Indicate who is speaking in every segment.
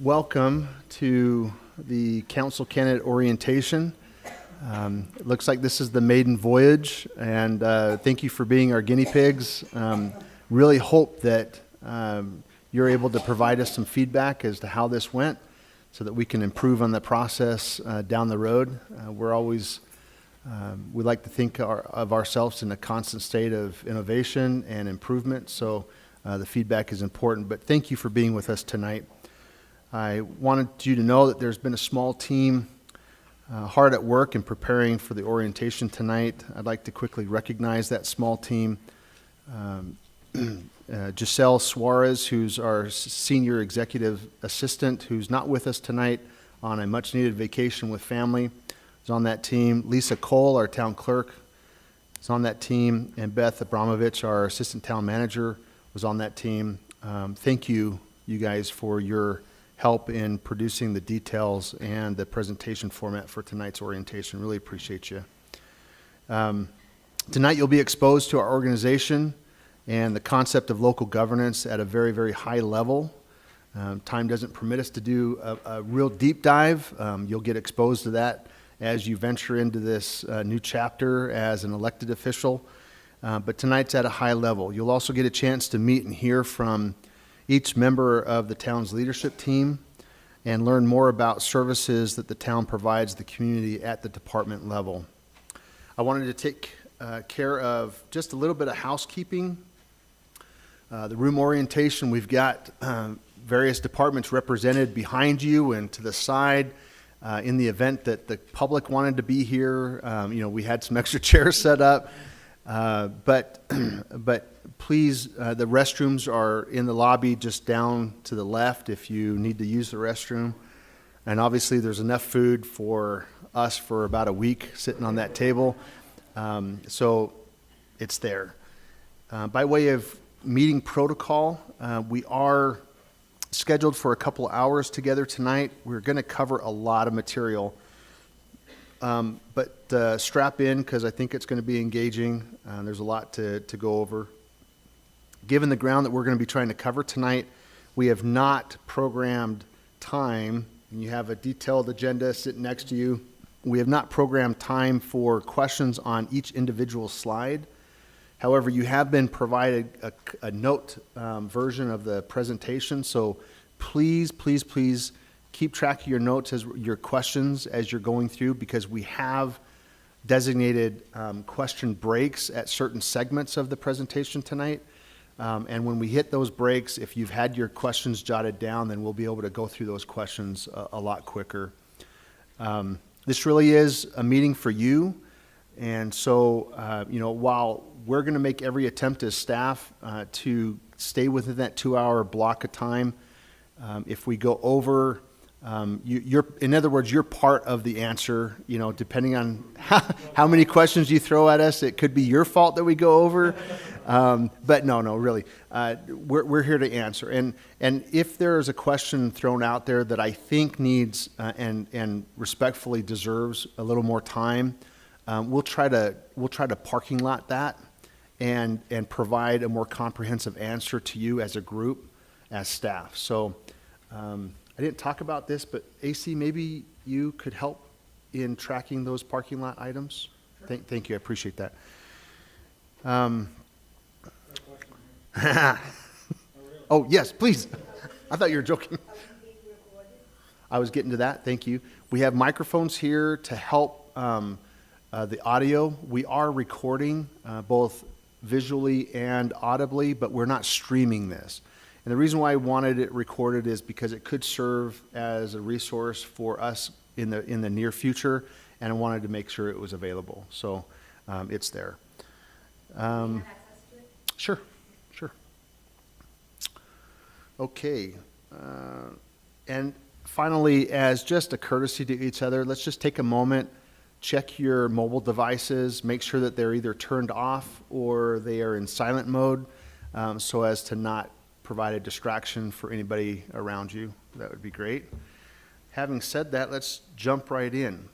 Speaker 1: Welcome to the council candidate orientation. It looks like this is the maiden voyage, and thank you for being our guinea pigs. Really hope that you're able to provide us some feedback as to how this went so that we can improve on the process down the road. We like to think of ourselves in a constant state of innovation and improvement, so the feedback is important. But thank you for being with us tonight. I wanted you to know that there's been a small team hard at work in preparing for the orientation tonight. I'd like to quickly recognize that small team. Giselle Suarez, who's our senior executive assistant, who's not with us tonight on a much-needed vacation with family, is on that team. Lisa Cole, our town clerk, is on that team. And Beth Abramovich, our assistant town manager, was on that team. Thank you, you guys, for your help in producing the details and the presentation format for tonight's orientation. Really appreciate you. Tonight you'll be exposed to our organization and the concept of local governance at a very, very high level. Time doesn't permit us to do a real deep dive. You'll get exposed to that as you venture into this new chapter as an elected official. But tonight's at a high level. You'll also get a chance to meet and hear from each member of the town's leadership team and learn more about services that the town provides the community at the department level. I wanted to take care of just a little bit of housekeeping. The room orientation, we've got various departments represented behind you and to the side. In the event that the public wanted to be here, we had some extra chairs set up. But please, the restrooms are in the lobby just down to the left if you need to use the restroom. And obviously there's enough food for us for about a week sitting on that table. So it's there. By way of meeting protocol, we are scheduled for a couple hours together tonight. We're going to cover a lot of material. But strap in because I think it's going to be engaging. There's a lot to go over. Given the ground that we're going to be trying to cover tonight, we have not programmed time, and you have a detailed agenda sitting next to you. We have not programmed time for questions on each individual slide. However, you have been provided a note version of the presentation, so please keep track of your notes as your questions as you're going through, because we have designated question breaks at certain segments of the presentation tonight. And when we hit those breaks, if you've had your questions jotted down, then we'll be able to go through those questions a lot quicker. This really is a meeting for you. And so, while we're going to make every attempt as staff to stay within that 2-hour block of time, if we go over, in other words, you're part of the answer. Depending on how many questions you throw at us, it could be your fault that we go over. But no, really, we're here to answer. And if there is a question thrown out there that I think needs and respectfully deserves a little more time, we'll try to parking lot that and provide a more comprehensive answer to you as a group, as staff. So. I didn't talk about this, but AC, maybe you could help in tracking those parking lot items? Sure. Thank you. I appreciate that. Oh, yes, please. I thought you were joking. I was getting to that. Thank you. We have microphones here to help the audio. We are recording both visually and audibly, but we're not streaming this. And the reason why I wanted it recorded is because it could serve as a resource for us in the near future, and I wanted to make sure it was available. So it's there. Sure. Okay. And finally, as just a courtesy to each other, let's just take a moment, check your mobile devices, make sure that they're either turned off or they are in silent mode, so as to not provide a distraction for anybody around you. That would be great. Having said that, let's jump right in.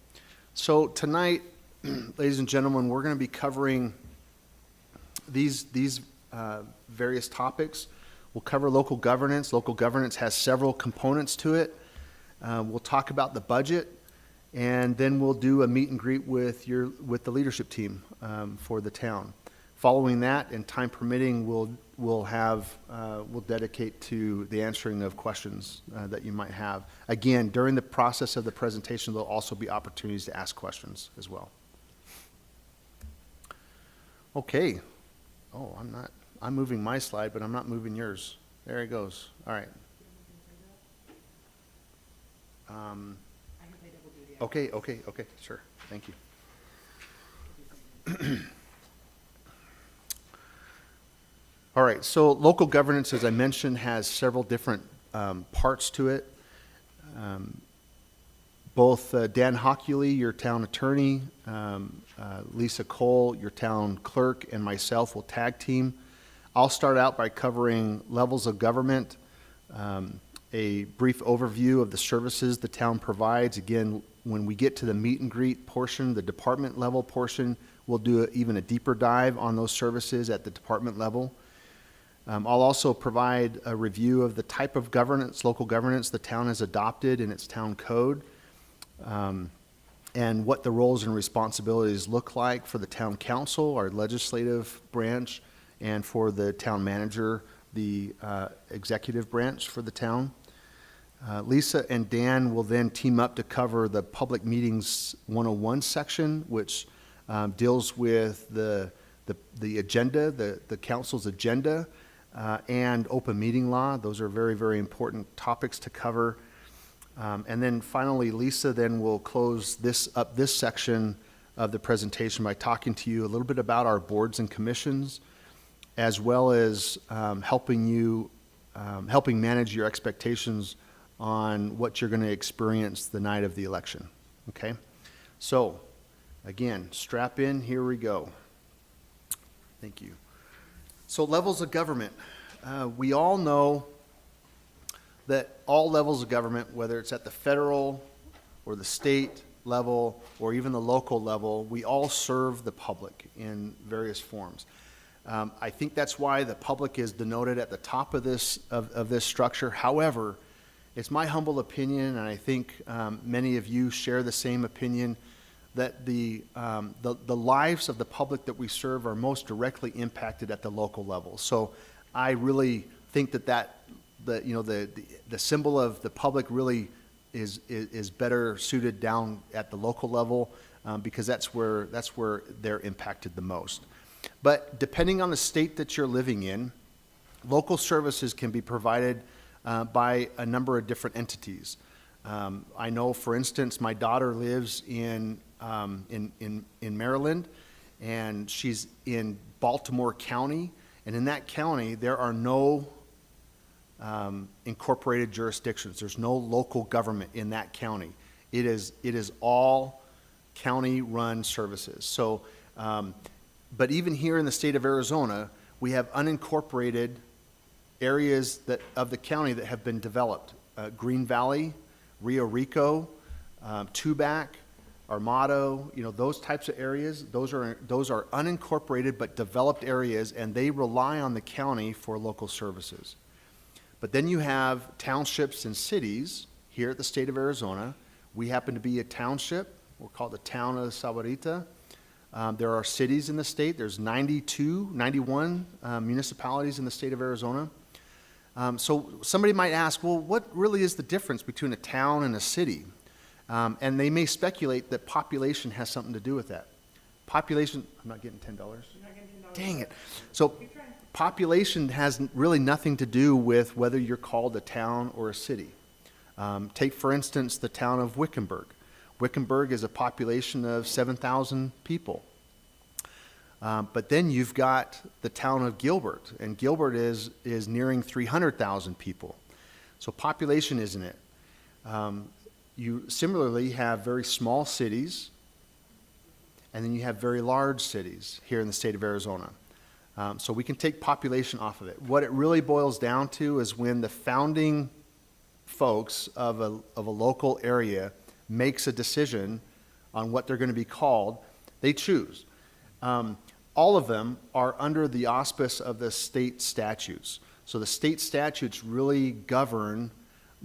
Speaker 1: So tonight, ladies and gentlemen, we're going to be covering these various topics. We'll cover local governance. Local governance has several components to it. We'll talk about the budget, and then we'll do a meet and greet with the leadership team for the town. Following that, and time permitting, we'll dedicate to the answering of questions that you might have. Again, during the process of the presentation, there'll also be opportunities to ask questions as well. Okay. Oh, I'm moving my slide, but I'm not moving yours. There it goes. All right. Okay, sure. Thank you. All right, so local governance, as I mentioned, has several different parts to it. Both Dan Hockley, your town attorney, Lisa Cole, your town clerk, and myself will tag team. I'll start out by covering levels of government, a brief overview of the services the town provides. Again, when we get to the meet and greet portion, the department level portion, we'll do even a deeper dive on those services at the department level. I'll also provide a review of the type of governance, local governance the town has adopted in its town code, and what the roles and responsibilities look like for the town council, our legislative branch, and for the town manager, the executive branch for the town. Lisa and Dan will then team up to cover the Public Meetings 101 section, which deals with the agenda, the council's agenda, and open meeting law. Those are very, very important topics to cover. And then finally, Lisa then will close this section of the presentation by talking to you a little bit about our boards and commissions, as well as helping manage your expectations on what you're going to experience the night of the election. Okay? So, again, strap in, here we go. Thank you. So, levels of government. We all know that all levels of government, whether it's at the federal or the state level or even the local level, we all serve the public in various forms. I think that's why the public is denoted at the top of this structure. However, it's my humble opinion, and I think many of you share the same opinion, that the lives of the public that we serve are most directly impacted at the local level. So I really think that the symbol of the public really is better suited down at the local level, because that's where they're impacted the most. But depending on the state that you're living in, local services can be provided by a number of different entities. I know, for instance, my daughter lives in Maryland, and she's in Baltimore County, and in that county there are no incorporated jurisdictions. There's no local government in that county. It is all county-run services. So, but even here in the state of Arizona, we have unincorporated areas of the county that have been developed. Green Valley, Rio Rico, Tubac, Armado, those types of areas, those are unincorporated but developed areas, and they rely on the county for local services. But then you have townships and cities here at the state of Arizona. We happen to be a township. We're called the town of Sahuarita. There are cities in the state. There's 91 municipalities in the state of Arizona. So somebody might ask, well, what really is the difference between a town and a city? And they may speculate that population has something to do with that. Population, I'm not getting $10. You're not getting $10. Dang it. So population has really nothing to do with whether you're called a town or a city. Take, for instance, the town of Wickenburg. Wickenburg is a population of 7,000 people. But then you've got the town of Gilbert, and Gilbert is nearing 300,000 people. So population isn't it. You similarly have very small cities, and then you have very large cities here in the state of Arizona. So we can take population off of it. What it really boils down to is when the founding folks of a local area makes a decision on what they're going to be called, they choose. All of them are under the auspice of the state statutes. So the state statutes really govern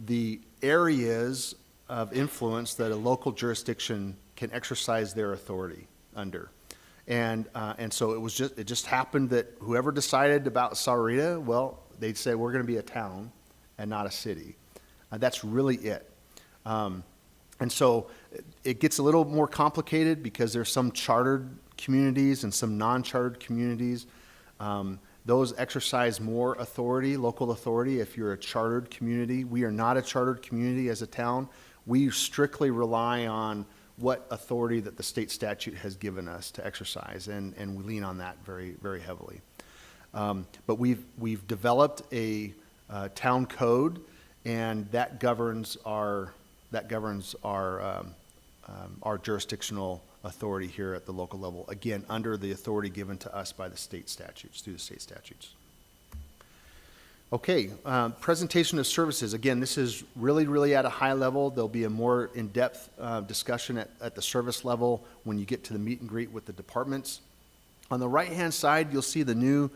Speaker 1: the areas of influence that a local jurisdiction can exercise their authority under. And so it just happened that whoever decided about Sahuarita, well, they'd say we're going to be a town and not a city. That's really it. And so it gets a little more complicated because there's some chartered communities and some non-chartered communities. Those exercise more authority, local authority, if you're a chartered community. We are not a chartered community as a town. We strictly rely on what authority that the state statute has given us to exercise, and we lean on that very, very heavily. But we've developed a town code, and that governs our jurisdictional authority here at the local level, again, under the authority given to us by the state statutes, through the state statutes. Okay, presentation of services. Again, this is really, really at a high level. There'll be a more in-depth discussion at the service level when you get to the meet and greet with the departments. On the right-hand side, you'll see the new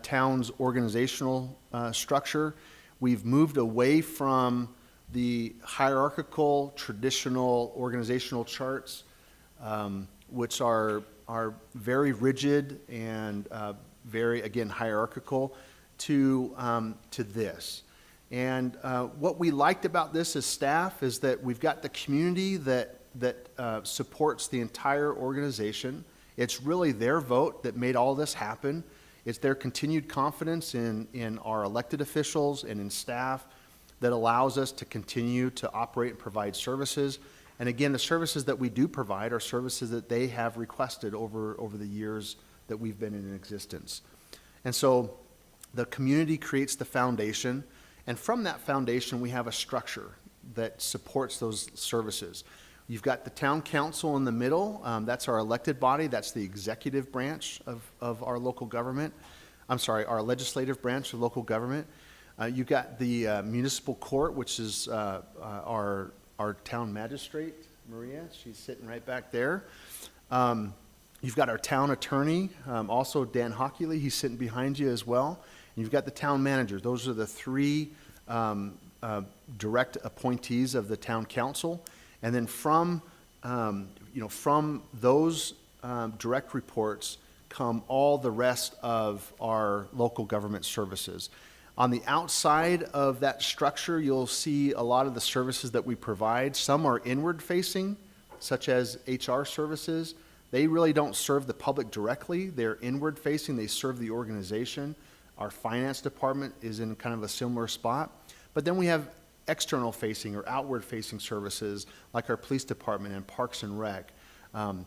Speaker 1: town's organizational structure. We've moved away from the hierarchical, traditional organizational charts, which are very rigid and very, again, hierarchical, to this. And what we liked about this as staff is that we've got the community that supports the entire organization. It's really their vote that made all this happen. It's their continued confidence in our elected officials and in staff that allows us to continue to operate and provide services. And again, the services that we do provide are services that they have requested over the years that we've been in existence. And so the community creates the foundation, and from that foundation we have a structure that supports those services. You've got the town council in the middle. That's our elected body. That's the executive branch of our local government. Our legislative branch of local government. You've got the municipal court, which is our town magistrate, Maria. She's sitting right back there. You've got our town attorney, also Dan Hockley. He's sitting behind you as well. And you've got the town manager. Those are the three direct appointees of the town council. And then from those direct reports come all the rest of our local government services. On the outside of that structure, you'll see a lot of the services that we provide. Some are inward facing, such as HR services. They really don't serve the public directly. They're inward facing. They serve the organization. Our finance department is in kind of a similar spot. But then we have external facing or outward facing services like our police department and Parks and Rec, our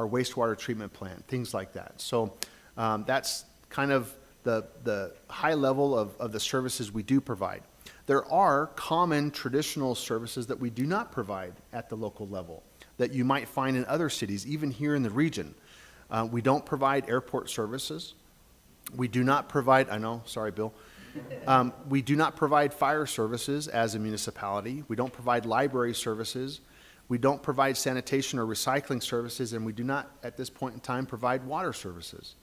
Speaker 1: wastewater treatment plant, things like that. So that's kind of the high level of the services we do provide. There are common traditional services that we do not provide at the local level that you might find in other cities, even here in the region. We don't provide airport services. We do not provide, I know, sorry, Bill. We do not provide fire services as a municipality. We don't provide library services. We don't provide sanitation or recycling services, and we do not, at this point in time, provide water services.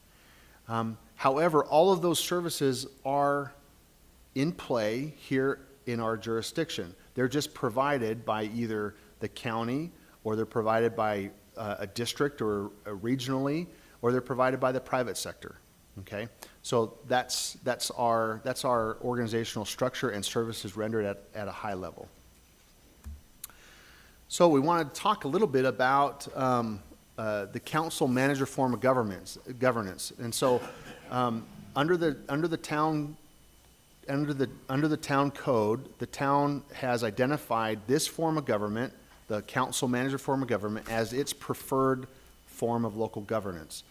Speaker 1: However, all of those services are in play here in our jurisdiction. They're just provided by either the county, or they're provided by a district or regionally, or they're provided by the private sector. Okay, so that's our organizational structure and services rendered at a high level. So we want to talk a little bit about the council manager form of governance. And so under the town code, the town has identified this form of government, the council manager form of government, as its preferred form of local governance.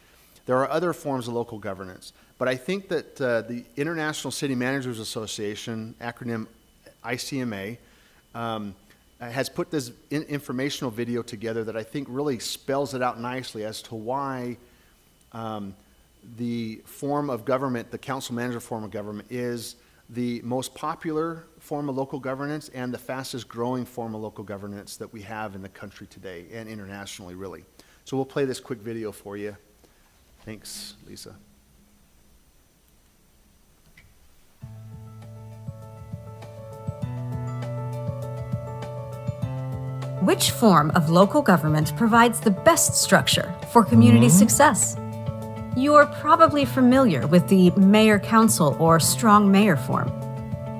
Speaker 1: There are other forms of local governance, but I think that the International City Managers Association, acronym ICMA, has put this informational video together that I think really spells it out nicely as to why the form of government, the council manager form of government, is the most popular form of local governance and the fastest growing form of local governance that we have in the country today and internationally, really. So we'll play this quick video for you. Thanks, Lisa.
Speaker 2: Which form of local government provides the best structure for community success? You're probably familiar with the mayor-council or strong mayor form.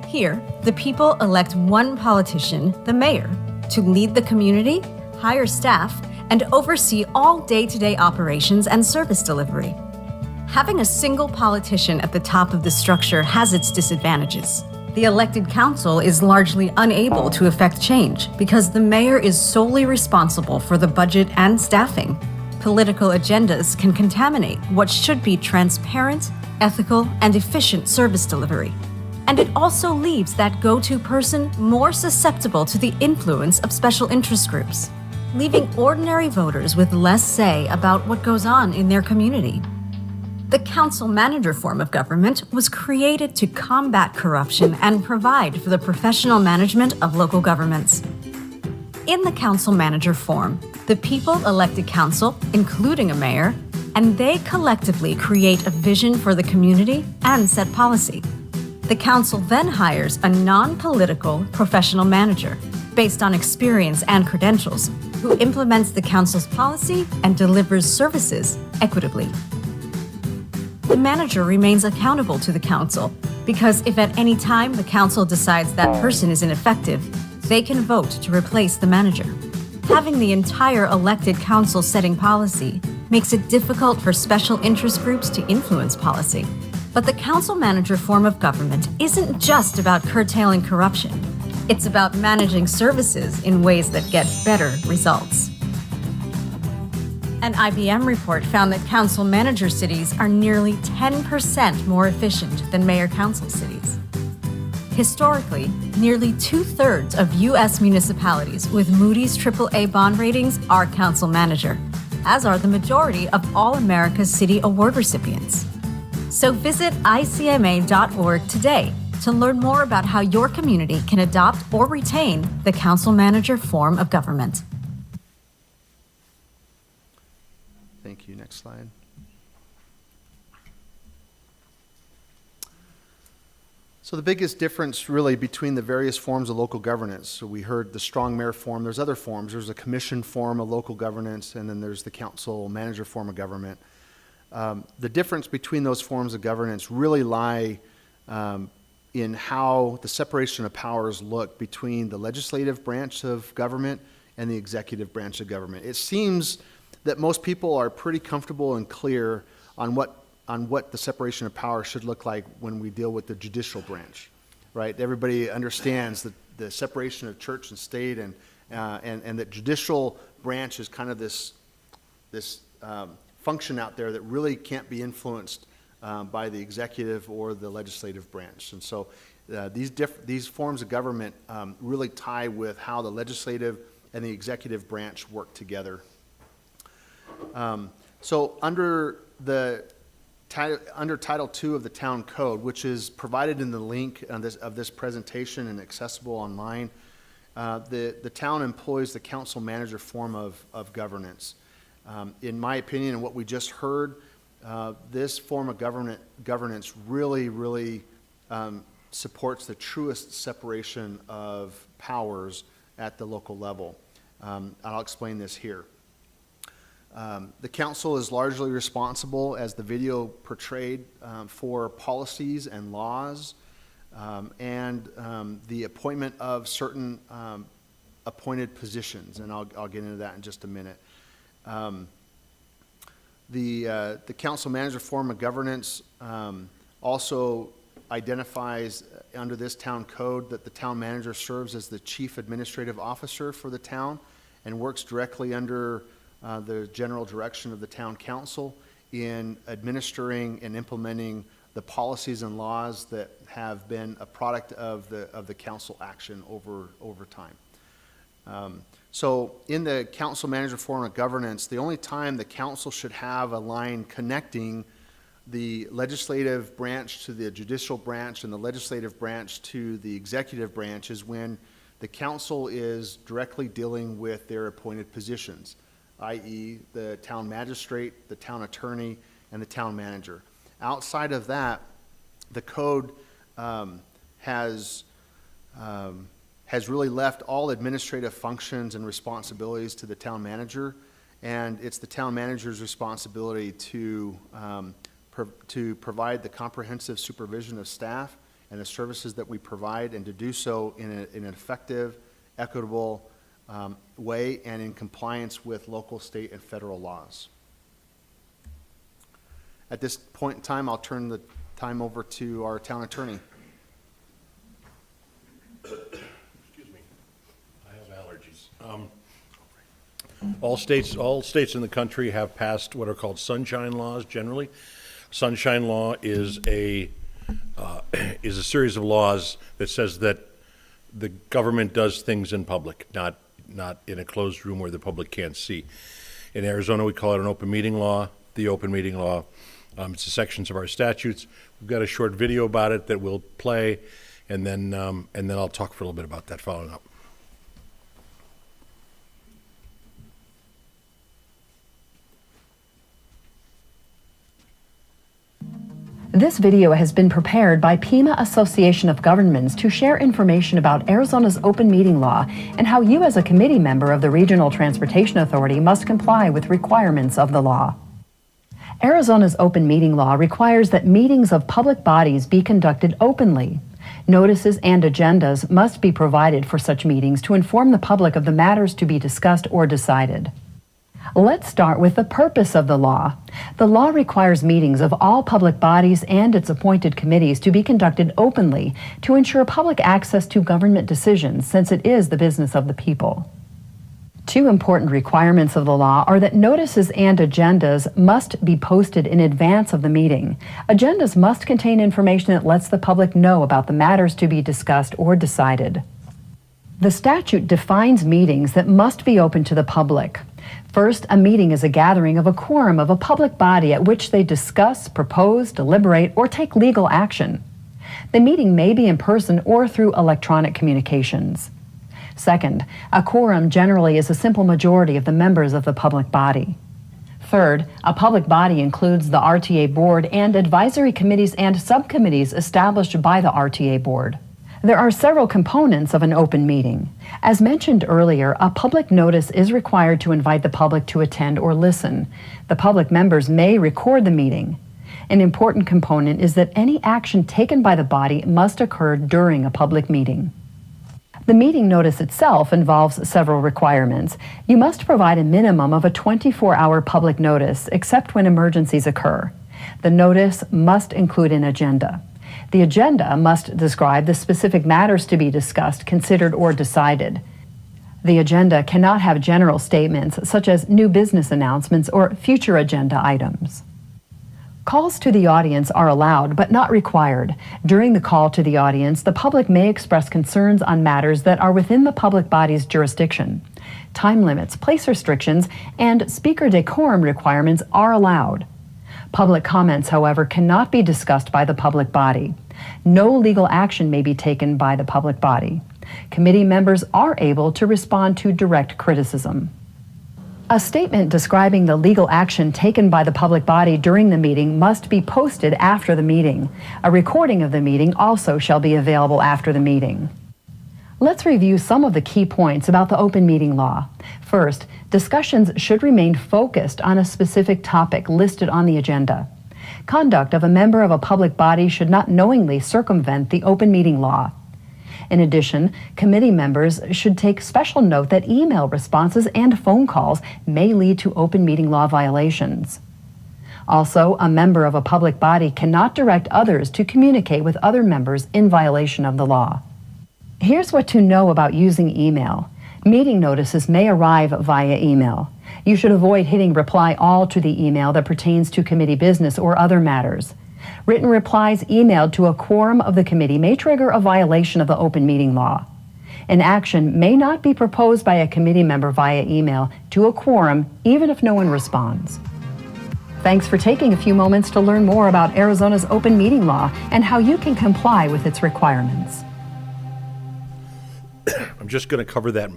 Speaker 2: Here, the people elect one politician, the mayor, to lead the community, hire staff, and oversee all day-to-day operations and service delivery. Having a single politician at the top of the structure has its disadvantages. The elected council is largely unable to effect change because the mayor is solely responsible for the budget and staffing. Political agendas can contaminate what should be transparent, ethical, and efficient service delivery. And it also leaves that go-to person more susceptible to the influence of special interest groups, leaving ordinary voters with less say about what goes on in their community. The council-manager form of government was created to combat corruption and provide for the professional management of local governments. In the council-manager form, the people elect a council, including a mayor, and they collectively create a vision for the community and set policy. The council then hires a non-political professional manager based on experience and credentials who implements the council's policy and delivers services equitably. The manager remains accountable to the council because if at any time the council decides that person is ineffective, they can vote to replace the manager. Having the entire elected council setting policy makes it difficult for special interest groups to influence policy. But the council-manager form of government isn't just about curtailing corruption. It's about managing services in ways that get better results. An IBM report found that council-manager cities are nearly 10% more efficient than mayor-council cities. Historically, nearly 2/3 of U.S. municipalities with Moody's AAA bond ratings are council-manager, as are the majority of all America's city award recipients. So visit icma.org today to learn more about how your community can adopt or retain the council-manager form of government.
Speaker 1: Thank you. Next slide. So the biggest difference really between the various forms of local governance, so we heard the strong mayor form, there's other forms. There's a commission form of local governance, and then there's the council manager form of government. The difference between those forms of governance really lie in how the separation of powers look between the legislative branch of government and the executive branch of government. It seems that most people are pretty comfortable and clear on what the separation of power should look like when we deal with the judicial branch, right? Everybody understands the separation of church and state, and that judicial branch is kind of this function out there that really can't be influenced by the executive or the legislative branch. And so these forms of government really tie with how the legislative and the executive branch work together. So under Title II of the Town Code, which is provided in the link of this presentation and accessible online, the town employs the council manager form of governance. In my opinion, and what we just heard, this form of governance really supports the truest separation of powers at the local level. I'll explain this here. The council is largely responsible, as the video portrayed, for policies and laws and the appointment of certain appointed positions, and I'll get into that in just a minute. The council manager form of governance also identifies under this town code that the town manager serves as the chief administrative officer for the town and works directly under the general direction of the town council in administering and implementing the policies and laws that have been a product of the council action over time. So in the council manager form of governance, the only time the council should have a line connecting the legislative branch to the judicial branch and the legislative branch to the executive branch is when the council is directly dealing with their appointed positions, i.e. the town magistrate, the town attorney, and the town manager. Outside of that, the code has has really left all administrative functions and responsibilities to the town manager, and it's the town manager's responsibility to provide the comprehensive supervision of staff and the services that we provide, and to do so in an effective, equitable way and in compliance with local, state, and federal laws. At this point in time, I'll turn the time over to our town attorney.
Speaker 3: Excuse me, I have allergies. All states in the country have passed what are called sunshine laws generally. Sunshine law is a series of laws that says that the government does things in public, not in a closed room where the public can't see. In Arizona, we call it an open meeting law. The open meeting law, it's the sections of our statutes. We've got a short video about it that we'll play, and then I'll talk for a little bit about that following up.
Speaker 4: This video has been prepared by Pima Association of Governments to share information about Arizona's open meeting law and how you as a committee member of the Regional Transportation Authority must comply with requirements of the law. Arizona's open meeting law requires that meetings of public bodies be conducted openly. Notices and agendas must be provided for such meetings to inform the public of the matters to be discussed or decided. Let's start with the purpose of the law. The law requires meetings of all public bodies and its appointed committees to be conducted openly to ensure public access to government decisions, since it is the business of the people. Two important requirements of the law are that notices and agendas must be posted in advance of the meeting. Agendas must contain information that lets the public know about the matters to be discussed or decided. The statute defines meetings that must be open to the public. First, a meeting is a gathering of a quorum of a public body at which they discuss, propose, deliberate, or take legal action. The meeting may be in person or through electronic communications. Second, a quorum generally is a simple majority of the members of the public body. Third, a public body includes the RTA board and advisory committees and subcommittees established by the RTA board. There are several components of an open meeting. As mentioned earlier, a public notice is required to invite the public to attend or listen. The public members may record the meeting. An important component is that any action taken by the body must occur during a public meeting. The meeting notice itself involves several requirements. You must provide a minimum of a 24-hour public notice, except when emergencies occur. The notice must include an agenda. The agenda must describe the specific matters to be discussed, considered, or decided. The agenda cannot have general statements such as new business announcements or future agenda items. Calls to the audience are allowed but not required. During the call to the audience, the public may express concerns on matters that are within the public body's jurisdiction. Time limits, place restrictions, and speaker decorum requirements are allowed. Public comments, however, cannot be discussed by the public body. No legal action may be taken by the public body. Committee members are able to respond to direct criticism. A statement describing the legal action taken by the public body during the meeting must be posted after the meeting. A recording of the meeting also shall be available after the meeting. Let's review some of the key points about the open meeting law. First, discussions should remain focused on a specific topic listed on the agenda. Conduct of a member of a public body should not knowingly circumvent the open meeting law. In addition, committee members should take special note that email responses and phone calls may lead to open meeting law violations. Also, a member of a public body cannot direct others to communicate with other members in violation of the law. Here's what to know about using email. Meeting notices may arrive via email. You should avoid hitting reply all to the email that pertains to committee business or other matters. Written replies emailed to a quorum of the committee may trigger a violation of the open meeting law. An action may not be proposed by a committee member via email to a quorum, even if no one responds. Thanks for taking a few moments to learn more about Arizona's open meeting law and how you can comply with its requirements.
Speaker 3: I'm just going to cover that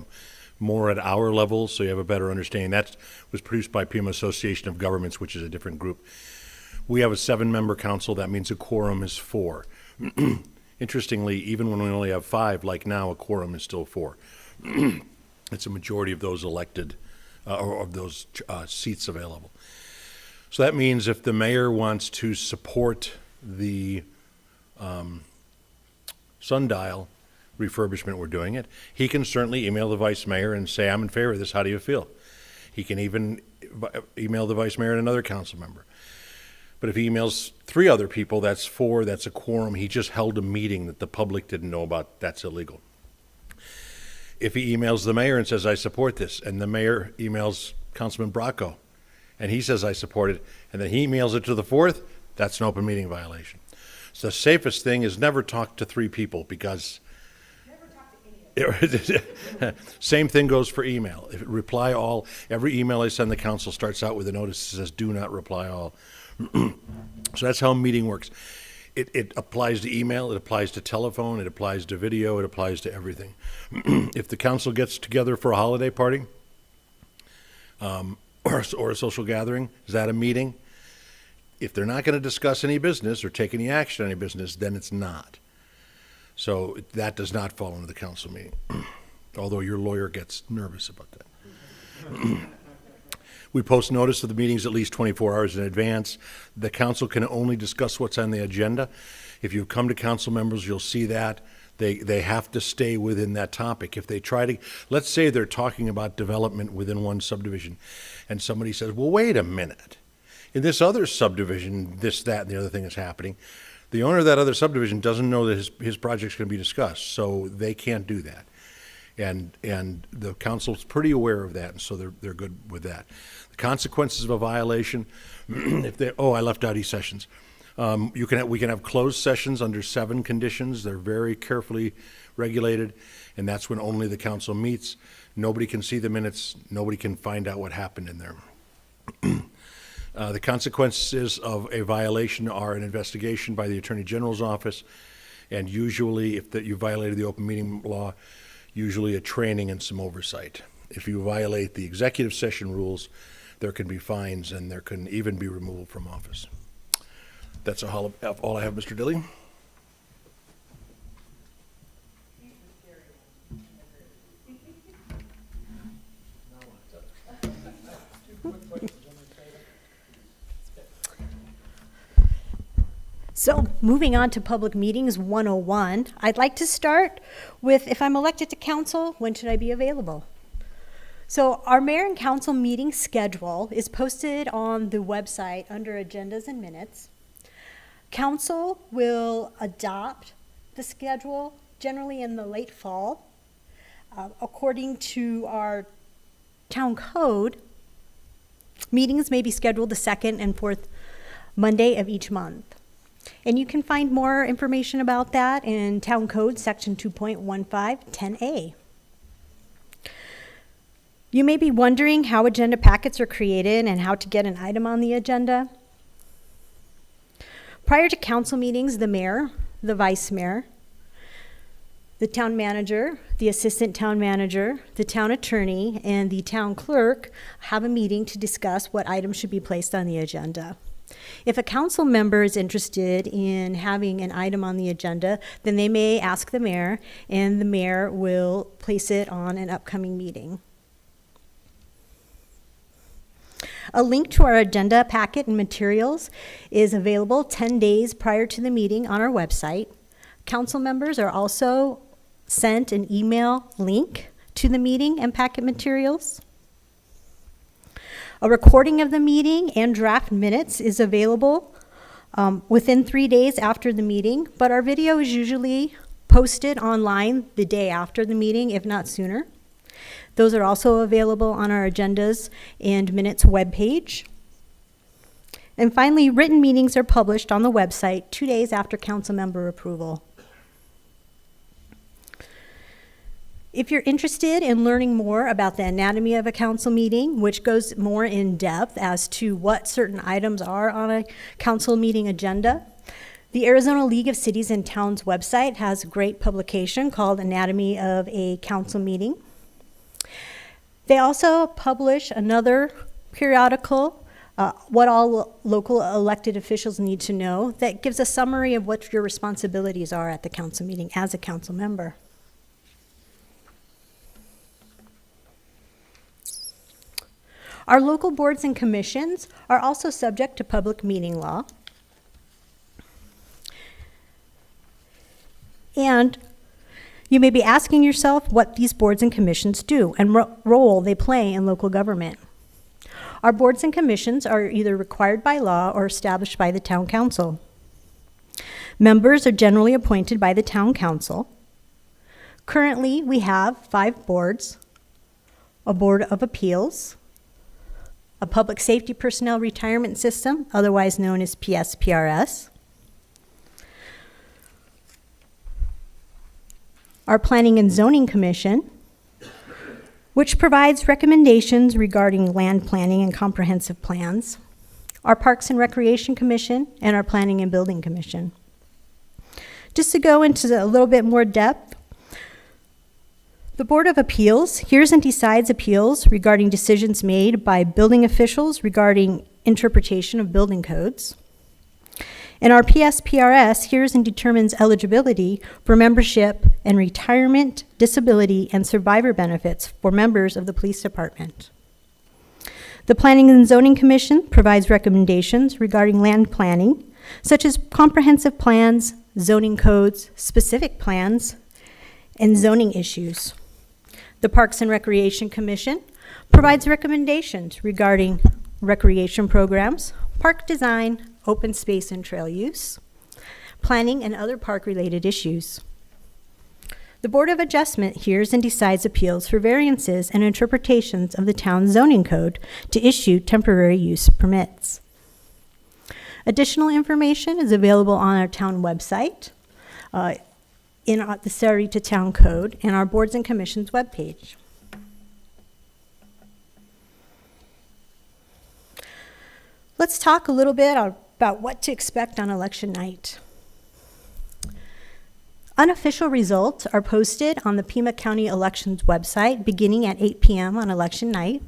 Speaker 3: more at our level so you have a better understanding. That was produced by Pima Association of Governments, which is a different group. We have a 7-member council. That means a quorum is 4. Interestingly, even when we only have 5, like now, a quorum is still 4. It's a majority of those elected, or of those seats available. So that means if the mayor wants to support the sundial refurbishment, we're doing it, he can certainly email the vice mayor and say, I'm in favor of this, how do you feel? He can even email the vice mayor and another council member. But if he emails 3 other people, that's 4, that's a quorum. He just held a meeting that the public didn't know about, that's illegal. If he emails the mayor and says, I support this, and the mayor emails Councilman Bracco, and he says, I support it, and then he emails it to the 4th, that's an open meeting violation. So the safest thing is never talk to 3 people, because same thing goes for email. If reply all, every email I send the council starts out with a notice that says, do not reply all. So that's how a meeting works. It applies to email, it applies to telephone, it applies to video, it applies to everything. If the council gets together for a holiday party, or a social gathering, is that a meeting? If they're not going to discuss any business or take any action on any business, then it's not. So that does not fall into the council meeting, although your lawyer gets nervous about that. We post notice of the meetings at least 24 hours in advance. The council can only discuss what's on the agenda. If you come to council members, you'll see that. They have to stay within that topic. If they try to, let's say they're talking about development within one subdivision, and somebody says, well, wait a minute. In this other subdivision, this, that, and the other thing is happening. The owner of that other subdivision doesn't know that his project's going to be discussed, so they can't do that. And the council's pretty aware of that, and so they're good with that. The consequences of a violation, if they, I left out e-sessions. We can have closed sessions under 7 conditions. They're very carefully regulated, and that's when only the council meets. Nobody can see the minutes. Nobody can find out what happened in there. The consequences of a violation are an investigation by the Attorney General's office, and usually, if you violated the open meeting law, usually a training and some oversight. If you violate the executive session rules, there can be fines, and there can even be removal from office. That's all I have, Mr. Dilly.
Speaker 5: So moving on to Public Meetings 101, I'd like to start with, if I'm elected to council, when should I be available? So our mayor and council meeting schedule is posted on the website under Agendas and Minutes. Council will adopt the schedule generally in the late fall. According to our town code, meetings may be scheduled the 2nd and 4th Monday of each month. And you can find more information about that in Town Code Section 2.1510A. You may be wondering how agenda packets are created and how to get an item on the agenda. Prior to council meetings, the mayor, the vice mayor, the town manager, the assistant town manager, the town attorney, and the town clerk have a meeting to discuss what items should be placed on the agenda. If a council member is interested in having an item on the agenda, then they may ask the mayor, and the mayor will place it on an upcoming meeting. A link to our agenda packet and materials is available 10 days prior to the meeting on our website. Council members are also sent an email link to the meeting and packet materials. A recording of the meeting and draft minutes is available within 3 days after the meeting, but our video is usually posted online the day after the meeting, if not sooner. Those are also available on our agendas and minutes webpage. And finally, written meetings are published on the website 2 days after council member approval. If you're interested in learning more about the anatomy of a council meeting, which goes more in depth as to what certain items are on a council meeting agenda, the Arizona League of Cities and Towns website has a great publication called Anatomy of a Council Meeting. They also publish another periodical what all local elected officials need to know. That gives a summary of what your responsibilities are at the council meeting as a council member. Our local boards and commissions are also subject to public meeting law. And you may be asking yourself what these boards and commissions do and role they play in local government. Our boards and commissions are either required by law or established by the town council. Members are generally appointed by the town council. Currently, we have 5 boards: a board of appeals, a public safety personnel retirement system, otherwise known as PSPRS, our Planning and Zoning Commission, which provides recommendations regarding land planning and comprehensive plans, our Parks and Recreation Commission, and our Planning and Building Commission. Just to go into a little bit more depth, the Board of Appeals hears and decides appeals regarding decisions made by building officials regarding interpretation of building codes. And our PSPRS hears and determines eligibility for membership and retirement, disability, and survivor benefits for members of the police department. The Planning and Zoning Commission provides recommendations regarding land planning, such as comprehensive plans, zoning codes, specific plans, and zoning issues. The Parks and Recreation Commission provides recommendations regarding recreation programs, park design, open space and trail use, planning, and other park-related issues. The Board of Adjustment hears and decides appeals for variances and interpretations of the town's zoning code to issue temporary use permits. Additional information is available on our town website, in the Sarita Town Code, and our Boards and Commissions webpage. Let's talk a little bit about what to expect on election night. Unofficial results are posted on the Pima County Elections website beginning at 8 p.m. on election night.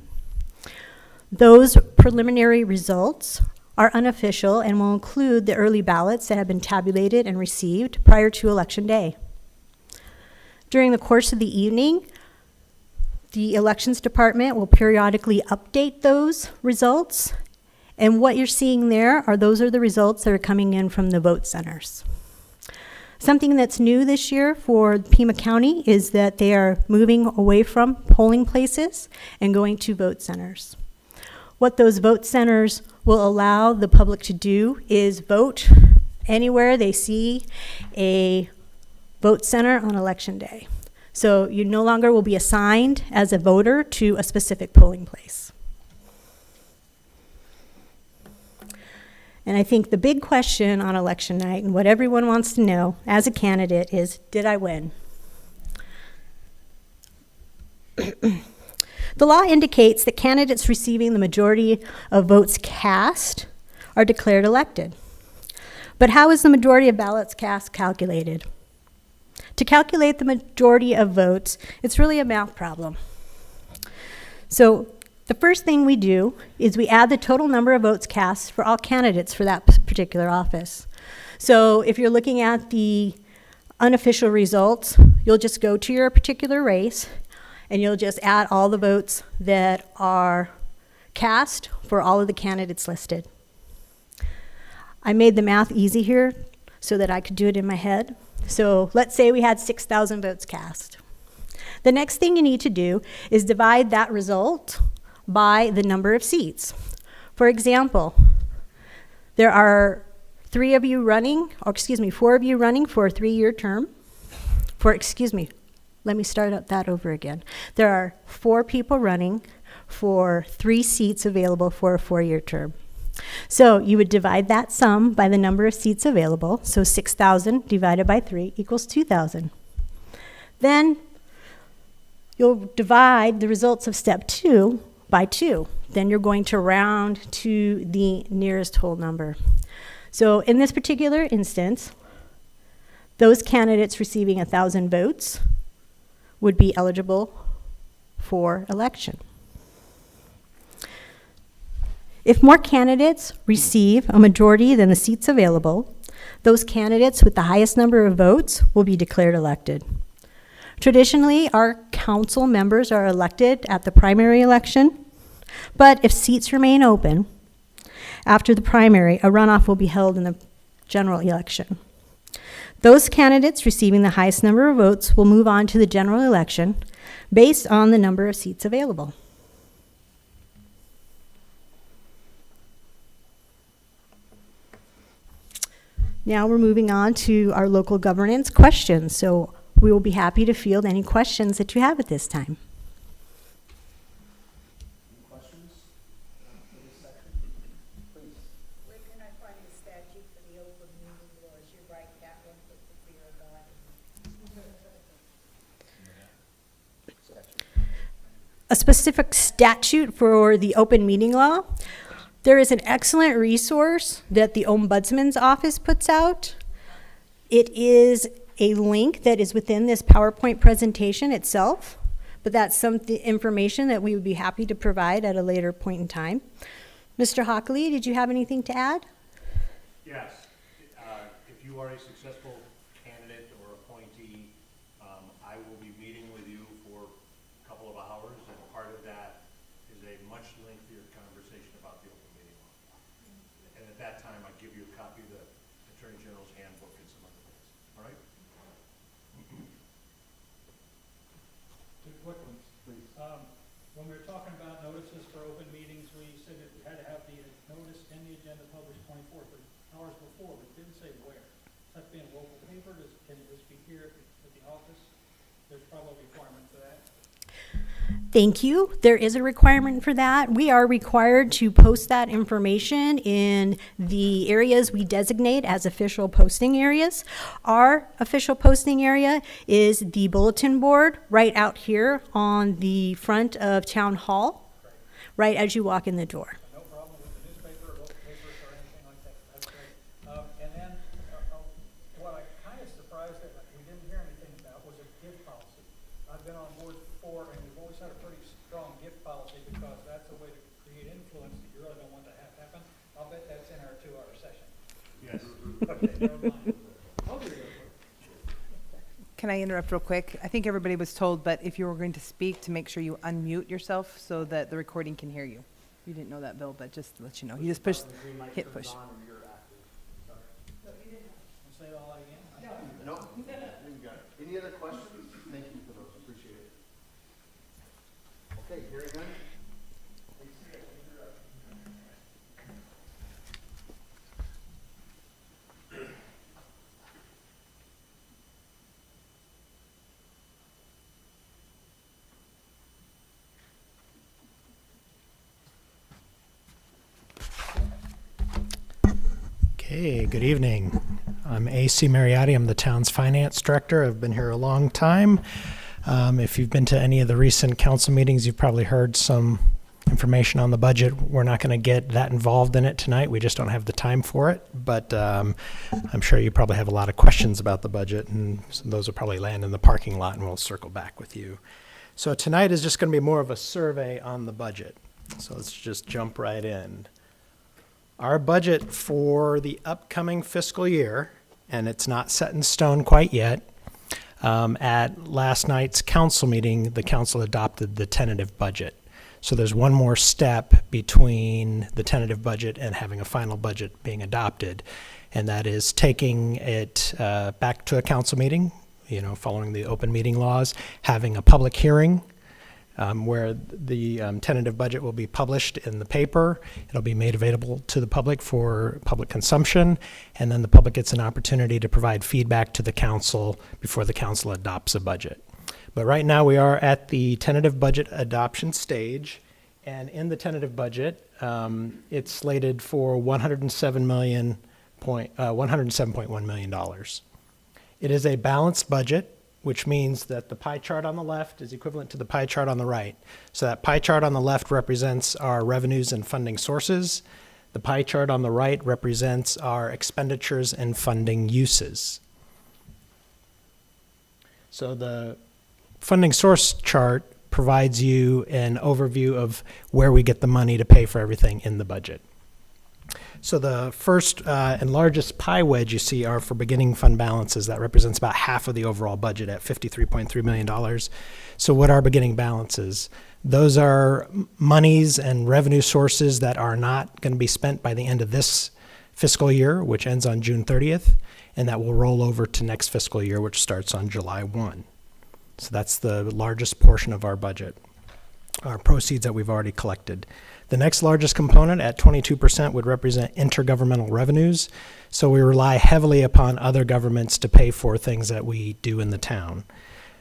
Speaker 5: Those preliminary results are unofficial and will include the early ballots that have been tabulated and received prior to Election Day. During the course of the evening, the Elections Department will periodically update those results. And what you're seeing there those are the results that are coming in from the vote centers. Something that's new this year for Pima County is that they are moving away from polling places and going to vote centers. What those vote centers will allow the public to do is vote anywhere they see a vote center on election day. So you no longer will be assigned as a voter to a specific polling place. And I think the big question on election night and what everyone wants to know as a candidate is, did I win? The law indicates that candidates receiving the majority of votes cast are declared elected. But how is the majority of ballots cast calculated? To calculate the majority of votes, it's really a math problem. So the first thing we do is we add the total number of votes cast for all candidates for that particular office. So if you're looking at the unofficial results, you'll just go to your particular race and you'll just add all the votes that are cast for all of the candidates listed. I made the math easy here so that I could do it in my head. So let's say we had 6,000 votes cast. The next thing you need to do is divide that result by the number of seats. For example, there are 4 of you running for a 3-year term. Let me start that over again. There are 4 people running for 3 seats available for a 4-year term. So you would divide that sum by the number of seats available. So 6,000 divided by 3 equals 2,000. Then you'll divide the results of step 2 by 2. Then you're going to round to the nearest whole number. So in this particular instance, those candidates receiving 1,000 votes would be eligible for election. If more candidates receive a majority than the seats available, those candidates with the highest number of votes will be declared elected. Traditionally, our council members are elected at the primary election, but if seats remain open after the primary, a runoff will be held in the general election. Those candidates receiving the highest number of votes will move on to the general election based on the number of seats available. Now we're moving on to our local governance questions. So we will be happy to field any questions that you have at this time.
Speaker 6: Where can I find the statute for the open meeting laws? You write that one with the fear of God.
Speaker 5: A specific statute for the open meeting law. There is an excellent resource that the Ombudsman's Office puts out. It is a link that is within this PowerPoint presentation itself, but that's some information that we would be happy to provide at a later point in time. Mr. Hockley, did you have anything to add?
Speaker 3: Yes. If you are a successful candidate or appointee, I will be meeting with you for a couple of hours, and part of that is a much lengthier conversation about the open meeting law. And at that time, I give you a copy of the Attorney General's handbook and some other things. All right?
Speaker 7: Two quick ones, please. When we were talking about notices for open meetings, we said that we had to have the notice and the agenda published 24 hours before, but it didn't say where. Does that be in a local paper? Can this be here at the office? There's probably a requirement for that.
Speaker 5: Thank you. There is a requirement for that. We are required to post that information in the areas we designate as official posting areas. Our official posting area is the bulletin board right out here on the front of Town Hall, right as you walk in the door.
Speaker 7: No problem with the newspaper or local papers or anything like that. That's great. And then what I kind of surprised that we didn't hear anything about was a gift policy. I've been on board before, and we've always had a pretty strong gift policy because that's a way to create influence that you really don't want to have happen. I'll bet that's in our 2-hour session.
Speaker 3: Yes.
Speaker 7: Okay, never mind.
Speaker 8: Can I interrupt real quick? I think everybody was told, but if you were going to speak, to make sure you unmute yourself so that the recording can hear you. You didn't know that, Bill, but just to let you know. You just push, hit push.
Speaker 7: Say it all again?
Speaker 1: No, you got it. Any other questions? Thank you for those, appreciate it. Okay, hearing none.
Speaker 9: Okay, good evening. I'm A.C. Mariotti. I'm the town's finance director. I've been here a long time. If you've been to any of the recent council meetings, you've probably heard some information on the budget. We're not going to get that involved in it tonight. We just don't have the time for it. But I'm sure you probably have a lot of questions about the budget, and those will probably land in the parking lot, and we'll circle back with you. So tonight is just going to be more of a survey on the budget. So let's just jump right in. Our budget for the upcoming fiscal year, and it's not set in stone quite yet, at last night's council meeting, the council adopted the tentative budget. So there's one more step between the tentative budget and having a final budget being adopted, and that is taking it back to a council meeting, following the open meeting laws, having a public hearing, where the tentative budget will be published in the paper. It'll be made available to the public for public consumption, and then the public gets an opportunity to provide feedback to the council before the council adopts a budget. But right now we are at the tentative budget adoption stage, and in the tentative budget, it's slated for $107.1 million. It is a balanced budget, which means that the pie chart on the left is equivalent to the pie chart on the right. So that pie chart on the left represents our revenues and funding sources. The pie chart on the right represents our expenditures and funding uses. So the funding source chart provides you an overview of where we get the money to pay for everything in the budget. So the first and largest pie wedge you see are for beginning fund balances. That represents about half of the overall budget at $53.3 million. So what are beginning balances? Those are monies and revenue sources that are not going to be spent by the end of this fiscal year, which ends on June 30th, and that will roll over to next fiscal year, which starts on July 1. So that's the largest portion of our budget, our proceeds that we've already collected. The next largest component at 22% would represent intergovernmental revenues. So we rely heavily upon other governments to pay for things that we do in the town.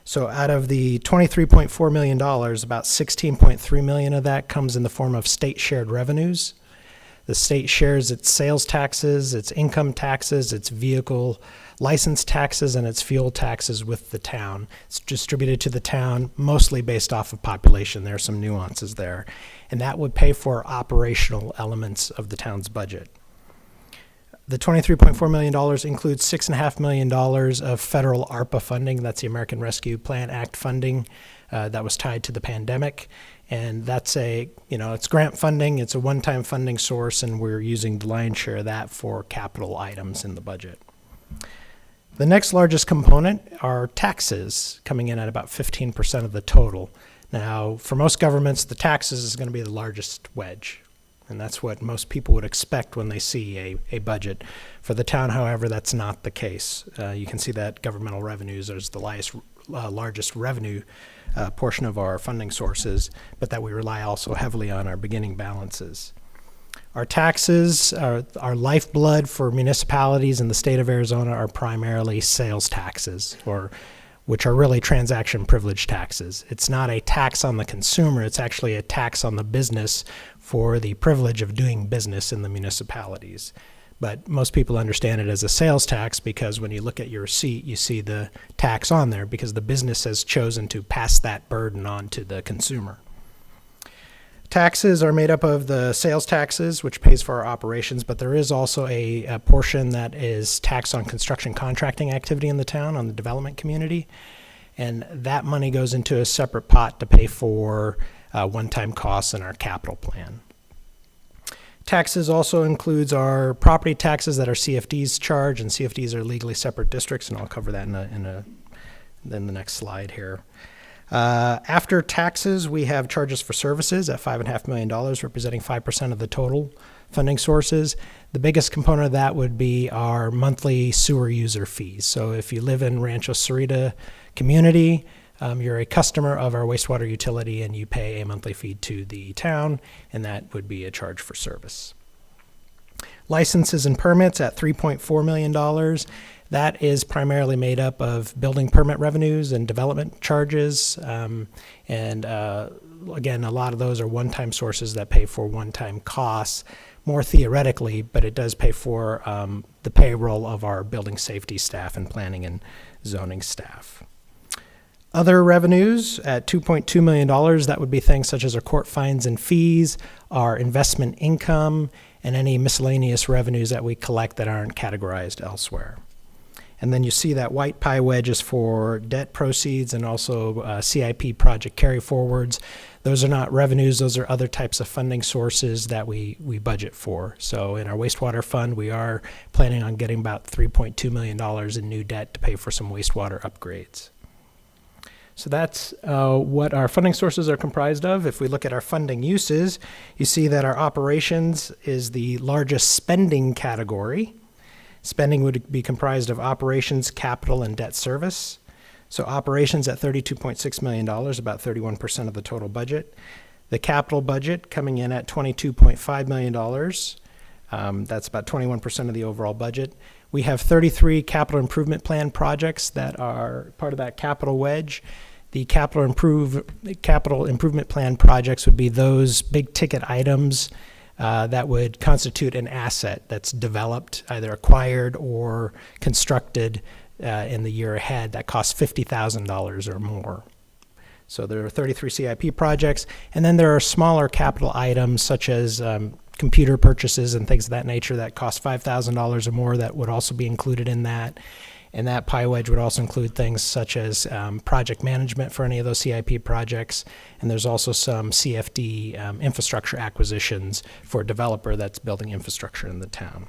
Speaker 9: So out of the $23.4 million, about $16.3 million of that comes in the form of state shared revenues. The state shares its sales taxes, its income taxes, its vehicle license taxes, and its fuel taxes with the town. It's distributed to the town mostly based off of population. There are some nuances there. And that would pay for operational elements of the town's budget. The $23.4 million includes $6.5 million of federal ARPA funding. That's the American Rescue Plan Act funding that was tied to the pandemic. And that's it's grant funding. It's a one-time funding source, and we're using the lion's share of that for capital items in the budget. The next largest component are taxes, coming in at about 15% of the total. Now, for most governments, the taxes is going to be the largest wedge, and that's what most people would expect when they see a budget. For the town, however, that's not the case. You can see that governmental revenues is the largest revenue portion of our funding sources, but that we rely also heavily on our beginning balances. Our taxes, our lifeblood for municipalities in the state of Arizona are primarily sales taxes, which are really transaction privilege taxes. It's not a tax on the consumer, it's actually a tax on the business for the privilege of doing business in the municipalities. But most people understand it as a sales tax because when you look at your receipt, you see the tax on there because the business has chosen to pass that burden on to the consumer. Taxes are made up of the sales taxes, which pays for our operations, but there is also a portion that is tax on construction contracting activity in the town, on the development community. And that money goes into a separate pot to pay for one-time costs in our capital plan. Taxes also includes our property taxes that our CFDs charge, and CFDs are legally separate districts, and I'll cover that in the next slide here. After taxes, we have charges for services at $5.5 million, representing 5% of the total funding sources. The biggest component of that would be our monthly sewer user fees. So if you live in Rancho Cerrita community, you're a customer of our wastewater utility and you pay a monthly fee to the town, and that would be a charge for service. Licenses and permits at $3.4 million. That is primarily made up of building permit revenues and development charges. Again, a lot of those are one-time sources that pay for one-time costs, more theoretically, but it does pay for the payroll of our building safety staff and planning and zoning staff. Other revenues at $2.2 million, that would be things such as our court fines and fees, our investment income, and any miscellaneous revenues that we collect that aren't categorized elsewhere. And then you see that white pie wedge is for debt proceeds and also CIP project carry forwards. Those are not revenues, those are other types of funding sources that we budget for. So in our wastewater fund, we are planning on getting about $3.2 million in new debt to pay for some wastewater upgrades. So that's what our funding sources are comprised of. If we look at our funding uses, you see that our operations is the largest spending category. Spending would be comprised of operations, capital, and debt service. So operations at $32.6 million, about 31% of the total budget. The capital budget coming in at $22.5 million. That's about 21% of the overall budget. We have 33 capital improvement plan projects that are part of that capital wedge. The capital improvement plan projects would be those big ticket items that would constitute an asset that's developed, either acquired or constructed in the year ahead that costs $50,000 or more. So there are 33 CIP projects, and then there are smaller capital items such as computer purchases and things of that nature that cost $5,000 or more that would also be included in that. And that pie wedge would also include things such as project management for any of those CIP projects. And there's also some CFD infrastructure acquisitions for a developer that's building infrastructure in the town.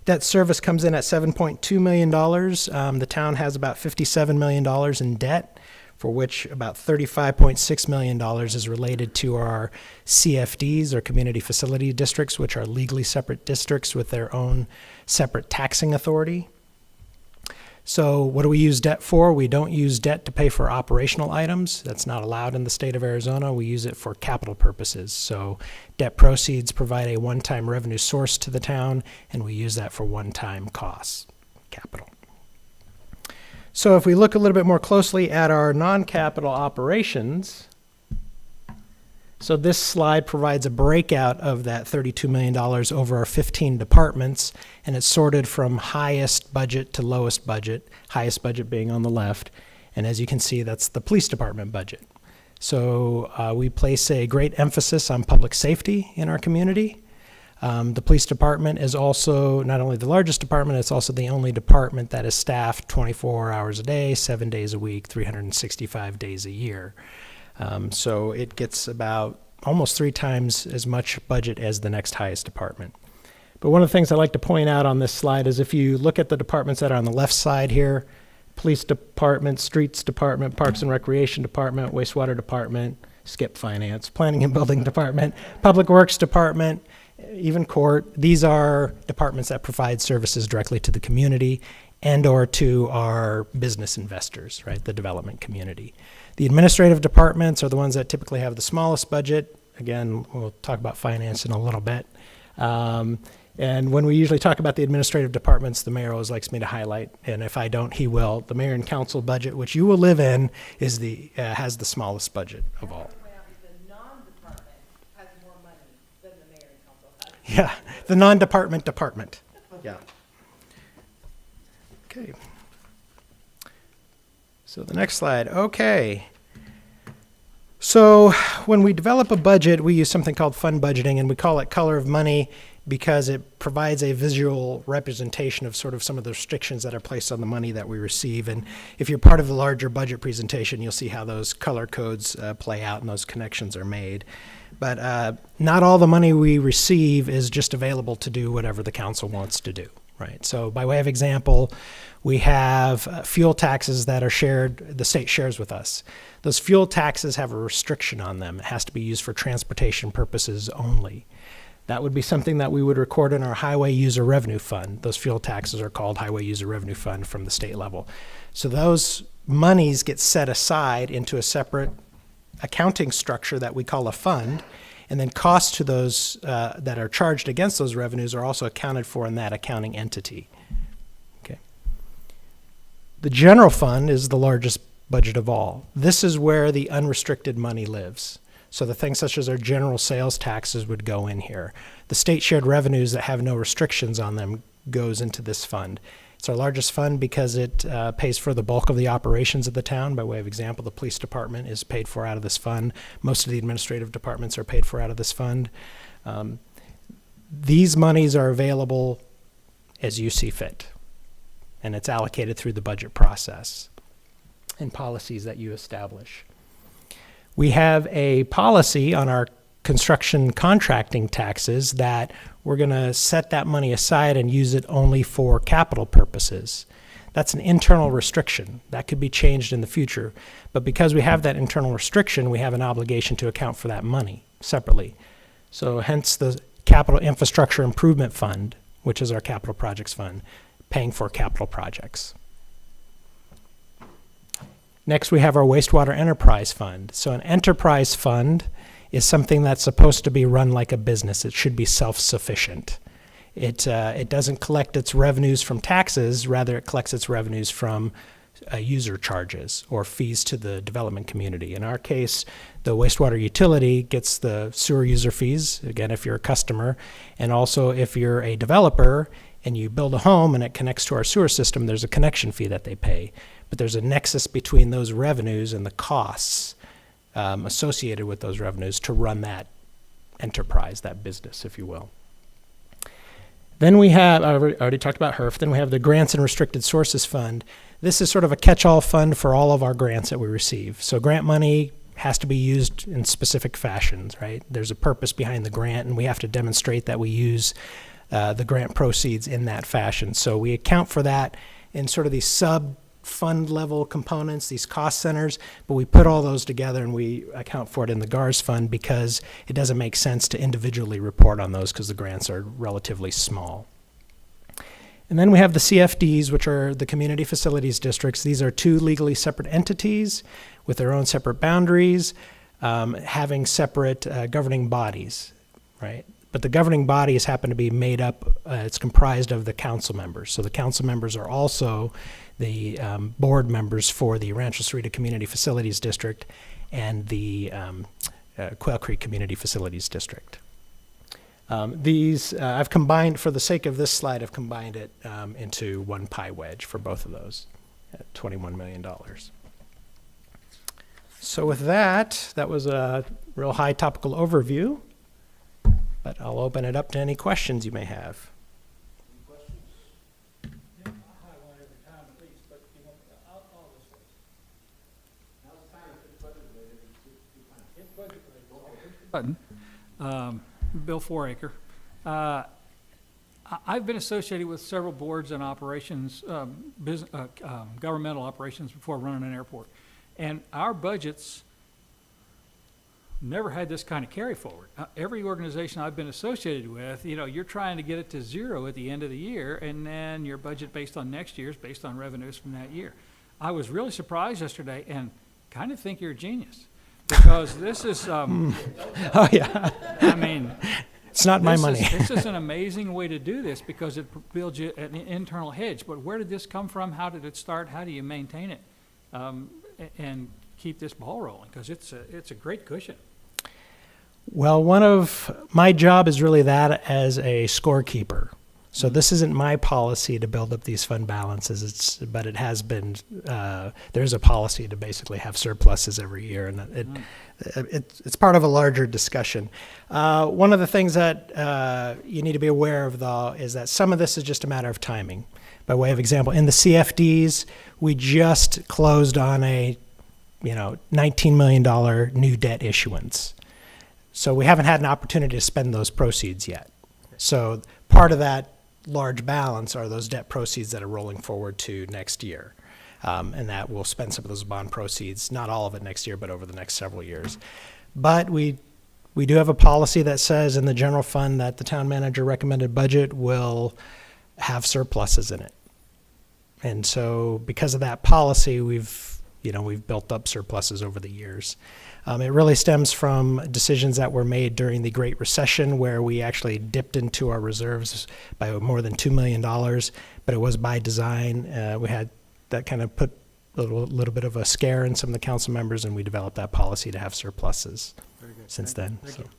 Speaker 9: Debt service comes in at $7.2 million. The town has about $57 million in debt, for which about $35.6 million is related to our CFDs, or community facility districts, which are legally separate districts with their own separate taxing authority. So what do we use debt for? We don't use debt to pay for operational items. That's not allowed in the state of Arizona. We use it for capital purposes. So debt proceeds provide a one-time revenue source to the town, and we use that for one-time costs, capital. So if we look a little bit more closely at our non-capital operations, so this slide provides a breakout of that $32 million over our 15 departments, and it's sorted from highest budget to lowest budget, highest budget being on the left. And as you can see, that's the police department budget. So we place a great emphasis on public safety in our community. The police department is also not only the largest department, it's also the only department that is staffed 24 hours a day, 7 days a week, 365 days a year. So it gets about almost 3 times as much budget as the next highest department. But one of the things I like to point out on this slide is if you look at the departments that are on the left side here, police department, streets department, parks and recreation department, wastewater department, skip finance, planning and building department, public works department, even court. These are departments that provide services directly to the community and or to our business investors, right, the development community. The administrative departments are the ones that typically have the smallest budget. Again, we'll talk about finance in a little bit. And when we usually talk about the administrative departments, the mayor always likes me to highlight, and if I don't, he will. The mayor and council budget, which you will live in, is has the smallest budget of all.
Speaker 6: The non-department has more money than the mayor and council has.
Speaker 9: Yeah, the non-department department. Yeah. Okay. So the next slide. Okay. So when we develop a budget, we use something called fund budgeting, and we call it color of money because it provides a visual representation of sort of some of the restrictions that are placed on the money that we receive. And if you're part of the larger budget presentation, you'll see how those color codes play out and those connections are made. But not all the money we receive is just available to do whatever the council wants to do, right? So by way of example, we have fuel taxes that are shared, the state shares with us. Those fuel taxes have a restriction on them. It has to be used for transportation purposes only. That would be something that we would record in our Highway User Revenue Fund. Those fuel taxes are called Highway User Revenue Fund from the state level. So those monies get set aside into a separate accounting structure that we call a fund, and then costs to those that are charged against those revenues are also accounted for in that accounting entity. Okay. The general fund is the largest budget of all. This is where the unrestricted money lives. So the things such as our general sales taxes would go in here. The state shared revenues that have no restrictions on them goes into this fund. It's our largest fund because it pays for the bulk of the operations of the town. By way of example, the police department is paid for out of this fund. Most of the administrative departments are paid for out of this fund. These monies are available as you see fit, and it's allocated through the budget process and policies that you establish. We have a policy on our construction contracting taxes that we're going to set that money aside and use it only for capital purposes. That's an internal restriction. That could be changed in the future. But because we have that internal restriction, we have an obligation to account for that money separately. So hence the Capital Infrastructure Improvement Fund, which is our capital projects fund, paying for capital projects. Next, we have our Wastewater Enterprise Fund. So an enterprise fund is something that's supposed to be run like a business. It should be self-sufficient. It doesn't collect its revenues from taxes, rather it collects its revenues from user charges or fees to the development community. In our case, the wastewater utility gets the sewer user fees, again, if you're a customer, and also if you're a developer and you build a home and it connects to our sewer system, there's a connection fee that they pay. But there's a nexus between those revenues and the costs associated with those revenues to run that enterprise, that business, if you will. Then we have, I already talked about HERF, then we have the Grants and Restricted Sources Fund. This is sort of a catch-all fund for all of our grants that we receive. So grant money has to be used in specific fashions, right? There's a purpose behind the grant, and we have to demonstrate that we use the grant proceeds in that fashion. So we account for that in sort of these sub-fund level components, these cost centers, but we put all those together and we account for it in the GARS fund because it doesn't make sense to individually report on those because the grants are relatively small. And then we have the CFDs, which are the community facilities districts. These are two legally separate entities with their own separate boundaries, having separate governing bodies, right? But the governing bodies happen to be made up, it's comprised of the council members. So the council members are also the board members for the Rancho Cerrito Community Facilities District and the Quail Creek Community Facilities District. These, I've combined, for the sake of this slide, I've combined it into one pie wedge for both of those at $21 million. So with that, that was a real high topical overview, but I'll open it up to any questions you may have.
Speaker 7: Button. Bill Foraker. I've been associated with several boards and operations, governmental operations before running an airport. And our budgets never had this kind of carry forward. Every organization I've been associated with, you know, you're trying to get it to zero at the end of the year, and then your budget based on next year's based on revenues from that year. I was really surprised yesterday and kind of think you're a genius. Because this is,
Speaker 9: Oh, yeah.
Speaker 7: I mean,
Speaker 9: It's not my money.
Speaker 7: This is an amazing way to do this because it builds you an internal hedge. But where did this come from? How did it start? How do you maintain it and keep this ball rolling? Because it's a great cushion.
Speaker 9: Well, one of my job is really that as a scorekeeper. So this isn't my policy to build up these fund balances. But it has been. There's a policy to basically have surpluses every year, and it's part of a larger discussion. One of the things that you need to be aware of, though, is that some of this is just a matter of timing. By way of example, in the CFDs, we just closed on a $19 million new debt issuance. So we haven't had an opportunity to spend those proceeds yet. So part of that large balance are those debt proceeds that are rolling forward to next year. And that we'll spend some of those bond proceeds, not all of it next year, but over the next several years. But we do have a policy that says in the general fund that the town manager recommended budget will have surpluses in it. And so because of that policy, we've built up surpluses over the years. It really stems from decisions that were made during the Great Recession, where we actually dipped into our reserves by more than $2 million, but it was by design. We had that kind of put a little bit of a scare in some of the council members, and we developed that policy to have surpluses since then.
Speaker 1: Thank you.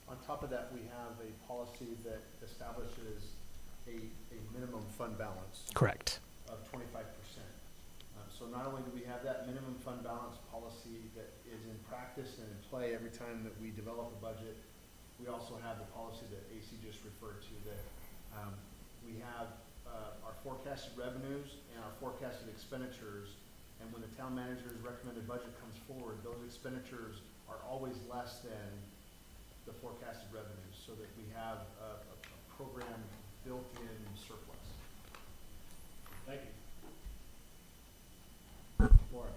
Speaker 1: On top of that, we have a policy that establishes a minimum fund balance
Speaker 9: Correct.
Speaker 1: of 25%. So not only do we have that minimum fund balance policy that is in practice and in play every time that we develop a budget, we also have the policy that AC just referred to, that we have our forecasted revenues and our forecasted expenditures, and when the town manager's recommended budget comes forward, those expenditures are always less than the forecasted revenues, so that we have a program built-in surplus. Thank you. Laura,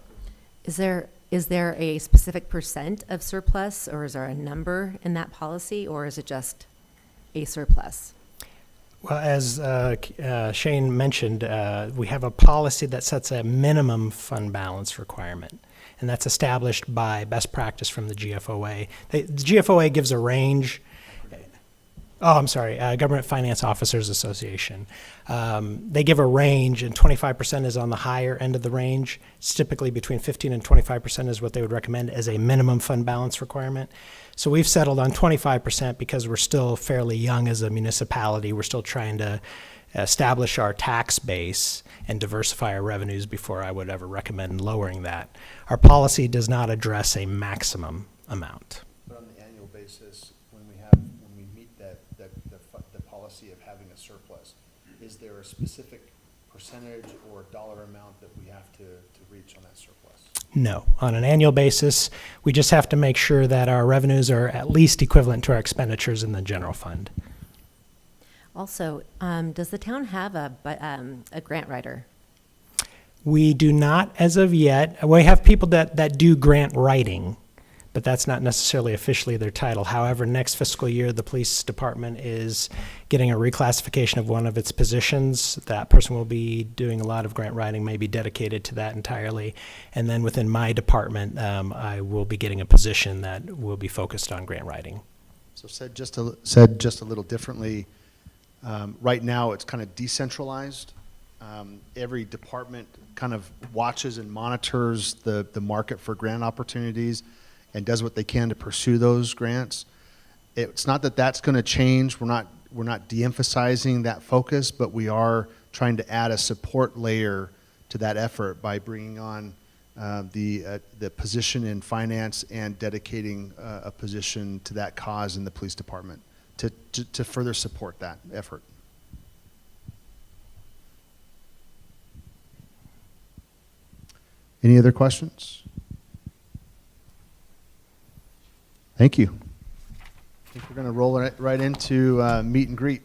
Speaker 1: please.
Speaker 10: Is there a specific percent of surplus, or is there a number in that policy, or is it just a surplus?
Speaker 9: Well, as Shane mentioned, we have a policy that sets a minimum fund balance requirement, and that's established by best practice from the GFOA. The GFOA gives a range. Oh, I'm sorry, Government Finance Officers Association. They give a range, and 25% is on the higher end of the range. It's typically between 15 and 25% is what they would recommend as a minimum fund balance requirement. So we've settled on 25% because we're still fairly young as a municipality. We're still trying to establish our tax base and diversify our revenues before I would ever recommend lowering that. Our policy does not address a maximum amount.
Speaker 1: But on the annual basis, when we meet the policy policy of having a surplus. Is there a specific percentage or dollar amount that we have to reach on that surplus?
Speaker 9: No. On an annual basis, we just have to make sure that our revenues are at least equivalent to our expenditures in the general fund.
Speaker 10: Also, does the town have a grant writer?
Speaker 9: We do not as of yet. We have people that do grant writing, but that's not necessarily officially their title. However, next fiscal year, the police department is getting a reclassification of one of its positions. That person will be doing a lot of grant writing, maybe dedicated to that entirely. And then within my department, I will be getting a position that will be focused on grant writing.
Speaker 1: So said just a little differently, right now it's kind of decentralized. Every department kind of watches and monitors the market for grant opportunities and does what they can to pursue those grants. It's not that that's going to change. We're not de-emphasizing that focus, but we are trying to add a support layer to that effort by bringing on the position in finance and dedicating a position to that cause in the police department to further support that effort. Any other questions? Thank you. I think we're going to roll right into meet and greet.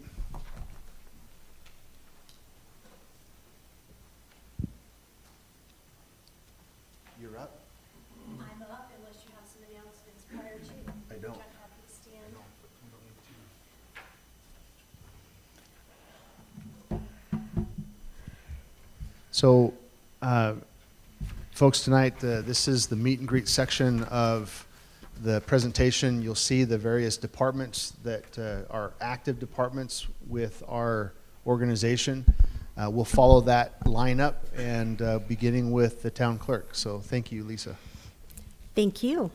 Speaker 1: You're up.
Speaker 5: I'm up unless you have some announcements prior to.
Speaker 1: I don't.
Speaker 5: I'm happy to stand.
Speaker 1: So, folks, tonight, this is the meet and greet section of the presentation. You'll see the various departments that are active departments with our organization. We'll follow that lineup and beginning with the town clerk. So thank you, Lisa.
Speaker 5: Thank you.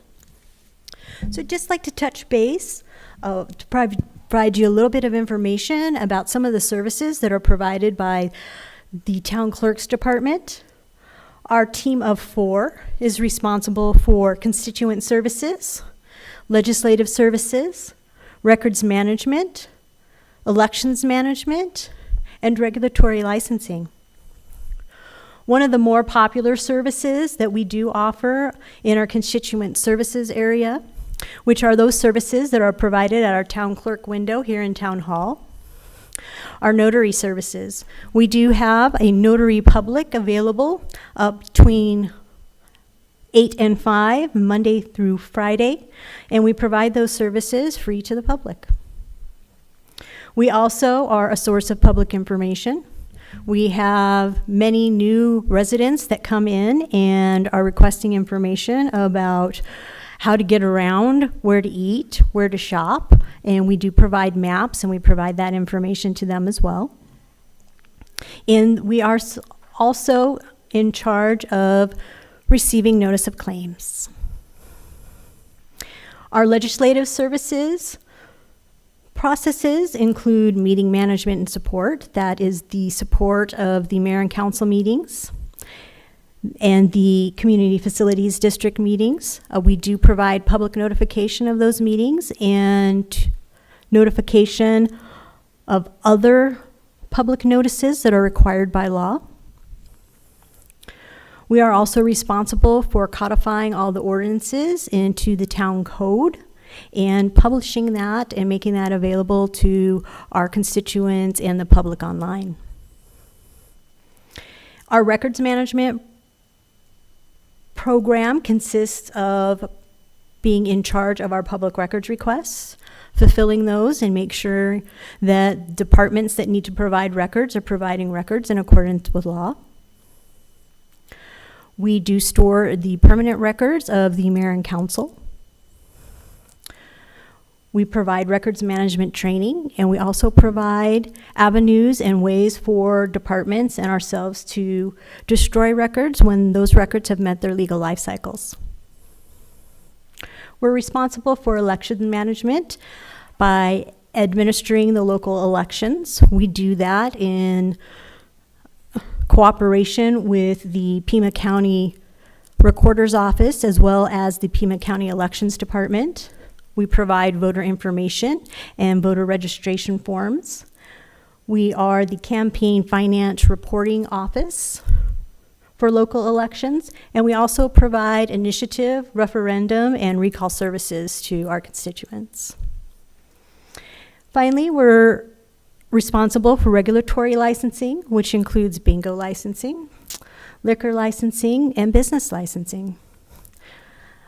Speaker 5: So I'd just like to touch base to provide you a little bit of information about some of the services that are provided by the town clerk's department. Our team of 4 is responsible for constituent services, legislative services, records management, elections management, and regulatory licensing. One of the more popular services that we do offer in our constituent services area, which are those services that are provided at our town clerk window here in Town Hall, are notary services. We do have a notary public available between 8 and 5, Monday through Friday, and we provide those services free to the public. We also are a source of public information. We have many new residents that come in and are requesting information about how to get around, where to eat, where to shop, and we do provide maps and we provide that information to them as well. And we are also in charge of receiving notice of claims. Our legislative services processes include meeting management and support. That is the support of the mayor and council meetings and the community facilities district meetings. We do provide public notification of those meetings and notification of other public notices that are required by law. We are also responsible for codifying all the ordinances into the town code and publishing that and making that available to our constituents and the public online. Our records management program consists of being in charge of our public records requests, fulfilling those, and make sure that departments that need to provide records are providing records in accordance with law. We do store the permanent records of the mayor and council. We provide records management training, and we also provide avenues and ways for departments and ourselves to destroy records when those records have met their legal life cycles. We're responsible for election management by administering the local elections. We do that in cooperation with the Pima County Recorder's Office as well as the Pima County Elections Department. We provide voter information and voter registration forms. We are the campaign finance reporting office for local elections, and we also provide initiative, referendum, and recall services to our constituents. Finally, we're responsible for regulatory licensing, which includes bingo licensing, liquor licensing, and business licensing.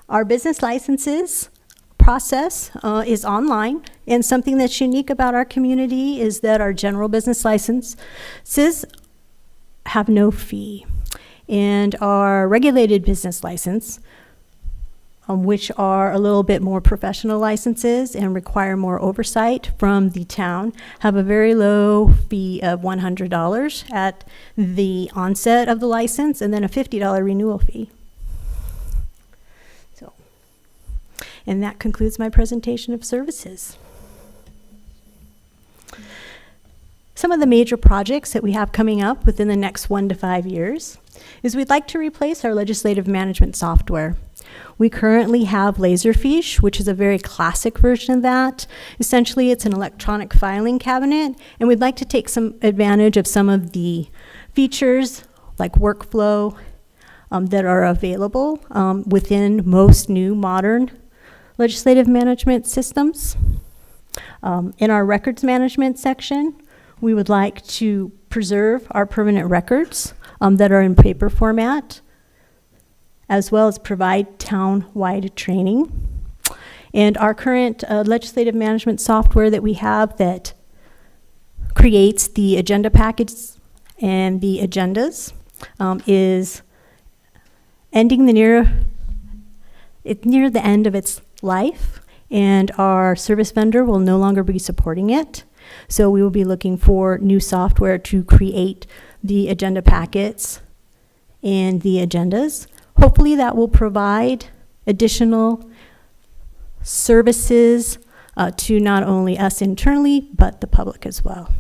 Speaker 5: Our business licenses process is online, and something that's unique about our community is that our general business licenses have no fee. And our regulated business license, which are a little bit more professional licenses and require more oversight from the town, have a very low fee of $100 at the onset of the license, and then a $50 renewal fee. And that concludes my presentation of services. Some of the major projects that we have coming up within the next 1 to 5 years is we'd like to replace our legislative management software. We currently have Laserfiche, which is a very classic version of that. Essentially, it's an electronic filing cabinet, and we'd like to take some advantage of some of the features like workflow that are available within most new modern legislative management systems. In our records management section, we would like to preserve our permanent records that are in paper format, as well as provide town-wide training. And our current legislative management software that we have that creates the agenda packets and the agendas is ending near the end of its life, and our service vendor will no longer be supporting it. So we will be looking for new software to create the agenda packets and the agendas. Hopefully that will provide additional services to not only us internally, but the public as well.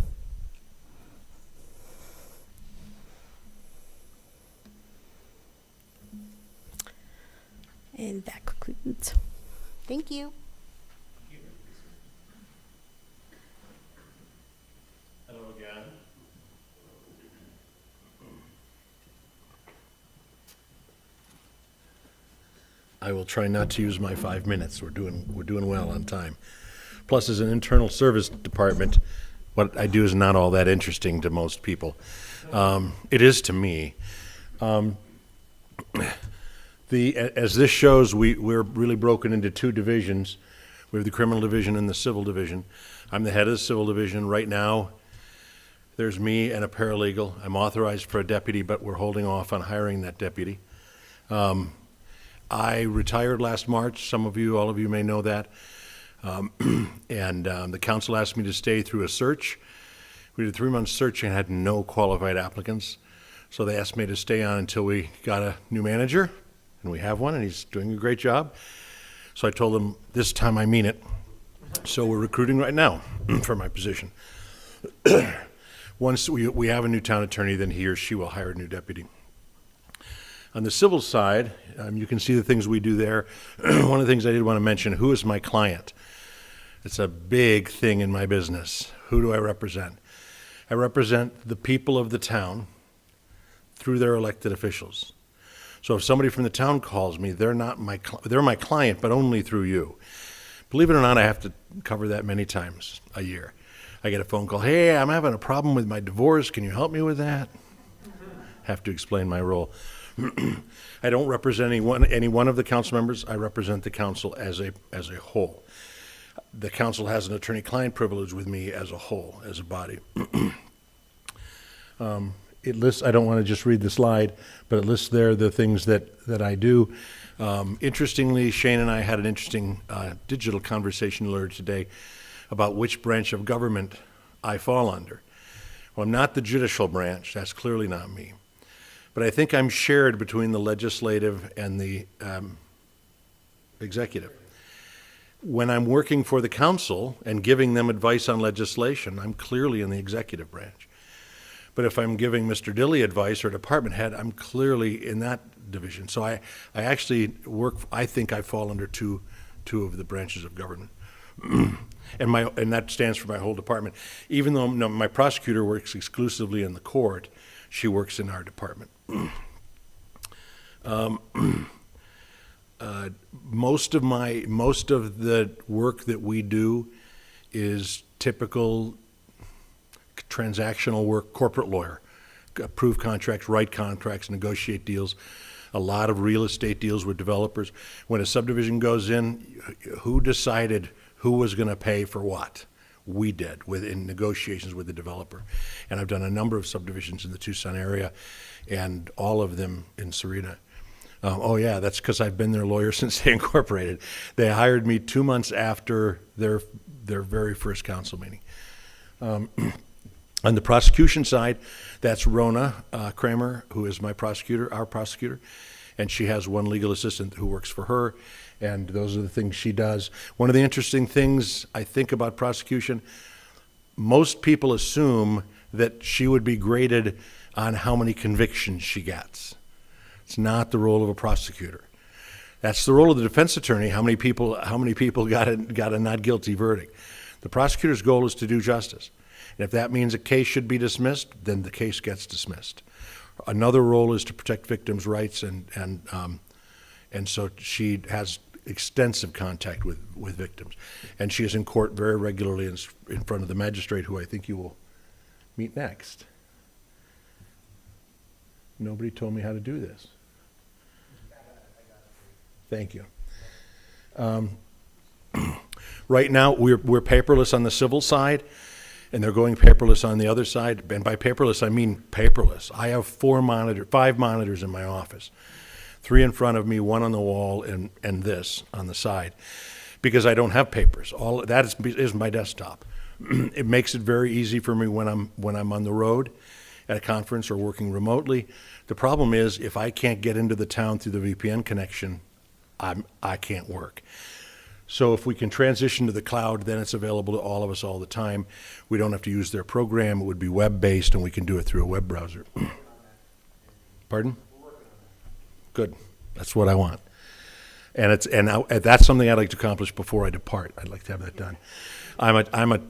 Speaker 5: And that concludes. Thank you.
Speaker 3: Hello again. I will try not to use my 5 minutes. We're doing well on time. Plus, as an internal service department, what I do is not all that interesting to most people. It is to me. As this shows, we're really broken into 2 divisions. We have the criminal division and the civil division. I'm the head of the civil division. Right now, there's me and a paralegal. I'm authorized for a deputy, but we're holding off on hiring that deputy. I retired last March. All of you may know that. The council asked me to stay through a search. We did a 3-month search and had no qualified applicants. So they asked me to stay on until we got a new manager. And we have one, and he's doing a great job. So I told them, this time I mean it. So we're recruiting right now for my position. Once we have a new town attorney, then he or she will hire a new deputy. On the civil side, you can see the things we do there. One of the things I did want to mention, who is my client? It's a big thing in my business. Who do I represent? I represent the people of the town through their elected officials. So if somebody from the town calls me, they're my client, but only through you. Believe it or not, I have to cover that many times a year. I get a phone call, hey, I'm having a problem with my divorce. Can you help me with that? Have to explain my role. I don't represent any one of the council members. I represent the council as a whole. The council has an attorney-client privilege with me as a whole, as a body. It lists, I don't want to just read the slide, but it lists there the things that I do. Interestingly, Shane and I had an interesting digital conversation earlier today about which branch of government I fall under. Well, I'm not the judicial branch. That's clearly not me. But I think I'm shared between the legislative and the executive. When I'm working for the council and giving them advice on legislation, I'm clearly in the executive branch. But if I'm giving Mr. Dilley advice or department head, I'm clearly in that division. So I actually work, I think I fall under two of the branches of government. And that stands for my whole department. Even though my prosecutor works exclusively in the court, she works in our department. Most of the work that we do is typical transactional work, corporate lawyer. Approve contracts, write contracts, negotiate deals. A lot of real estate deals with developers. When a subdivision goes in, who decided who was going to pay for what? We did in negotiations with the developer. And I've done a number of subdivisions in the Tucson area, and all of them in Sarita. Oh yeah, that's because I've been their lawyer since they incorporated. They hired me 2 months after their very first council meeting. On the prosecution side, that's Rona Kramer, who is my prosecutor, our prosecutor, and she has one legal assistant who works for her, and those are the things she does. One of the interesting things I think about prosecution, most people assume that she would be graded on how many convictions she gets. It's not the role of a prosecutor. That's the role of the defense attorney, how many people got a not guilty verdict. The prosecutor's goal is to do justice. And if that means a case should be dismissed, then the case gets dismissed. Another role is to protect victims' rights, and so she has extensive contact with victims. And she is in court very regularly in front of the magistrate, who I think you will meet next. Nobody told me how to do this. Thank you. Right now, we're paperless on the civil side, and they're going paperless on the other side. And by paperless, I mean paperless. I have 5 monitors in my office, 3 in front of me, 1 on the wall, and this on the side, because I don't have papers. All that is my desktop. It makes it very easy for me when I'm on the road at a conference or working remotely. The problem is, if I can't get into the town through the VPN connection, I can't work. So if we can transition to the cloud, then it's available to all of us all the time. We don't have to use their program. It would be web-based, and we can do it through a web browser. Pardon? Good. That's what I want. And that's something I'd like to accomplish before I depart. I'd like to have that done. I'm a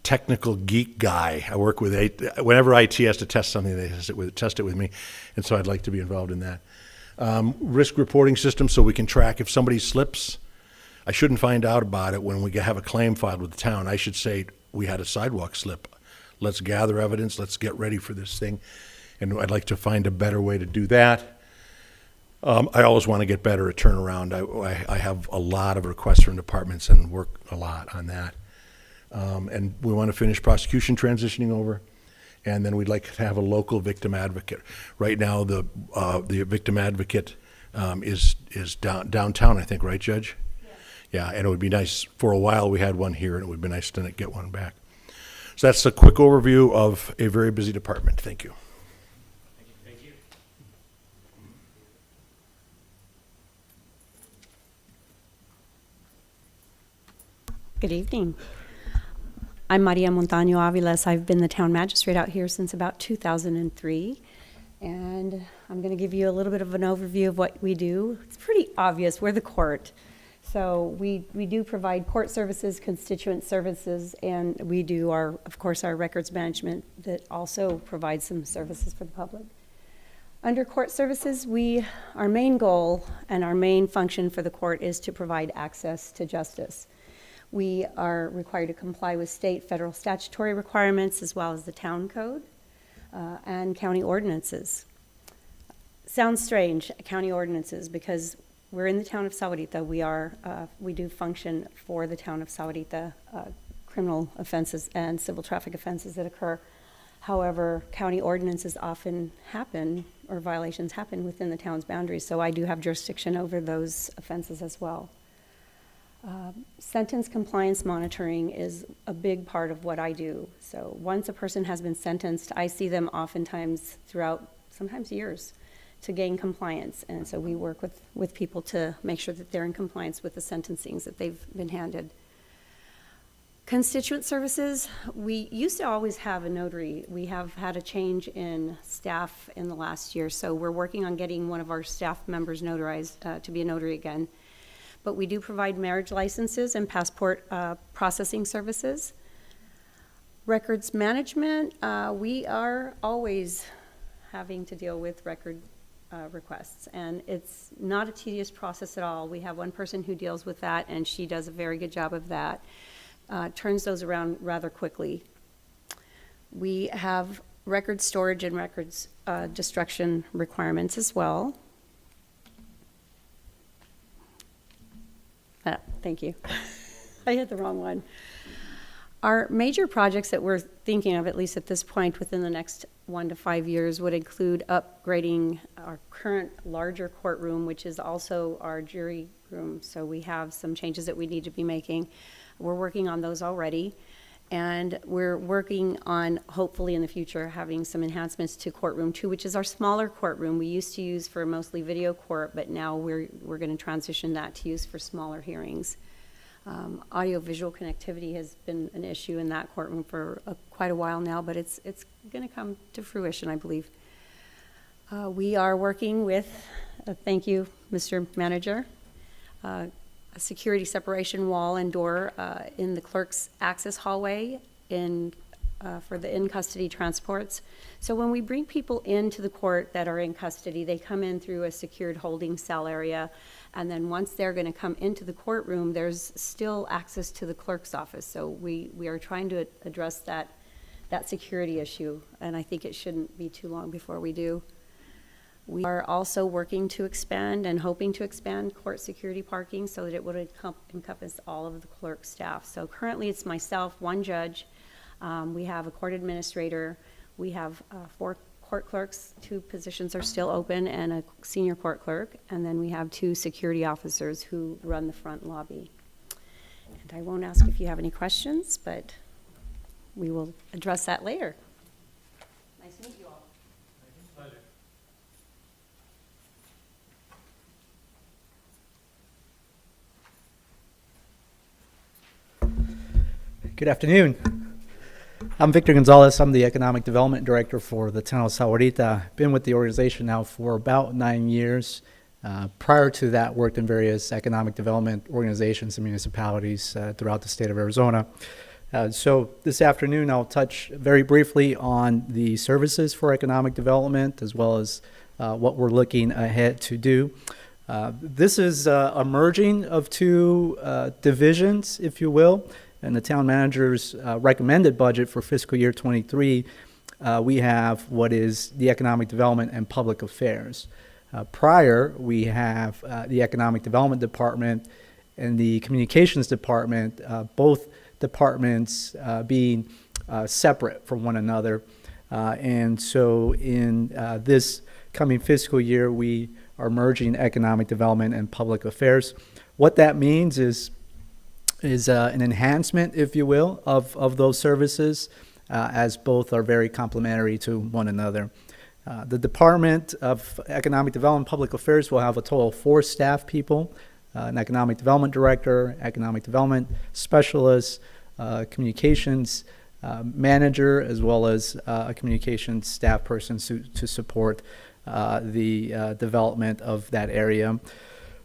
Speaker 3: technical geek guy. I work with whenever IT has to test something, they test it with me, and so I'd like to be involved in that. Risk reporting system, so we can track if somebody slips. I shouldn't find out about it when we have a claim filed with the town. I should say, we had a sidewalk slip. Let's gather evidence. Let's get ready for this thing. And I'd like to find a better way to do that. I always want to get better at turnaround. I have a lot of requests from departments and work a lot on that. And we want to finish prosecution transitioning over. And then we'd like to have a local victim advocate. Right now, the victim advocate is downtown, I think, right, Judge? Yeah, and it would be nice. For a while, we had one here, and it would be nice to get one back. So that's a quick overview of a very busy department. Thank you.
Speaker 11: Thank you.
Speaker 5: Good evening. I'm Maria Montaño Aviles. I've been the town magistrate out here since about 2003. And I'm going to give you a little bit of an overview of what we do. It's pretty obvious. We're the court. So we do provide court services, constituent services, and we do, of course, our records management that also provides some services for the public. Under court services, our main goal and our main function for the court is to provide access to justice. We are required to comply with state, federal statutory requirements, as well as the town code and county ordinances. Sounds strange, county ordinances, because we're in the town of Sahuarita. We do function for the town of Sahuarita, criminal offenses and civil traffic offenses that occur. However, county ordinances often happen, or violations happen within the town's boundaries, so I do have jurisdiction over those offenses as well. Sentence compliance monitoring is a big part of what I do. So once a person has been sentenced, I see them oftentimes throughout, sometimes years, to gain compliance. And so we work with people to make sure that they're in compliance with the sentencings that they've been handed. Constituent services, we used to always have a notary. We have had a change in staff in the last year, so we're working on getting one of our staff members notarized to be a notary again.
Speaker 12: but we do provide marriage licenses and passport processing services. Records management, we are always having to deal with record requests, and it's not a tedious process at all. We have one person who deals with that, and she does a very good job of that. Turns those around rather quickly. We have record storage and records destruction requirements as well. Thank you. I hit the wrong one. Our major projects that we're thinking of, at least at this point, within the next 1 to 5 years, would include upgrading our current larger courtroom, which is also our jury room. So we have some changes that we need to be making. We're working on those already. And we're working on, hopefully in the future, having some enhancements to courtroom 2, which is our smaller courtroom we used to use for mostly video court, but now we're going to transition that to use for smaller hearings. Audio-visual connectivity has been an issue in that courtroom for quite a while now, but it's going to come to fruition, I believe. We are working with, thank you, Mr. Manager, a security separation wall and door in the clerk's access hallway for the in-custody transports. So when we bring people into the court that are in custody, they come in through a secured holding cell area, and then once they're going to come into the courtroom, there's still access to the clerk's office. So we are trying to address that security issue, and I think it shouldn't be too long before we do. We are also working to expand and hoping to expand court security parking so that it would encompass all of the clerk staff. So currently it's myself, one judge. We have a court administrator. We have 4 court clerks. 2 positions are still open, and a senior court clerk. And then we have 2 security officers who run the front lobby. And I won't ask if you have any questions, but we will address that later. Nice to meet you all.
Speaker 7: Pleasure.
Speaker 13: Good afternoon. I'm Victor Gonzalez. I'm the Economic Development Director for the town of Sahuarita. Been with the organization now for about 9 years. Prior to that, worked in various economic development organizations and municipalities throughout the state of Arizona. So this afternoon, I'll touch very briefly on the services for economic development, as well as what we're looking ahead to do. This is a merging of 2 divisions, if you will. And the town manager's recommended budget for fiscal year 23, we have what is the Economic Development and Public Affairs. Prior, we have the Economic Development Department and the Communications Department, both departments being separate from one another. And so in this coming fiscal year, we are merging Economic Development and Public Affairs. What that means is an enhancement, if you will, of those services, as both are very complementary to one another. The Department of Economic Development and Public Affairs will have a total of 4 staff people, an Economic Development Director, Economic Development Specialist, Communications Manager, as well as a Communications staff person to support the development of that area.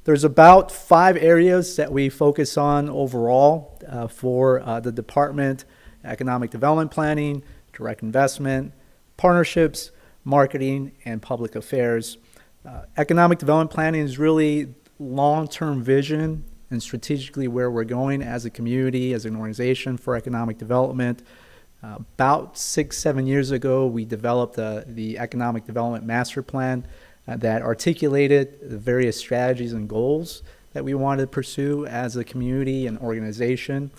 Speaker 13: There's about 5 areas that we focus on overall for the department: economic development planning, direct investment, partnerships, marketing, and public affairs. Economic development planning is really long-term vision and strategically where we're going as a community, as an organization for economic development. About 6-7 years ago, we developed the Economic Development Master Plan that articulated the various strategies and goals that we wanted to pursue as a community and organization.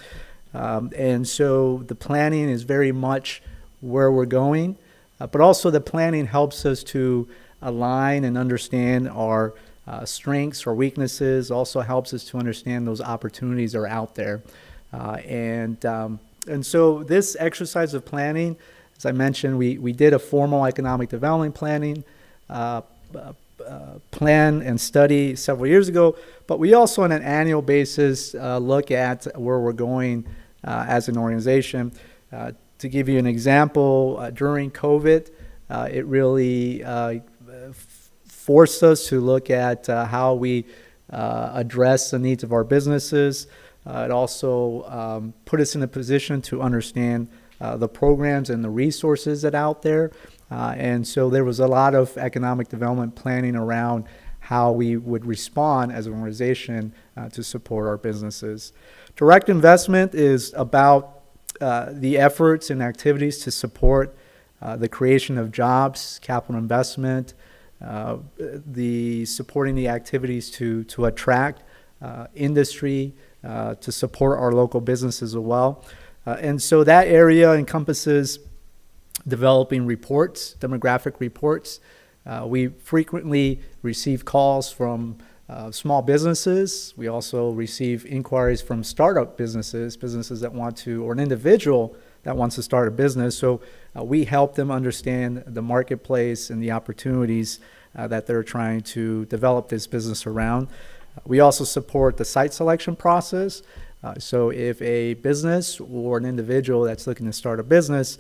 Speaker 13: And so the planning is very much where we're going, but also the planning helps us to align and understand our strengths or weaknesses, also helps us to understand those opportunities are out there. And so this exercise of planning, as I mentioned, we did a formal economic development planning plan and study several years ago, but we also on an annual basis look at where we're going as an organization. To give you an example, during COVID, it really forced us to look at how we address the needs of our businesses. It also put us in a position to understand the programs and the resources that are out there. And so there was a lot of economic development planning around how we would respond as an organization to support our businesses. Direct investment is about the efforts and activities to support the creation of jobs, capital investment, the supporting the activities to attract industry, to support our local businesses as well. And so that area encompasses developing reports, demographic reports. We frequently receive calls from small businesses. We also receive inquiries from startup businesses that want to, or an individual that wants to start a business. So we help them understand the marketplace and the opportunities that they're trying to develop this business around. We also support the site selection process. So if a business or an individual that's looking to start a business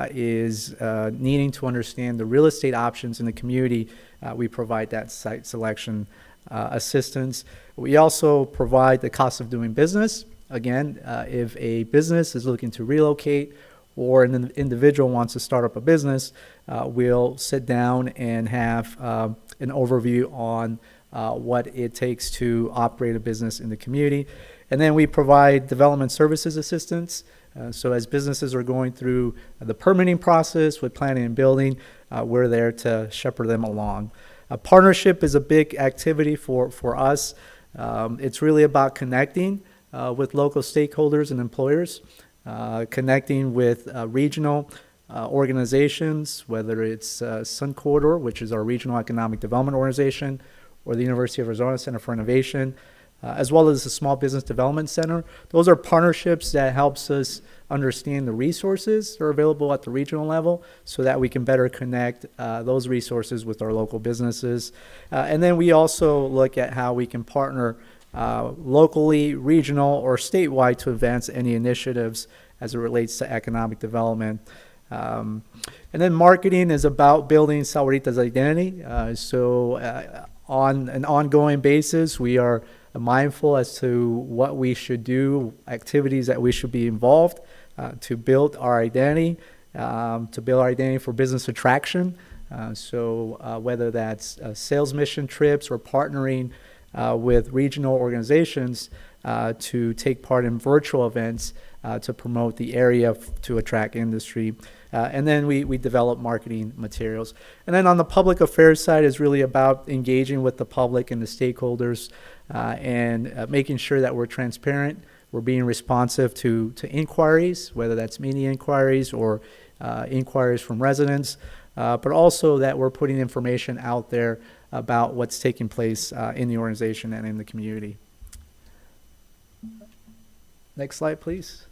Speaker 13: is needing to understand the real estate options in the community, we provide that site selection assistance. We also provide the cost of doing business. Again, if a business is looking to relocate or an individual wants to start up a business, we'll sit down and have an overview on what it takes to operate a business in the community. And then we provide development services assistance. So as businesses are going through the permitting process with planning and building, we're there to shepherd them along. Partnership is a big activity for us. It's really about connecting with local stakeholders and employers, connecting with regional organizations, whether it's Sun Corridor, which is our regional economic development organization, or the University of Arizona Center for Innovation, as well as the Small Business Development Center. Those are partnerships that helps us understand the resources that are available at the regional level so that we can better connect those resources with our local businesses. And then we also look at how we can partner locally, regional, or statewide to advance any initiatives as it relates to economic development. And then marketing is about building Sahuarita's identity. On an ongoing basis, we are mindful as to what we should do, activities that we should be involved to build our identity, for business attraction. Whether that's sales mission trips or partnering with regional organizations to take part in virtual events to promote the area to attract industry. And then we develop marketing materials. And then on the public affairs side is really about engaging with the public and the stakeholders and making sure that we're transparent. We're being responsive to inquiries, whether that's media inquiries or inquiries from residents, but also that we're putting information out there about what's taking place in the organization and in the community. Next slide, please.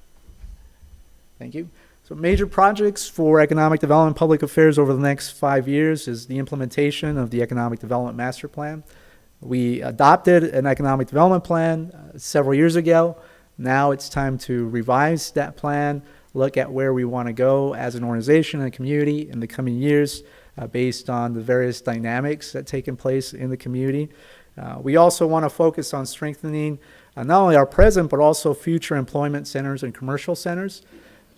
Speaker 13: Thank you. So major projects for economic development and public affairs over the next 5 years is the implementation of the Economic Development Master Plan. We adopted an economic development plan several years ago. Now it's time to revise that plan, look at where we want to go as an organization and a community in the coming years based on the various dynamics that taken place in the community. We also want to focus on strengthening not only our present but also future employment centers and commercial centers.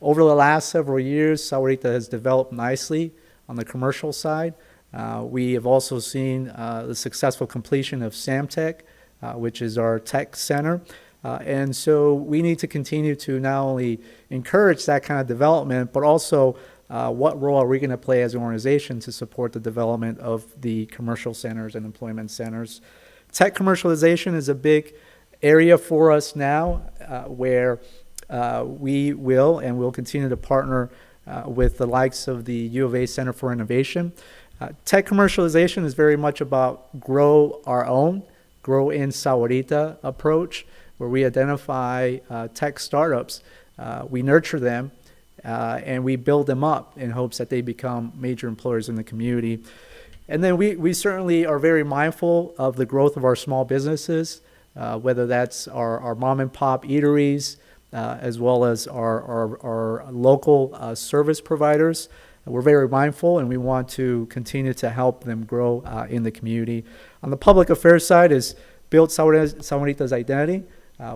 Speaker 13: Over the last several years, Sahuarita has developed nicely on the commercial side. We have also seen the successful completion of Samtech, which is our tech center. And so we need to continue to not only encourage that kind of development, but also what role are we going to play as an organization to support the development of the commercial centers and employment centers. Tech commercialization is a big area for us now where we will continue to partner with the likes of the U of A Center for Innovation. Tech commercialization is very much about grow in Sahuarita approach, where we identify tech startups, we nurture them, and we build them up in hopes that they become major employers in the community. And then we certainly are very mindful of the growth of our small businesses, whether that's our mom and pop eateries, as well as our local service providers. We're very mindful, and we want to continue to help them grow in the community. On the public affairs side is build Sahuarita's identity.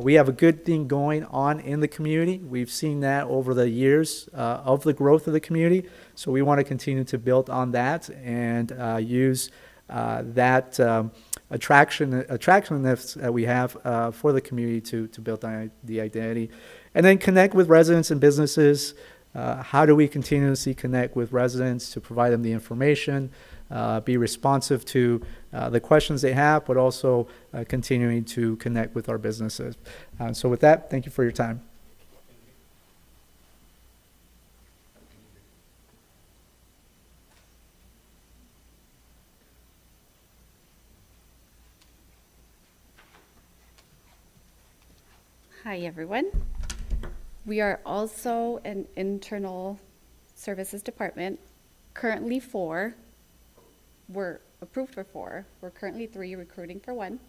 Speaker 13: We have a good thing going on in the community. We've seen that over the years of the growth of the community. So we want to continue to build on that and use that attractiveness that we have for the community to build the identity. And then connect with residents and businesses. How do we continuously connect with residents to provide them the information, be responsive to the questions they have, but also continuing to connect with our businesses. So with that, thank you for your time.
Speaker 14: Hi, everyone. We are also an internal services department, currently 4. We're approved for 4. We're currently 3, recruiting for 1.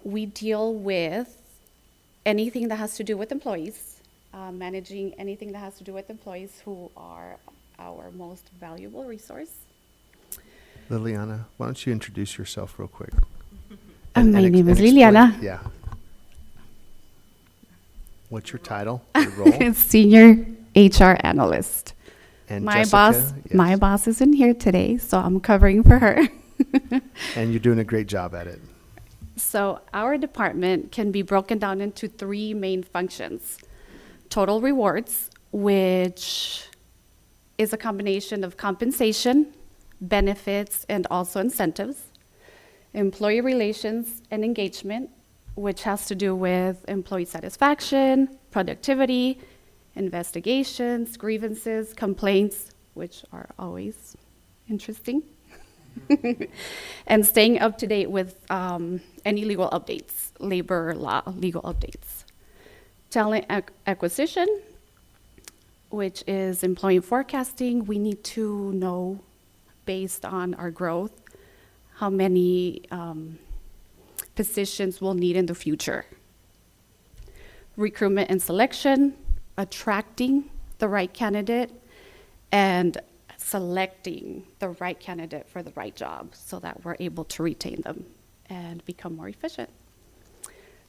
Speaker 14: We deal with anything that has to do with employees, managing anything that has to do with employees who are our most valuable resource.
Speaker 1: Liliana, why don't you introduce yourself real quick?
Speaker 14: My name is
Speaker 1: explain-
Speaker 14: Liliana.
Speaker 1: Yeah. What's your title, your role?
Speaker 14: Senior HR analyst.
Speaker 1: And
Speaker 14: My
Speaker 1: Jessica,
Speaker 14: boss,
Speaker 1: yes.
Speaker 14: my boss isn't here today, so I'm covering for her.
Speaker 1: And you're doing a great job at it.
Speaker 14: So our department can be broken down into 3 main functions. Total rewards, which is a combination of compensation, benefits, and also incentives. Employee relations and engagement, which has to do with employee satisfaction, productivity, investigations, grievances, complaints, which are always interesting, and staying up to date with any legal updates, labor law legal updates. Talent acquisition, which is employee forecasting. We need to know, based on our growth, how many positions we'll need in the future. Recruitment and selection, attracting the right candidate and selecting the right candidate for the right job so that we're able to retain them and become more efficient.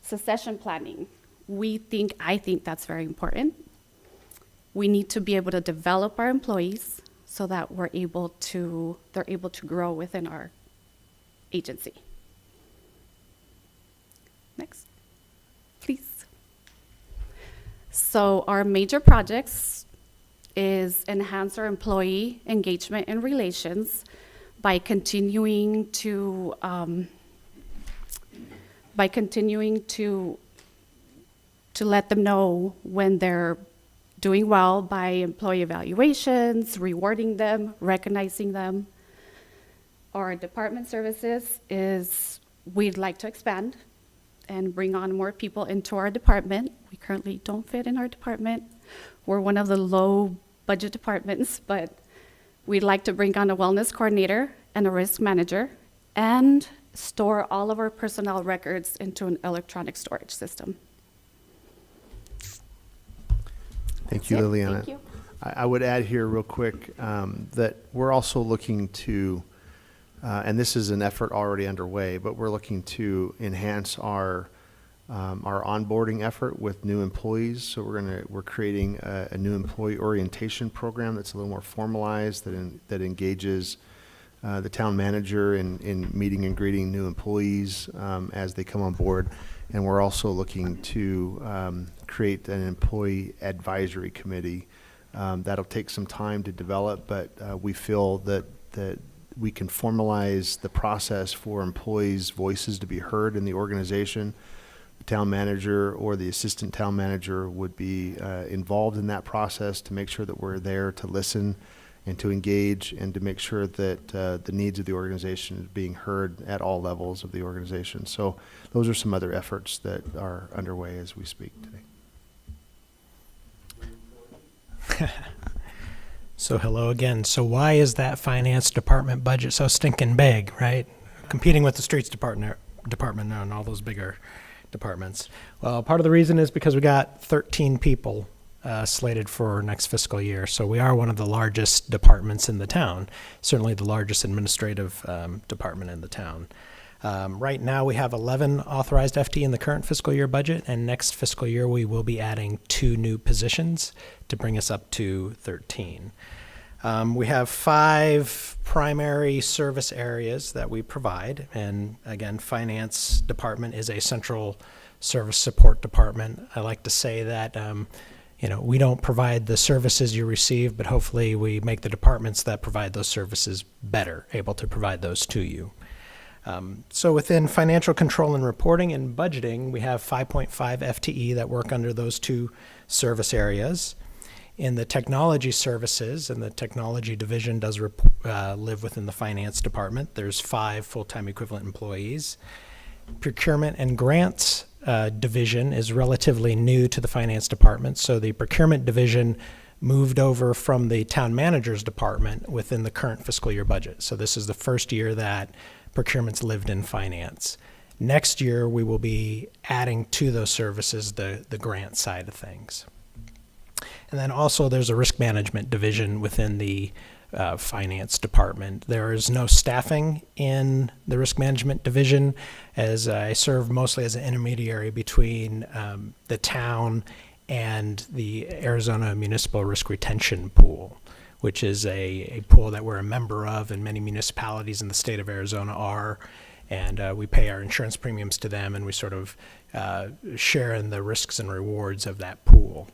Speaker 14: Succession planning. I think that's very important. We need to be able to develop our employees so that they're able to grow within our agency. Next, please. So our major projects is enhance our employee engagement and relations by continuing to let them know when they're doing well by employee evaluations, rewarding them, recognizing them. Our department services is we'd like to expand and bring on more people into our department. We currently don't fit in our department. We're one of the low budget departments, but we'd like to bring on a wellness coordinator and a risk manager and store all of our personnel records into an electronic storage system.
Speaker 1: Thank you,
Speaker 14: That's it.
Speaker 1: Liliana.
Speaker 14: Thank you.
Speaker 1: I would add here real quick that we're also looking to, and this is an effort already underway, but we're looking to enhance our onboarding effort with new employees. So we're creating a new employee orientation program that's a little more formalized, that engages the town manager in meeting and greeting new employees as they come on board. And we're also looking to create an employee advisory committee. That'll take some time to develop, but we feel that we can formalize the process for employees' voices to be heard in the organization. The town manager or the assistant town manager would be involved in that process to make sure that we're there to listen and to engage and to make sure that the needs of the organization is being heard at all levels of the organization. So those are some other efforts that are underway as we speak today.
Speaker 9: So hello again. So why is that finance department budget so stinking big, right? Competing with the streets department and all those bigger departments. Well, part of the reason is because we got 13 people slated for next fiscal year. So we are one of the largest departments in the town, certainly the largest administrative department in the town. Right now, we have 11 authorized FTE in the current fiscal year budget, and next fiscal year, we will be adding 2 new positions to bring us up to 13. We have 5 primary service areas that we provide, and again, Finance Department is a central service support department. I like to say that we don't provide the services you receive, but hopefully we make the departments that provide those services better, able to provide those to you. So within financial control and reporting and budgeting, we have 5.5 FTE that work under those 2 service areas. In the technology services, and the technology division does live within the finance department, there's 5 full-time equivalent employees. Procurement and grants division is relatively new to the finance department, so the procurement division moved over from the town manager's department within the current fiscal year budget. So this is the first year that procurement's lived in finance. Next year, we will be adding to those services the grant side of things. And then also there's a risk management division within the finance department. There is no staffing in the risk management division, as I serve mostly as an intermediary between the town and the Arizona Municipal Risk Retention Pool, which is a pool that we're a member of, and many municipalities in the state of Arizona are. And we pay our insurance premiums to them, and we sort of share in the risks and rewards of that pool.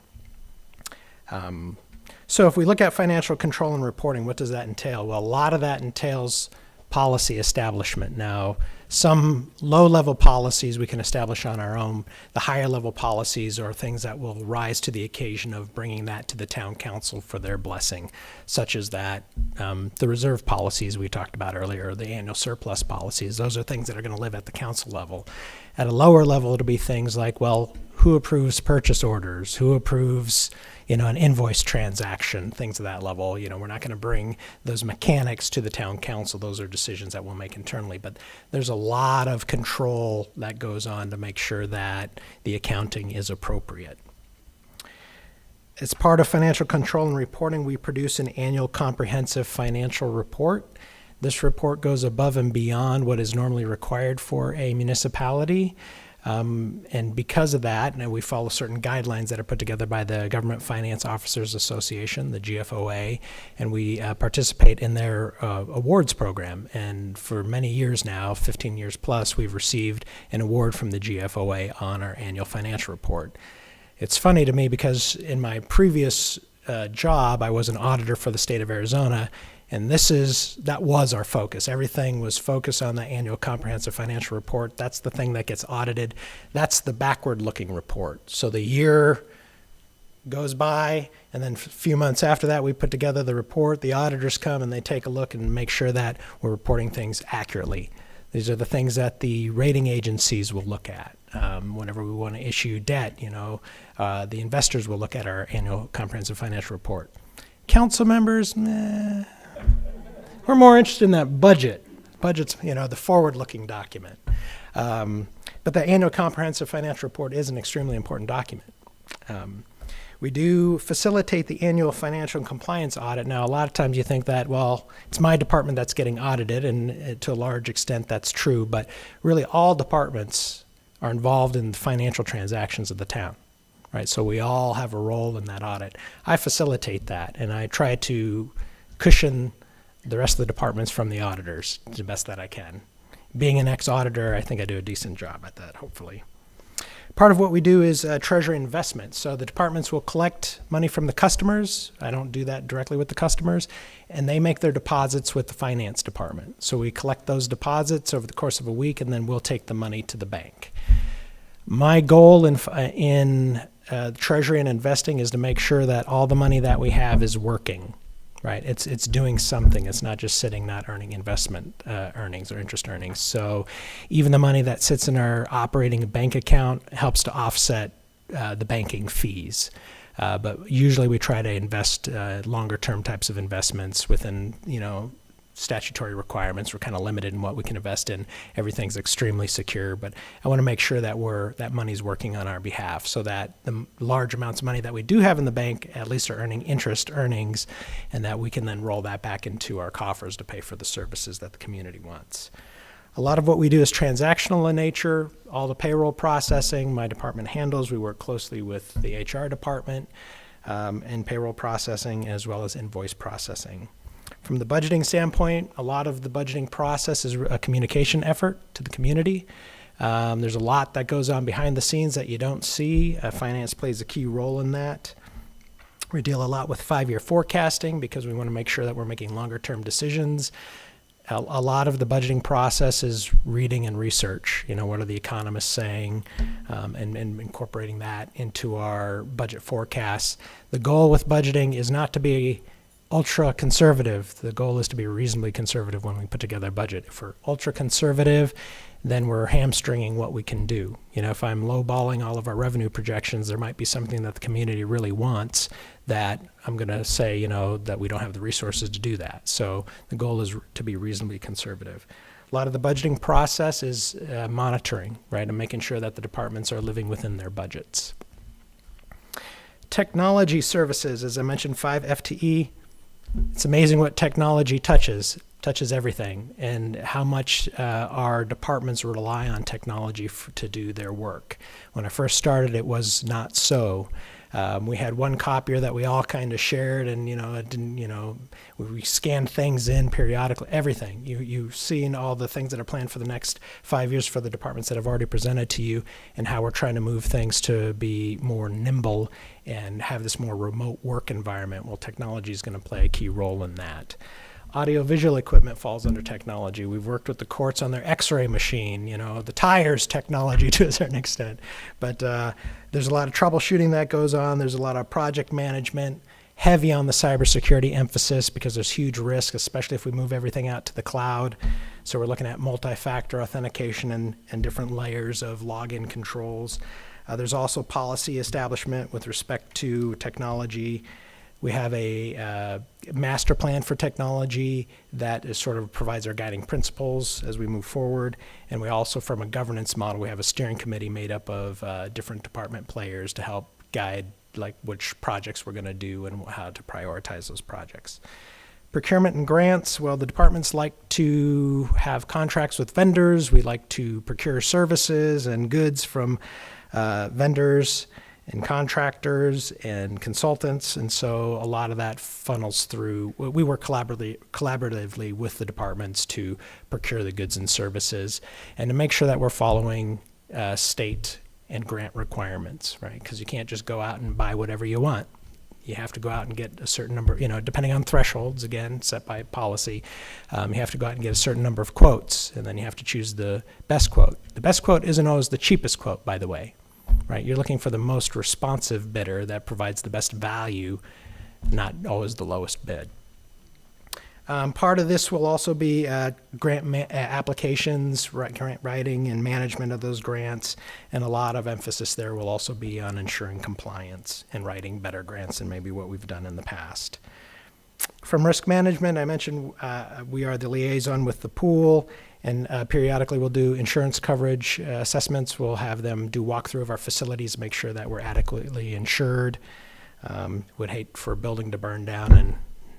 Speaker 9: So if we look at financial control and reporting, what does that entail? Well, a lot of that entails policy establishment. Now, some low-level policies we can establish on our own. The higher-level policies are things that will rise to the occasion of bringing that to the town council for their blessing, such as that the reserve policies we talked about earlier, the annual surplus policies. Those are things that are going to live at the council level. At a lower level, it'll be things like, well, who approves purchase orders? Who approves, an invoice transaction? Things of that level. We're not going to bring those mechanics to the town council. Those are decisions that we'll make internally. But there's a lot of control that goes on to make sure that the accounting is appropriate. As part of financial control and reporting, we produce an annual comprehensive financial report. This report goes above and beyond what is normally required for a municipality. And because of that, we follow certain guidelines that are put together by the Government Finance Officers Association, the GFOA, and we participate in their awards program. And for many years now, 15 years plus, we've received an award from the GFOA on our annual financial report. It's funny to me because in my previous job, I was an auditor for the state of Arizona, and that was our focus. Everything was focused on the annual comprehensive financial report. That's the thing that gets audited. That's the backward-looking report. So the year goes by, and then a few months after that, we put together the report. The auditors come and they take a look and make sure that we're reporting things accurately. These are the things that the rating agencies will look at. Whenever we want to issue debt, the investors will look at our annual comprehensive financial report. Council members, we're more interested in that budget. Budget's, the forward-looking document. But the annual comprehensive financial report is an extremely important document. We do facilitate the annual financial and compliance audit. Now, a lot of times you think that, well, it's my department that's getting audited, and to a large extent that's true, but really all departments are involved in the financial transactions of the town, right? So we all have a role in that audit. I facilitate that, and I try to cushion the rest of the departments from the auditors the best that I can. Being an ex-auditor, I think I do a decent job at that, hopefully. Part of what we do is treasury investment. So the departments will collect money from the customers. I don't do that directly with the customers. And they make their deposits with the finance department. So we collect those deposits over the course of a week, and then we'll take the money to the bank. My goal in treasury and investing is to make sure that all the money that we have is working, right? It's doing something. It's not just sitting, not earning investment earnings or interest earnings. So even the money that sits in our operating bank account helps to offset the banking fees. But usually we try to invest longer term types of investments within, statutory requirements. We're kind of limited in what we can invest in. Everything's extremely secure, but I want to make sure that that money's working on our behalf, so that the large amounts of money that we do have in the bank at least are earning interest earnings, and that we can then roll that back into our coffers to pay for the services that the community wants. A lot of what we do is transactional in nature. All the payroll processing my department handles. We work closely with the HR department in payroll processing as well as invoice processing. From the budgeting standpoint, a lot of the budgeting process is a communication effort to the community. There's a lot that goes on behind the scenes that you don't see. Finance plays a key role in that. We deal a lot with 5-year forecasting because we want to make sure that we're making longer-term decisions. A lot of the budgeting process is reading and research. You know, what are the economists saying, and incorporating that into our budget forecasts. The goal with budgeting is not to be ultra conservative. The goal is to be reasonably conservative when we put together a budget. If we're ultra conservative, then we're hamstringing what we can do. You know, if I'm lowballing all of our revenue projections, there might be something that the community really wants that I'm going to say, you know, that we don't have the resources to do that. So the goal is to be reasonably conservative. A lot of the budgeting process is monitoring, right, and making sure that the departments are living within their budgets. Technology services, as I mentioned, 5 FTE. It's amazing what technology touches everything, and how much our departments rely on technology to do their work. When I first started, it was not so. We had one copier that we all kind of shared, and it didn't. We scanned things in periodically. Everything you've seen, all the things that are planned for the next 5 years for the departments that have already presented to you, and how we're trying to move things to be more nimble and have this more remote work environment. Well, technology is going to play a key role in that. Audiovisual equipment falls under technology. We've worked with the courts on their X-ray machine, the tires technology to a certain extent. But there's a lot of troubleshooting that goes on. There's a lot of project management, heavy on the cybersecurity emphasis because there's huge risk, especially if we move everything out to the cloud. So we're looking at multi-factor authentication and different layers of login controls. There's also policy establishment with respect to technology. We have a master plan for technology that is sort of provides our guiding principles as we move forward. And we also, from a governance model, we have a steering committee made up of different department players to help guide like which projects we're going to do and how to prioritize those projects. Procurement and grants, well, the departments like to have contracts with vendors. We like to procure services and goods from vendors and contractors and consultants, and so a lot of that funnels through. We work collaboratively with the departments to procure the goods and services and to make sure that we're following state and grant requirements, right? Because you can't just go out and buy whatever you want. You have to go out and get a certain number, depending on thresholds, again, set by policy. You have to go out and get a certain number of quotes, and then you have to choose the best quote. The best quote isn't always the cheapest quote, by the way. Right, you're looking for the most responsive bidder that provides the best value, not always the lowest bid. Part of this will also be grant applications, grant writing and management of those grants, and a lot of emphasis there will also be on ensuring compliance and writing better grants than maybe what we've done in the past. From risk management, I mentioned we are the liaison with the pool, and periodically we'll do insurance coverage assessments. We'll have them do walkthrough of our facilities, make sure that we're adequately insured. Would hate for a building to burn down and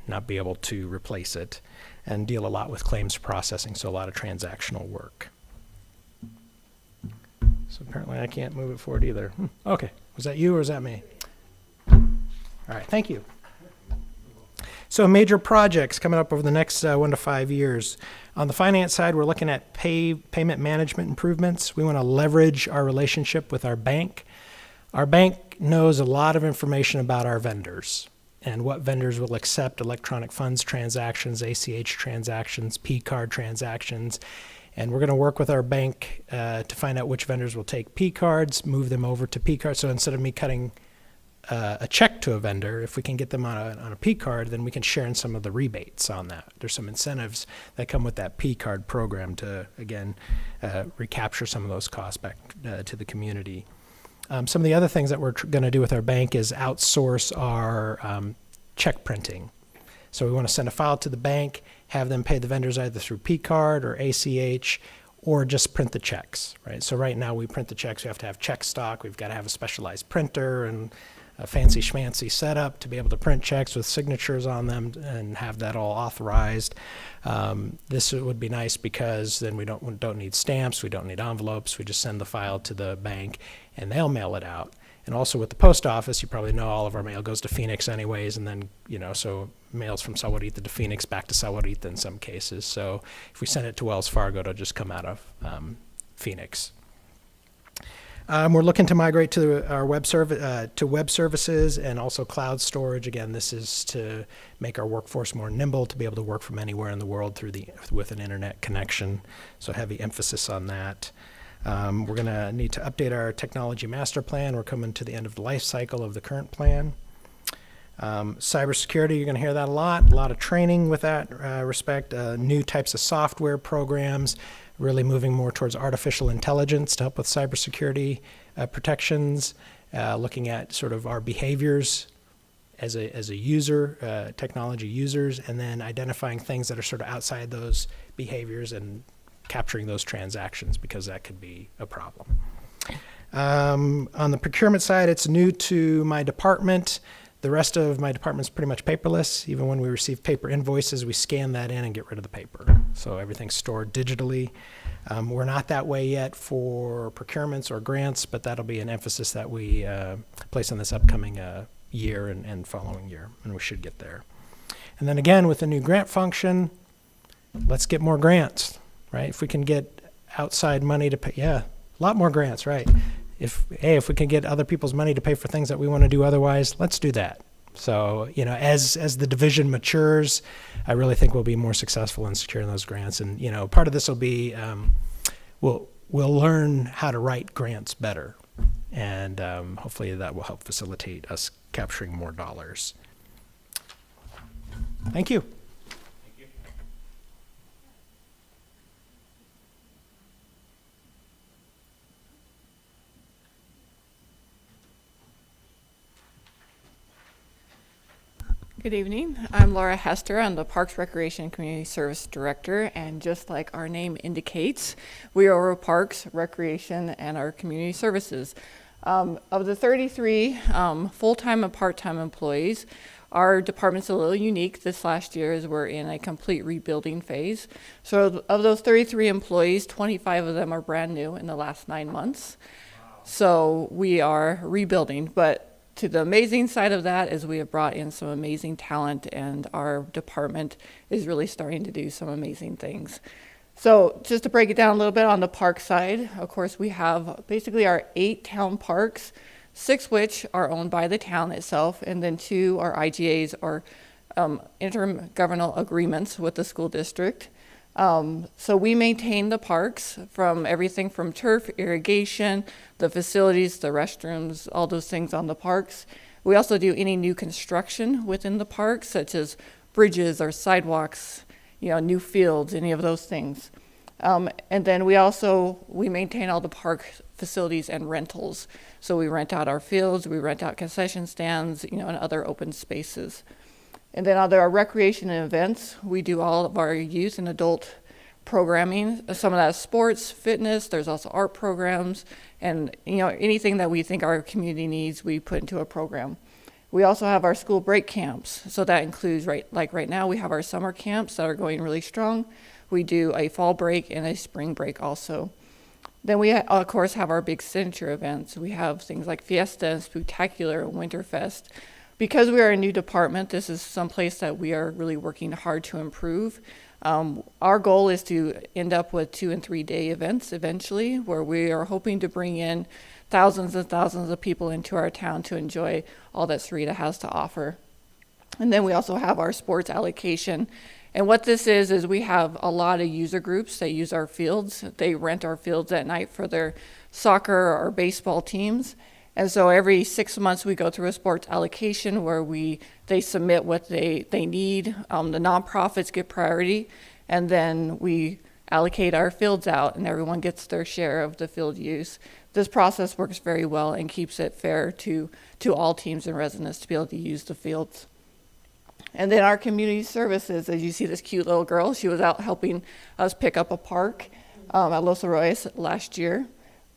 Speaker 9: not be able to replace it, and deal a lot with claims processing, so a lot of transactional work. So apparently I can't move it forward either. Okay, was that you or was that me? All right, thank you. So major projects coming up over the next 1 to 5 years. On the finance side, we're looking at payment management improvements. We want to leverage our relationship with our bank. Our bank knows a lot of information about our vendors and what vendors will accept electronic funds transactions, ACH transactions, P-card transactions. And we're going to work with our bank to find out which vendors will take P-cards, move them over to P-cards. So instead of me cutting a check to a vendor, if we can get them on a P-card, then we can share in some of the rebates on that. There's some incentives that come with that P-card program to, again, recapture some of those costs back to the community. Some of the other things that we're going to do with our bank is outsource our check printing. So we want to send a file to the bank, have them pay the vendors either through P-card or ACH, or just print the checks, right? So right now we print the checks, we have to have check stock, we've got to have a specialized printer and a fancy schmancy setup to be able to print checks with signatures on them and have that all authorized. This would be nice because then we don't need stamps, we don't need envelopes, we just send the file to the bank and they'll mail it out. And also with the post office, you probably know all of our mail goes to Phoenix anyways, and then, so mails from Sahuarita to Phoenix, back to Sahuarita in some cases. So if we send it to Wells Fargo, it'll just come out of Phoenix. We're looking to migrate to our web services and also cloud storage. Again, this is to make our workforce more nimble, to be able to work from anywhere in the world with an internet connection. So heavy emphasis on that. We're going to need to update our technology master plan. We're coming to the end of the life cycle of the current plan. Cybersecurity, you're going to hear that a lot of training with that respect, new types of software programs, really moving more towards artificial intelligence to help with cybersecurity protections, looking at sort of our behaviors as a user, technology users, and then identifying things that are sort of outside those behaviors and capturing those transactions, because that could be a problem. On the procurement side, it's new to my department. The rest of my department's pretty much paperless. Even when we receive paper invoices, we scan that in and get rid of the paper. So everything's stored digitally. We're not that way yet for procurements or grants, but that'll be an emphasis that we place on this upcoming year and following year, and we should get there. And then again, with the new grant function, let's get more grants, right? If we can get outside money to pay, a lot more grants, right? If we can get other people's money to pay for things that we want to do otherwise, let's do that. So, as the division matures, I really think we'll be more successful in securing those grants. And, part of this will be, we'll learn how to write grants better. And hopefully that will help facilitate us capturing more dollars. Thank you.
Speaker 15: Good evening. I'm Laura Hester. I'm the Parks, Recreation, and Community Service Director, and just like our name indicates, we are over Parks, Recreation, and our Community Services. Of the 33 full-time and part-time employees, our department's a little unique this last year as we're in a complete rebuilding phase. So of those 33 employees, 25 of them are brand new in the last 9 months. So we are rebuilding, but to the amazing side of that is we have brought in some amazing talent, and our department is really starting to do some amazing things. So just to break it down a little bit on the park side, of course, we have basically our 8 town parks, 6 which are owned by the town itself, and then 2 are IGAs, or intergovernmental agreements with the school district. So we maintain the parks, from everything from turf, irrigation, the facilities, the restrooms, all those things on the parks. We also do any new construction within the parks, such as bridges or sidewalks, new fields, any of those things. And then we maintain all the park facilities and rentals. So we rent out our fields, we rent out concession stands, and other open spaces. And then on our recreation and events, we do all of our youth and adult programming. Some of that is sports, fitness, there's also art programs, and anything that we think our community needs, we put into a program. We also have our school break camps. So that includes, right now, we have our summer camps that are going really strong. We do a fall break and a spring break also. Then we, of course, have our big signature events. We have things like Fiesta and Spooktacular and Winterfest. Because we are a new department, this is someplace that we are really working hard to improve. Our goal is to end up with 2- and 3-day events eventually, where we are hoping to bring in thousands and thousands of people into our town to enjoy all that Sahuarita has to offer. And then we also have our sports allocation. And what this is we have a lot of user groups that use our fields. They rent our fields at night for their soccer or baseball teams. And so every 6 months we go through a sports allocation where they submit what they need. The nonprofits get priority, and then we allocate our fields out, and everyone gets their share of the field use. This process works very well and keeps it fair to all teams and residents to be able to use the fields. And then our community services, as you see this cute little girl, she was out helping us pick up a park. at Los Arroyos last year.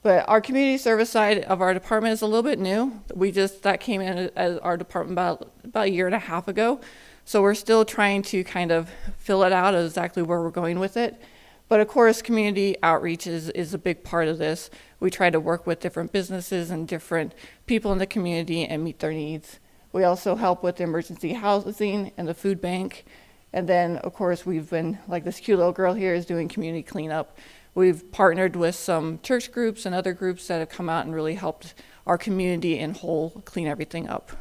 Speaker 15: But our community service side of our department is a little bit new. That came in as our department about a year and a half ago. So we're still trying to kind of fill it out exactly where we're going with it. But of course, community outreach is a big part of this. We try to work with different businesses and different people in the community and meet their needs. We also help with emergency housing and the food bank. And then, of course, we've been, like this cute little girl here is doing community cleanup. We've partnered with some church groups and other groups that have come out and really helped our community in whole clean everything up.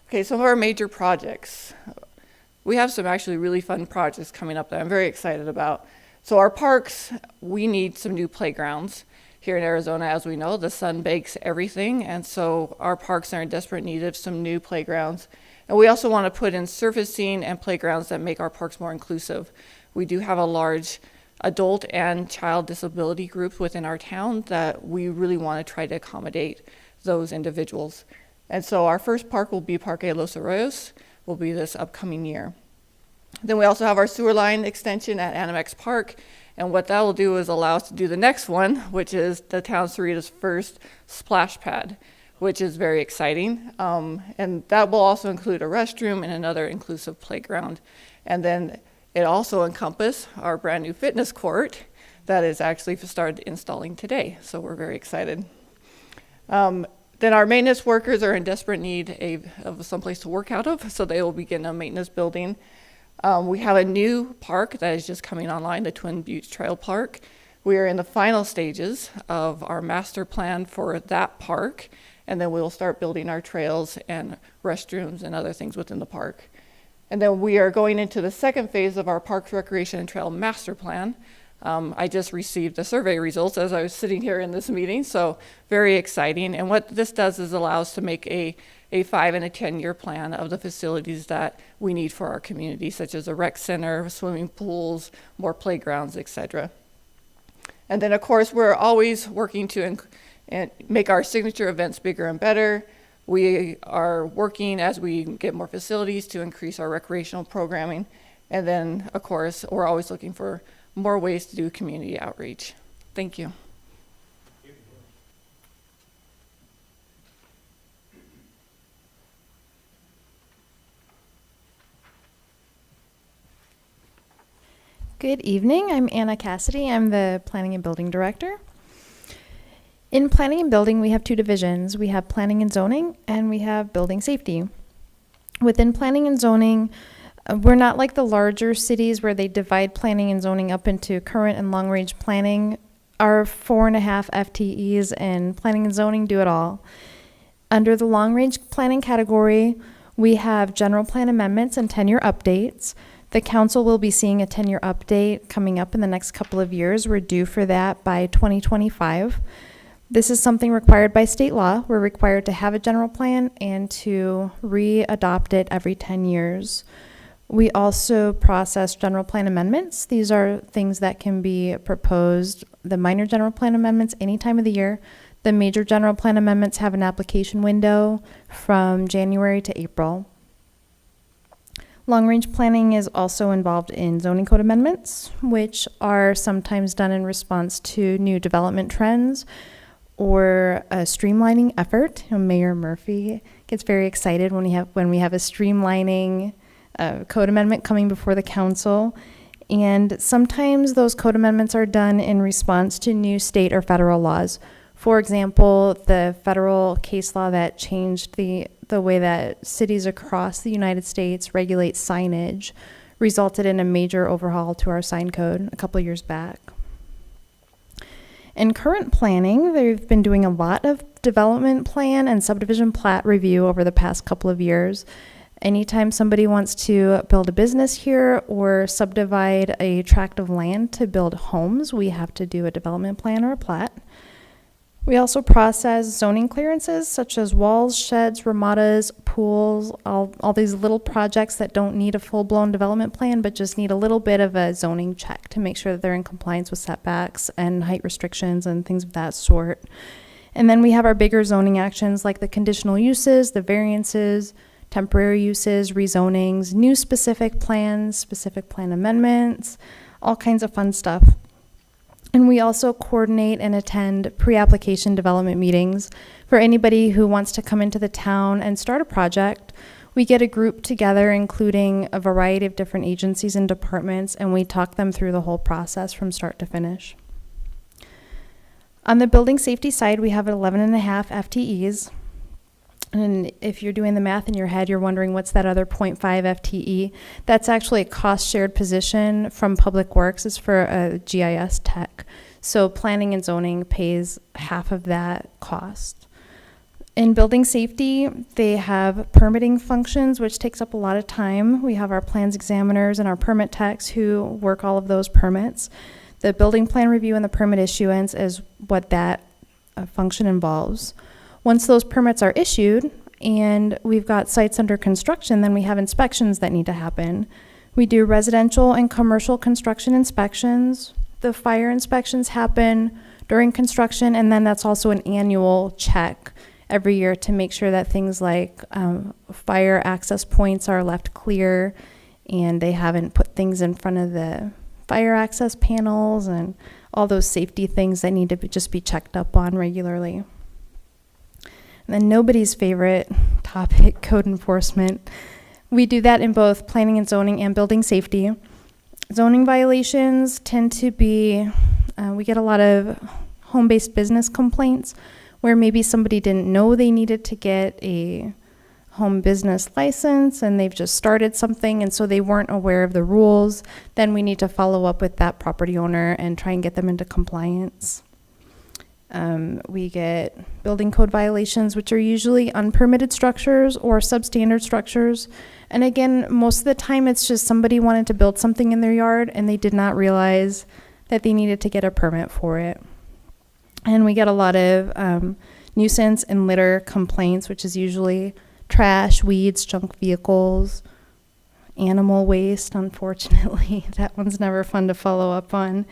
Speaker 15: Okay, some of our major projects. We have some actually really fun projects coming up that I'm very excited about. So our parks, we need some new playgrounds. Here in Arizona, as we know, the sun bakes everything, and so our parks are in desperate need of some new playgrounds. And we also want to put in surfacing and playgrounds that make our parks more inclusive. We do have a large adult and child disability group within our town that we really want to try to accommodate those individuals. And so our first park will be Parque Los Arroyos, will be this upcoming year. Then we also have our sewer line extension at Animex Park, and what that will do is allow us to do the next one, which is the town Cerrito's first splash pad, which is very exciting. And that will also include a restroom and another inclusive playground. And then it also encompasses our brand new fitness court that is actually started installing today. So we're very excited. Then our maintenance workers are in desperate need of someplace to work out of, so they will begin a maintenance building. We have a new park that is just coming online, the Twin Buttes Trail Park. We are in the final stages of our master plan for that park, and then we'll start building our trails and restrooms and other things within the park. And then we are going into the second phase of our Parks, Recreation, and Trail Master Plan. I just received the survey results as I was sitting here in this meeting, so very exciting. And what this does is allow us to make a 5 and a 10-year plan of the facilities that we need for our community, such as a rec center, swimming pools, more playgrounds, etc. And then, of course, we're always working to make our signature events bigger and better. We are working as we get more facilities to increase our recreational programming. And then, of course, we're always looking for more ways to do community outreach. Thank you.
Speaker 16: Good evening. I'm Anna Cassidy. I'm the Planning and Building Director. In Planning and Building, we have two divisions. We have Planning and Zoning, and we have Building Safety. Within Planning and Zoning, we're not like the larger cities where they divide planning and zoning up into current and long-range planning. Our 4.5 FTEs in planning and zoning do it all. Under the long-range planning category, we have general plan amendments and 10-year updates. The council will be seeing a 10-year update coming up in the next couple of years. We're due for that by 2025. This is something required by state law. We're required to have a general plan and to re-adopt it every 10 years. We also process general plan amendments. These are things that can be proposed, the minor general plan amendments, any time of the year. The major general plan amendments have an application window from January to April. Long-range planning is also involved in zoning code amendments, which are sometimes done in response to new development trends or a streamlining effort. Mayor Murphy gets very excited when we have a streamlining code amendment coming before the council. And sometimes those code amendments are done in response to new state or federal laws. For example, the federal case law that changed the way that cities across the United States regulate signage resulted in a major overhaul to our sign code a couple of years back. In current planning, they've been doing a lot of development plan and subdivision plat review over the past couple of years. Anytime somebody wants to build a business here or subdivide a tract of land to build homes, we have to do a development plan or a plat. We also process zoning clearances such as walls, sheds, ramadas, pools, all these little projects that don't need a full-blown development plan but just need a little bit of a zoning check to make sure that they're in compliance with setbacks and height restrictions and things of that sort. And then we have our bigger zoning actions like the conditional uses, the variances, temporary uses, rezonings, new specific plans, specific plan amendments, all kinds of fun stuff. And we also coordinate and attend pre-application development meetings for anybody who wants to come into the town and start a project. We get a group together, including a variety of different agencies and departments, and we talk them through the whole process from start to finish. On the building safety side, we have 11.5 FTEs. And if you're doing the math in your head, you're wondering what's that other 0.5 FTE. That's actually a cost shared position from Public Works. It's for a GIS tech. So planning and zoning pays half of that cost. In building safety, they have permitting functions, which takes up a lot of time. We have our plans examiners and our permit techs who work all of those permits. The building plan review and the permit issuance is what that function involves. Once those permits are issued and we've got sites under construction, then we have inspections that need to happen. We do residential and commercial construction inspections. The fire inspections happen during construction, and then that's also an annual check every year to make sure that things like fire access points are left clear and they haven't put things in front of the fire access panels and all those safety things that need to just be checked up on regularly. And then nobody's favorite topic, code enforcement. We do that in both planning and zoning and building safety. Zoning violations tend to be, we get a lot of home-based business complaints where maybe somebody didn't know they needed to get a home business license and they've just started something and so they weren't aware of the rules. Then we need to follow up with that property owner and try and get them into compliance. We get building code violations, which are usually unpermitted structures or substandard structures. And again, most of the time it's just somebody wanted to build something in their yard and they did not realize that they needed to get a permit for it. And we get a lot of nuisance and litter complaints, which is usually trash, weeds, junk vehicles, animal waste, unfortunately. That one's never fun to follow up on.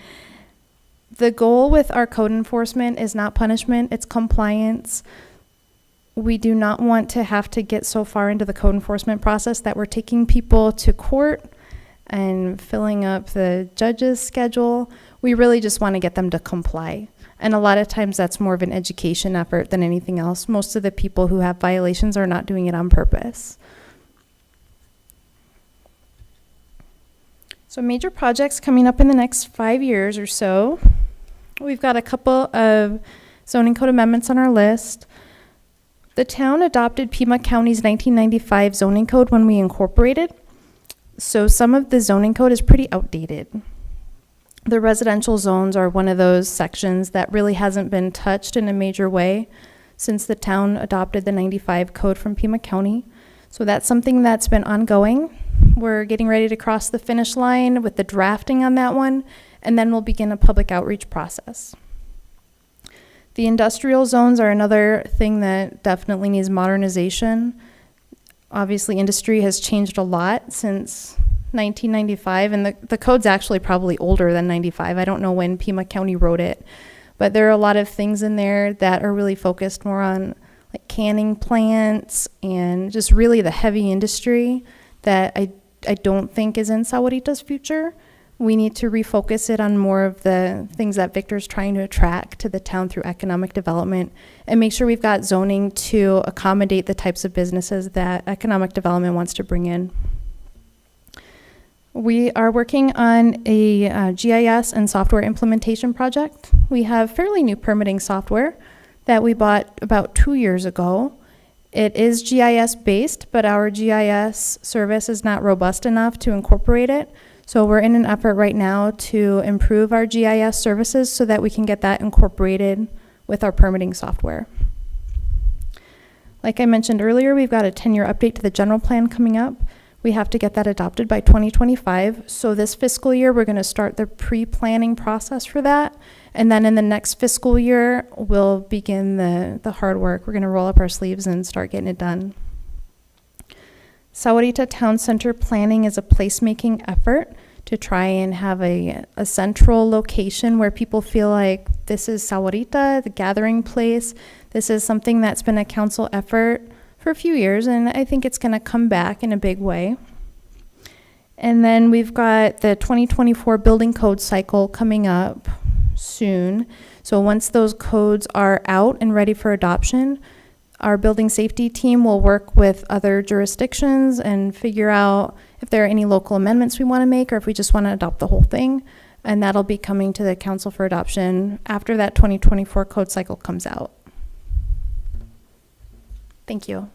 Speaker 16: The goal with our code enforcement is not punishment, it's compliance. We do not want to have to get so far into the code enforcement process that we're taking people to court and filling up the judge's schedule. We really just want to get them to comply. And a lot of times that's more of an education effort than anything else. Most of the people who have violations are not doing it on purpose. So major projects coming up in the next 5 years or so. We've got a couple of zoning code amendments on our list. The town adopted Pima County's 1995 zoning code when we incorporated. So some of the zoning code is pretty outdated. The residential zones are one of those sections that really hasn't been touched in a major way since the town adopted the 95 code from Pima County. So that's something that's been ongoing. We're getting ready to cross the finish line with the drafting on that one, and then we'll begin a public outreach process. The industrial zones are another thing that definitely needs modernization. Obviously, industry has changed a lot since 1995, and the code's actually probably older than 95. I don't know when Pima County wrote it, but there are a lot of things in there that are really focused more on like canning plants and just really the heavy industry that I don't think is in Sahuarita's future. We need to refocus it on more of the things that Victor's trying to attract to the town through economic development and make sure we've got zoning to accommodate the types of businesses that economic development wants to bring in. We are working on a GIS and software implementation project. We have fairly new permitting software that we bought about 2 years ago. It is GIS based, but our GIS service is not robust enough to incorporate it. So we're in an effort right now to improve our GIS services so that we can get that incorporated with our permitting software. Like I mentioned earlier, we've got a 10-year update to the general plan coming up. We have to get that adopted by 2025. So this fiscal year, we're going to start the pre-planning process for that. And then in the next fiscal year, we'll begin the hard work. We're going to roll up our sleeves and start getting it done. Sahuarita Town Center planning is a placemaking effort to try and have a central location where people feel like this is Sahuarita, the gathering place. This is something that's been a council effort for a few years, and I think it's going to come back in a big way. And then we've got the 2024 building code cycle coming up soon. So once those codes are out and ready for adoption, our building safety team will work with other jurisdictions and figure out if there are any local amendments we want to make or if we just want to adopt the whole thing. And that'll be coming to the council for adoption after that 2024 code cycle comes out. Thank you.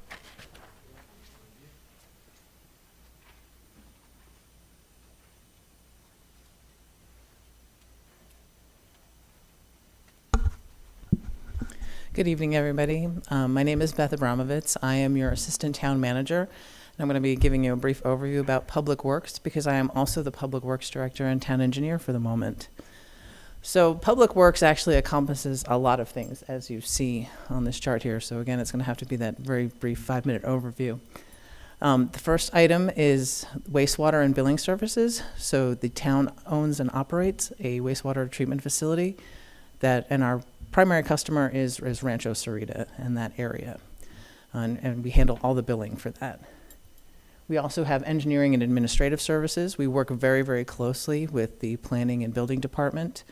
Speaker 17: Good evening, everybody. My name is Beth Abramovitz. I am your Assistant Town Manager, and I'm going to be giving you a brief overview about Public Works because I am also the Public Works Director and Town Engineer for the moment. So Public Works actually encompasses a lot of things, as you see on this chart here. So again, it's going to have to be that very brief 5-minute overview. The first item is wastewater and billing services. So the town owns and operates a wastewater treatment facility and our primary customer is Rancho Sarita in that area, and we handle all the billing for that. We also have engineering and administrative services. We work very, very closely with the planning and building department,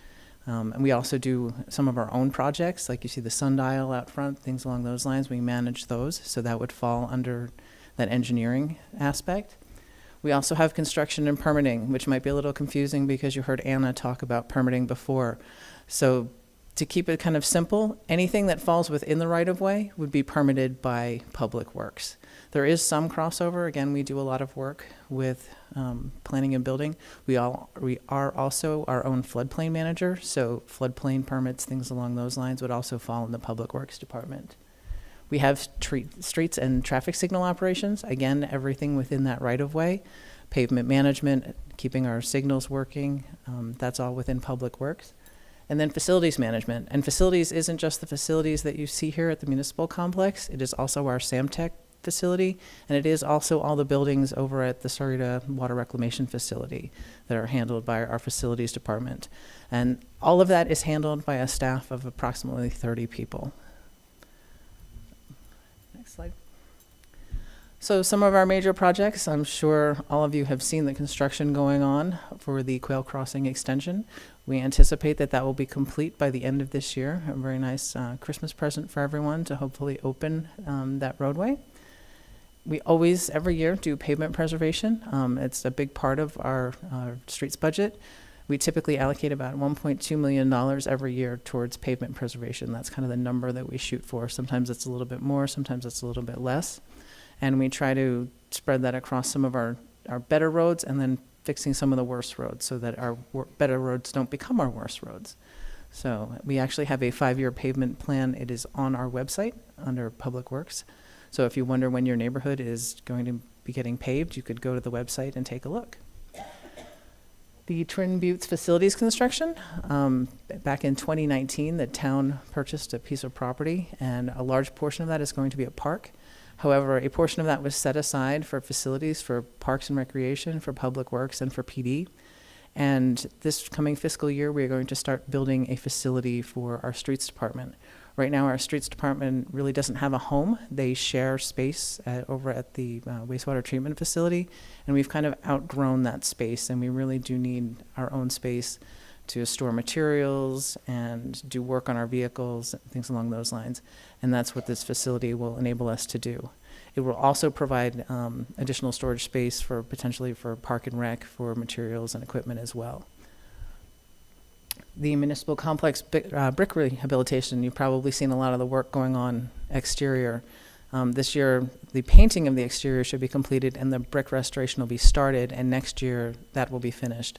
Speaker 17: and we also do some of our own projects, like you see the sundial out front, things along those lines. We manage those, so that would fall under that engineering aspect. We also have construction and permitting, which might be a little confusing because you heard Anna talk about permitting before. So to keep it kind of simple, anything that falls within the right-of-way would be permitted by Public Works. There is some crossover. Again, we do a lot of work with planning and building. We are also our own floodplain manager, so floodplain permits, things along those lines would also fall in the Public Works department. We have streets and traffic signal operations. Again, everything within that right-of-way. Pavement management, keeping our signals working, that's all within Public Works. And then facilities management. And facilities isn't just the facilities that you see here at the municipal complex. It is also our Samtec facility, and it is also all the buildings over at the Sarita Water Reclamation Facility that are handled by our facilities department. And all of that is handled by a staff of approximately 30 people. Next slide. So some of our major projects, I'm sure all of you have seen the construction going on for the Quail Crossing extension. We anticipate that that will be complete by the end of this year. A very nice Christmas present for everyone to hopefully open that roadway. We always, every year, do pavement preservation. It's a big part of our streets budget. We typically allocate about $1.2 million every year towards pavement preservation. That's kind of the number that we shoot for. Sometimes it's a little bit more, sometimes it's a little bit less. And we try to spread that across some of our better roads and then fixing some of the worst roads so that our better roads don't become our worst roads. So we actually have a 5-year pavement plan. It is on our website under Public Works. So if you wonder when your neighborhood is going to be getting paved, you could go to the website and take a look. The Twin Buttes facilities construction, back in 2019, the town purchased a piece of property, and a large portion of that is going to be a park. However, a portion of that was set aside for facilities, for parks and recreation, for Public Works, and for PD. And this coming fiscal year, we are going to start building a facility for our streets department. Right now, our streets department really doesn't have a home. They share space over at the wastewater treatment facility, and we've kind of outgrown that space, and we really do need our own space to store materials and do work on our vehicles, things along those lines. And that's what this facility will enable us to do. It will also provide additional storage space for potentially for park and rec for materials and equipment as well. The municipal complex brick rehabilitation, you've probably seen a lot of the work going on exterior. This year, the painting of the exterior should be completed and the brick restoration will be started, and next year that will be finished.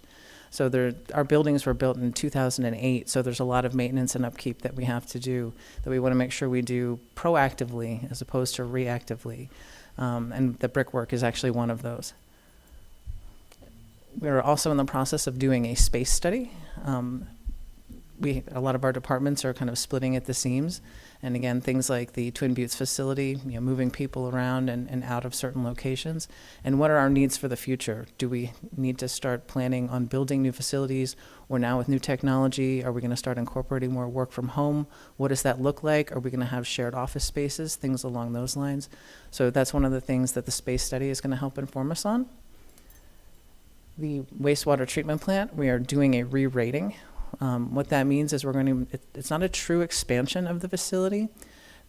Speaker 17: So our buildings were built in 2008, so there's a lot of maintenance and upkeep that we have to do that we want to make sure we do proactively as opposed to reactively. And the brickwork is actually one of those. We're also in the process of doing a space study. A lot of our departments are kind of splitting at the seams. And again, things like the Twin Buttes facility, moving people around and out of certain locations. And what are our needs for the future? Do we need to start planning on building new facilities? Or now with new technology, are we going to start incorporating more work from home? What does that look like? Are we going to have shared office spaces? Things along those lines. So that's one of the things that the space study is going to help inform us on. The wastewater treatment plant, we are doing a re-rating. What that means is it's not a true expansion of the facility,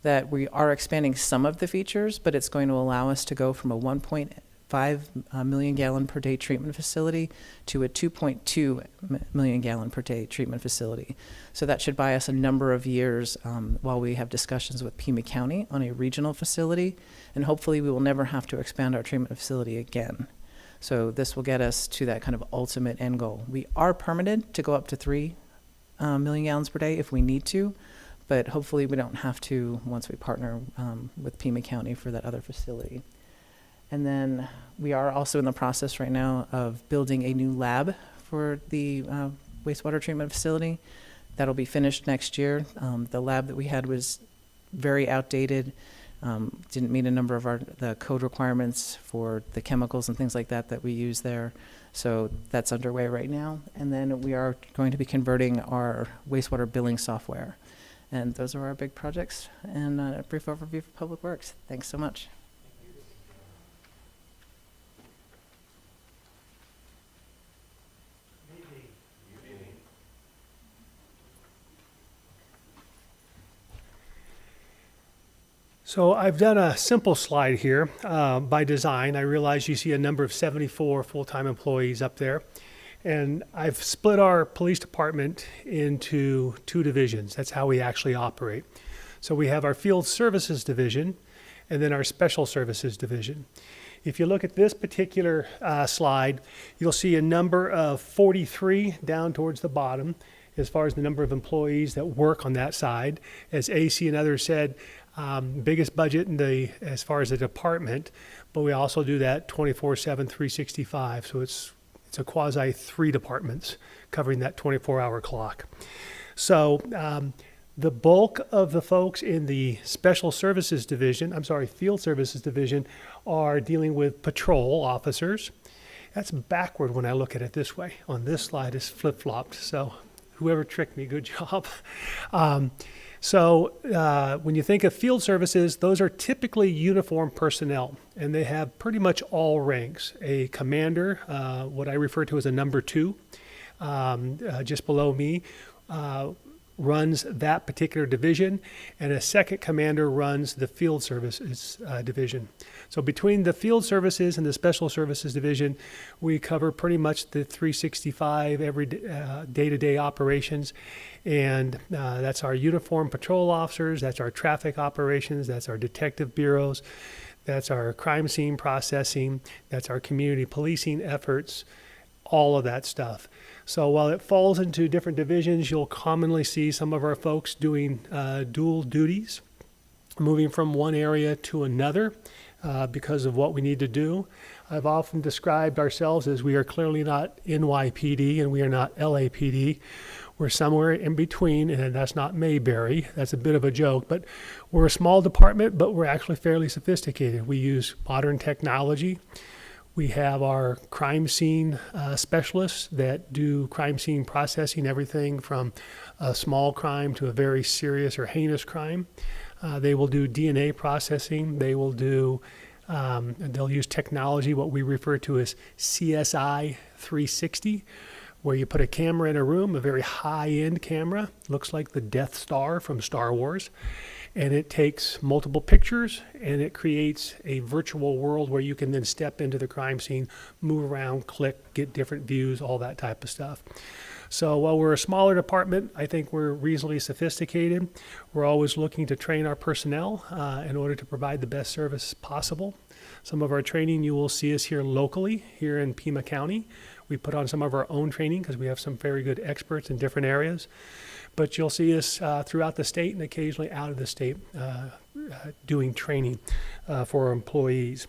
Speaker 17: that we are expanding some of the features, but it's going to allow us to go from a 1.5 million gallon per day treatment facility to a 2.2 million gallon per day treatment facility. So that should buy us a number of years while we have discussions with Pima County on a regional facility, and hopefully we will never have to expand our treatment facility again. So this will get us to that kind of ultimate end goal. We are permitted to go up to 3 million gallons per day if we need to, but hopefully we don't have to once we partner with Pima County for that other facility. And then we are also in the process right now of building a new lab for the wastewater treatment facility. That'll be finished next year. The lab that we had was very outdated. Didn't meet a number of the code requirements for the chemicals and things like that we use there. So that's underway right now. And then we are going to be converting our wastewater billing software. And those are our big projects. And a brief overview for Public Works. Thanks so much.
Speaker 18: So I've done a simple slide here by design. I realize you see a number of 74 full-time employees up there. And I've split our police department into 2 divisions. That's how we actually operate. So we have our field services division and then our special services division. If you look at this particular slide, you'll see a number of 43 down towards the bottom as far as the number of employees that work on that side. As AC and others said, biggest budget as far as the department, but we also do that 24/7, 365. So it's a quasi 3 departments covering that 24-hour clock. So the bulk of the folks in the field services division are dealing with patrol officers. That's backward when I look at it this way. On this slide, it's flip-flopped. So whoever tricked me, good job. So when you think of field services, those are typically uniformed personnel, and they have pretty much all ranks. A commander, what I refer to as a number 2, just below me, runs that particular division, and a second commander runs the field services division. So between the field services and the special services division, we cover pretty much the 365 every day-to-day operations. And that's our uniformed patrol officers, that's our traffic operations, that's our detective bureaus, that's our crime scene processing, that's our community policing efforts, all of that stuff. So while it falls into different divisions, you'll commonly see some of our folks doing dual duties, moving from one area to another because of what we need to do. I've often described ourselves as we are clearly not NYPD and we are not LAPD. We're somewhere in between, and that's not Mayberry. That's a bit of a joke, but we're a small department, but we're actually fairly sophisticated. We use modern technology. We have our crime scene specialists that do crime scene processing, everything from a small crime to a very serious or heinous crime. They will do DNA processing. They will do, they'll use technology, what we refer to as CSI 360, where you put a camera in a room, a very high-end camera, looks like the Death Star from Star Wars, and it takes multiple pictures and it creates a virtual world where you can then step into the crime scene, move around, click, get different views, all that type of stuff. So while we're a smaller department, I think we're reasonably sophisticated. We're always looking to train our personnel in order to provide the best service possible. Some of our training you will see us here locally, here in Pima County. We put on some of our own training because we have some very good experts in different areas. But you'll see us throughout the state and occasionally out of the state doing training for our employees.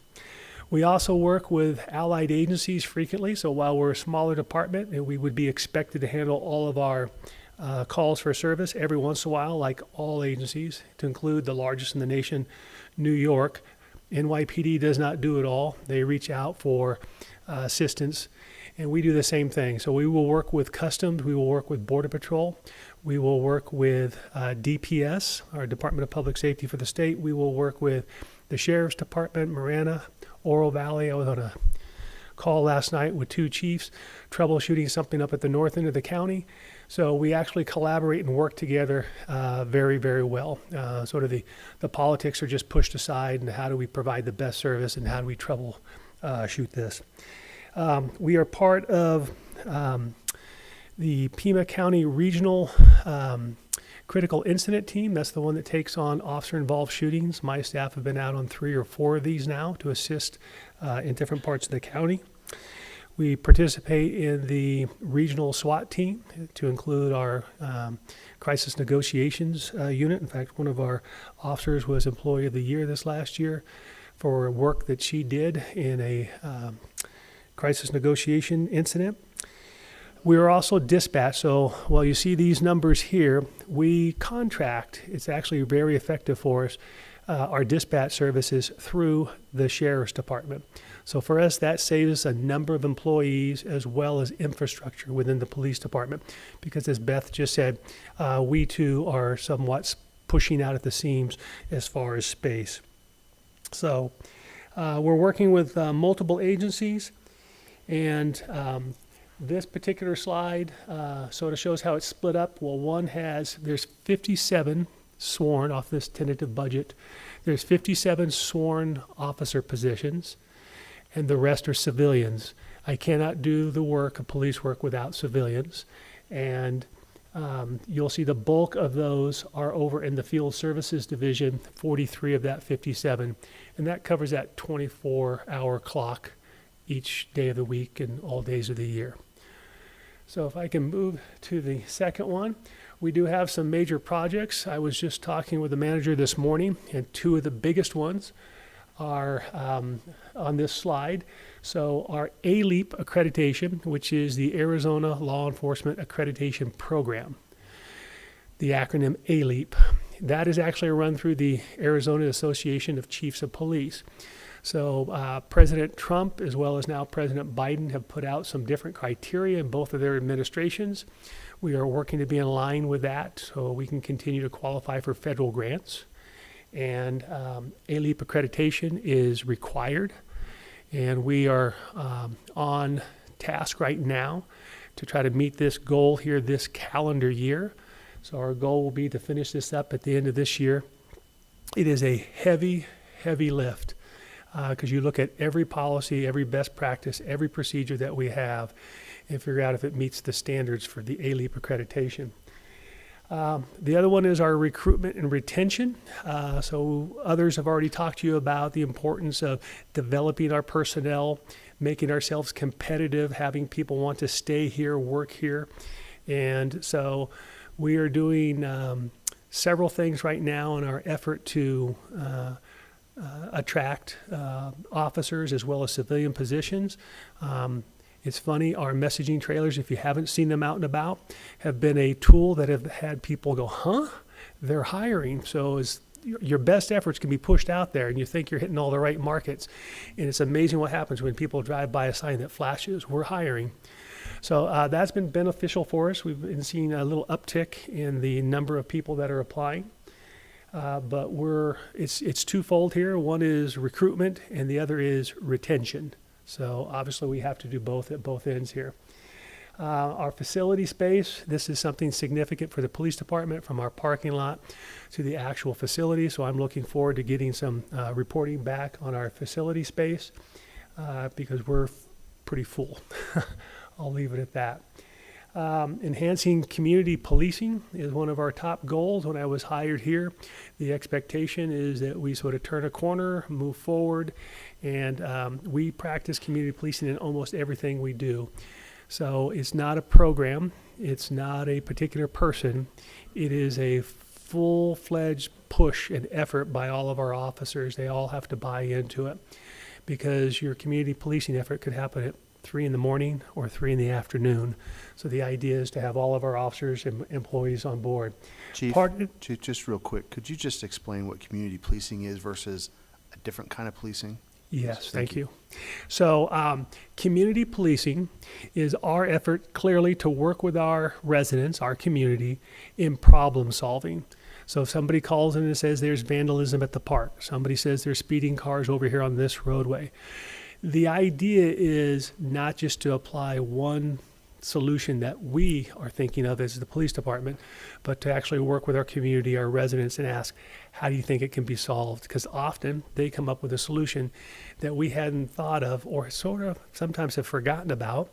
Speaker 18: We also work with allied agencies frequently, so while we're a smaller department and we would be expected to handle all of our calls for service every once in a while, like all agencies, to include the largest in the nation, New York, NYPD does not do it all. They reach out for assistance, and we do the same thing. So we will work with Customs, we will work with Border Patrol, we will work with DPS, our Department of Public Safety for the state. We will work with the Sheriff's Department, Marana, Oro Valley. I was on a call last night with 2 chiefs troubleshooting something up at the north end of the county. So we actually collaborate and work together very, very well. Sort of the politics are just pushed aside, and how do we provide the best service and how do we troubleshoot this. We are part of the Pima County Regional Critical Incident Team. That's the one that takes on officer-involved shootings. My staff have been out on 3 or 4 of these now to assist in different parts of the county. We participate in the regional SWAT team to include our crisis negotiations unit. In fact, one of our officers was Employee of the Year this last year for work that she did in a crisis negotiation incident. We are also dispatched, so while you see these numbers here, we contract, it's actually very effective for us, our dispatch services through the Sheriff's Department. So for us, that saves us a number of employees as well as infrastructure within the police department. Because as Beth just said, we too are somewhat pushing out at the seams as far as space. So we're working with multiple agencies, and this particular slide sort of shows how it's split up. Well, there's 57 sworn off this tentative budget. There's 57 sworn officer positions, and the rest are civilians. I cannot do the work of police work without civilians. And you'll see the bulk of those are over in the Field Services Division, 43 of that 57. And that covers that 24-hour clock each day of the week and all days of the year. So if I can move to the second one, we do have some major projects. I was just talking with the manager this morning, and 2 of the biggest ones are on this slide. So our ALEAP accreditation, which is the Arizona Law Enforcement Accreditation Program, the acronym ALEAP, that is actually run through the Arizona Association of Chiefs of Police. So President Trump, as well as now President Biden, have put out some different criteria in both of their administrations. We are working to be in line with that so we can continue to qualify for federal grants. And ALEAP accreditation is required. And we are on task right now to try to meet this goal here this calendar year. So our goal will be to finish this up at the end of this year. It is a heavy, heavy lift. Because you look at every policy, every best practice, every procedure that we have, and figure out if it meets the standards for the ALEAP accreditation. The other one is our recruitment and retention. So others have already talked to you about the importance of developing our personnel, making ourselves competitive, having people want to stay here, work here. And so we are doing several things right now in our effort to attract officers as well as civilian positions. It's funny, our messaging trailers, if you haven't seen them out and about, have been a tool that have had people go, huh? They're hiring. So your best efforts can be pushed out there, and you think you're hitting all the right markets. And it's amazing what happens when people drive by a sign that flashes, we're hiring. So that's been beneficial for us. We've been seeing a little uptick in the number of people that are applying. But it's twofold here. One is recruitment and the other is retention. So obviously we have to do both at both ends here. Our facility space, this is something significant for the police department, from our parking lot to the actual facility. So I'm looking forward to getting some reporting back on our facility space because we're pretty full. I'll leave it at that. Enhancing community policing is one of our top goals. When I was hired here, the expectation is that we sort of turn a corner, move forward, and we practice community policing in almost everything we do. So it's not a program, it's not a particular person, it is a full-fledged push and effort by all of our officers. They all have to buy into it, because your community policing effort could happen at 3 in the morning or 3 in the afternoon. So the idea is to have all of our officers and employees on board.
Speaker 1: Chief, just real quick, could you just explain what community policing is versus a different kind of policing?
Speaker 18: Yes, thank you. So community policing is our effort clearly to work with our residents, our community, in problem solving. So if somebody calls in and says there's vandalism at the park, somebody says there's speeding cars over here on this roadway, The idea is not just to apply one solution that we are thinking of as the police department, but to actually work with our community, our residents, and ask, how do you think it can be solved? Because often they come up with a solution that we hadn't thought of or sort of sometimes have forgotten about.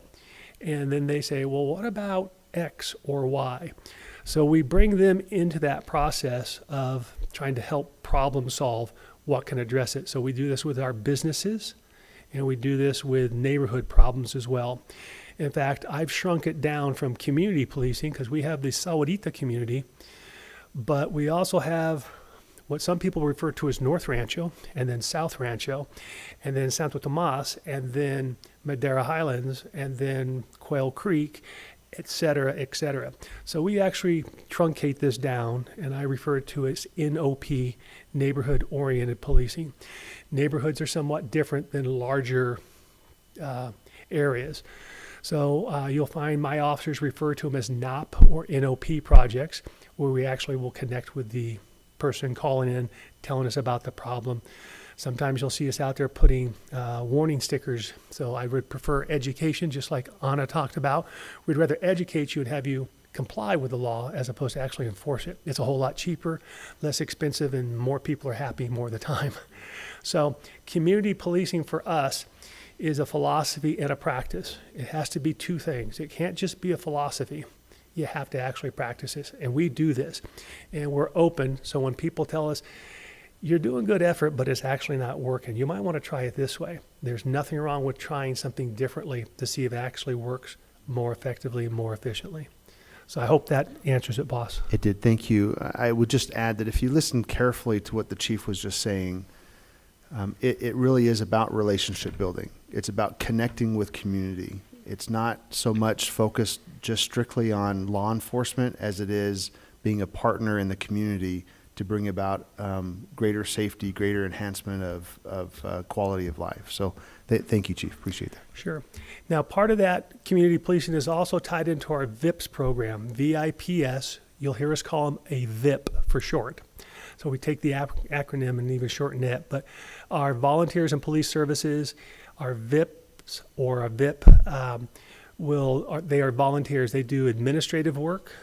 Speaker 18: And then they say, well, what about X or Y? So we bring them into that process of trying to help problem solve what can address it. So we do this with our businesses, and we do this with neighborhood problems as well. In fact, I've shrunk it down from community policing because we have the Sahuarita community, but we also have what some people refer to as North Rancho, and then South Rancho, and then Santo Tomas, and then Madera Highlands, and then Quail Creek, et cetera, et cetera. So we actually truncate this down, and I refer to it as NOP, neighborhood-oriented policing. Neighborhoods are somewhat different than larger areas. So you'll find my officers refer to them as NOP or NOP projects, where we actually will connect with the person calling in, telling us about the problem. Sometimes you'll see us out there putting warning stickers. So I would prefer education, just like Anna talked about. We'd rather educate you and have you comply with the law as opposed to actually enforce it. It's a whole lot cheaper, less expensive, and more people are happy more of the time. So community policing for us is a philosophy and a practice. It has to be two things. It can't just be a philosophy. You have to actually practice this. And we do this. And we're open. So when people tell us, you're doing good effort, but it's actually not working, you might want to try it this way. There's nothing wrong with trying something differently to see if it actually works more effectively and more efficiently. So I hope that answers it, boss.
Speaker 1: It did. Thank you. I would just add that if you listen carefully to what the chief was just saying, it really is about relationship building. It's about connecting with community. It's not so much focused just strictly on law enforcement as it is being a partner in the community to bring about greater safety, greater enhancement of quality of life. So thank you, Chief. Appreciate that.
Speaker 18: Sure. Now, part of that community policing is also tied into our VIPS program, VIPS. You'll hear us call them a VIP for short. So we take the acronym and even shorten it. But our volunteers and police services, our VIPs or a VIP, they are volunteers. They do administrative work.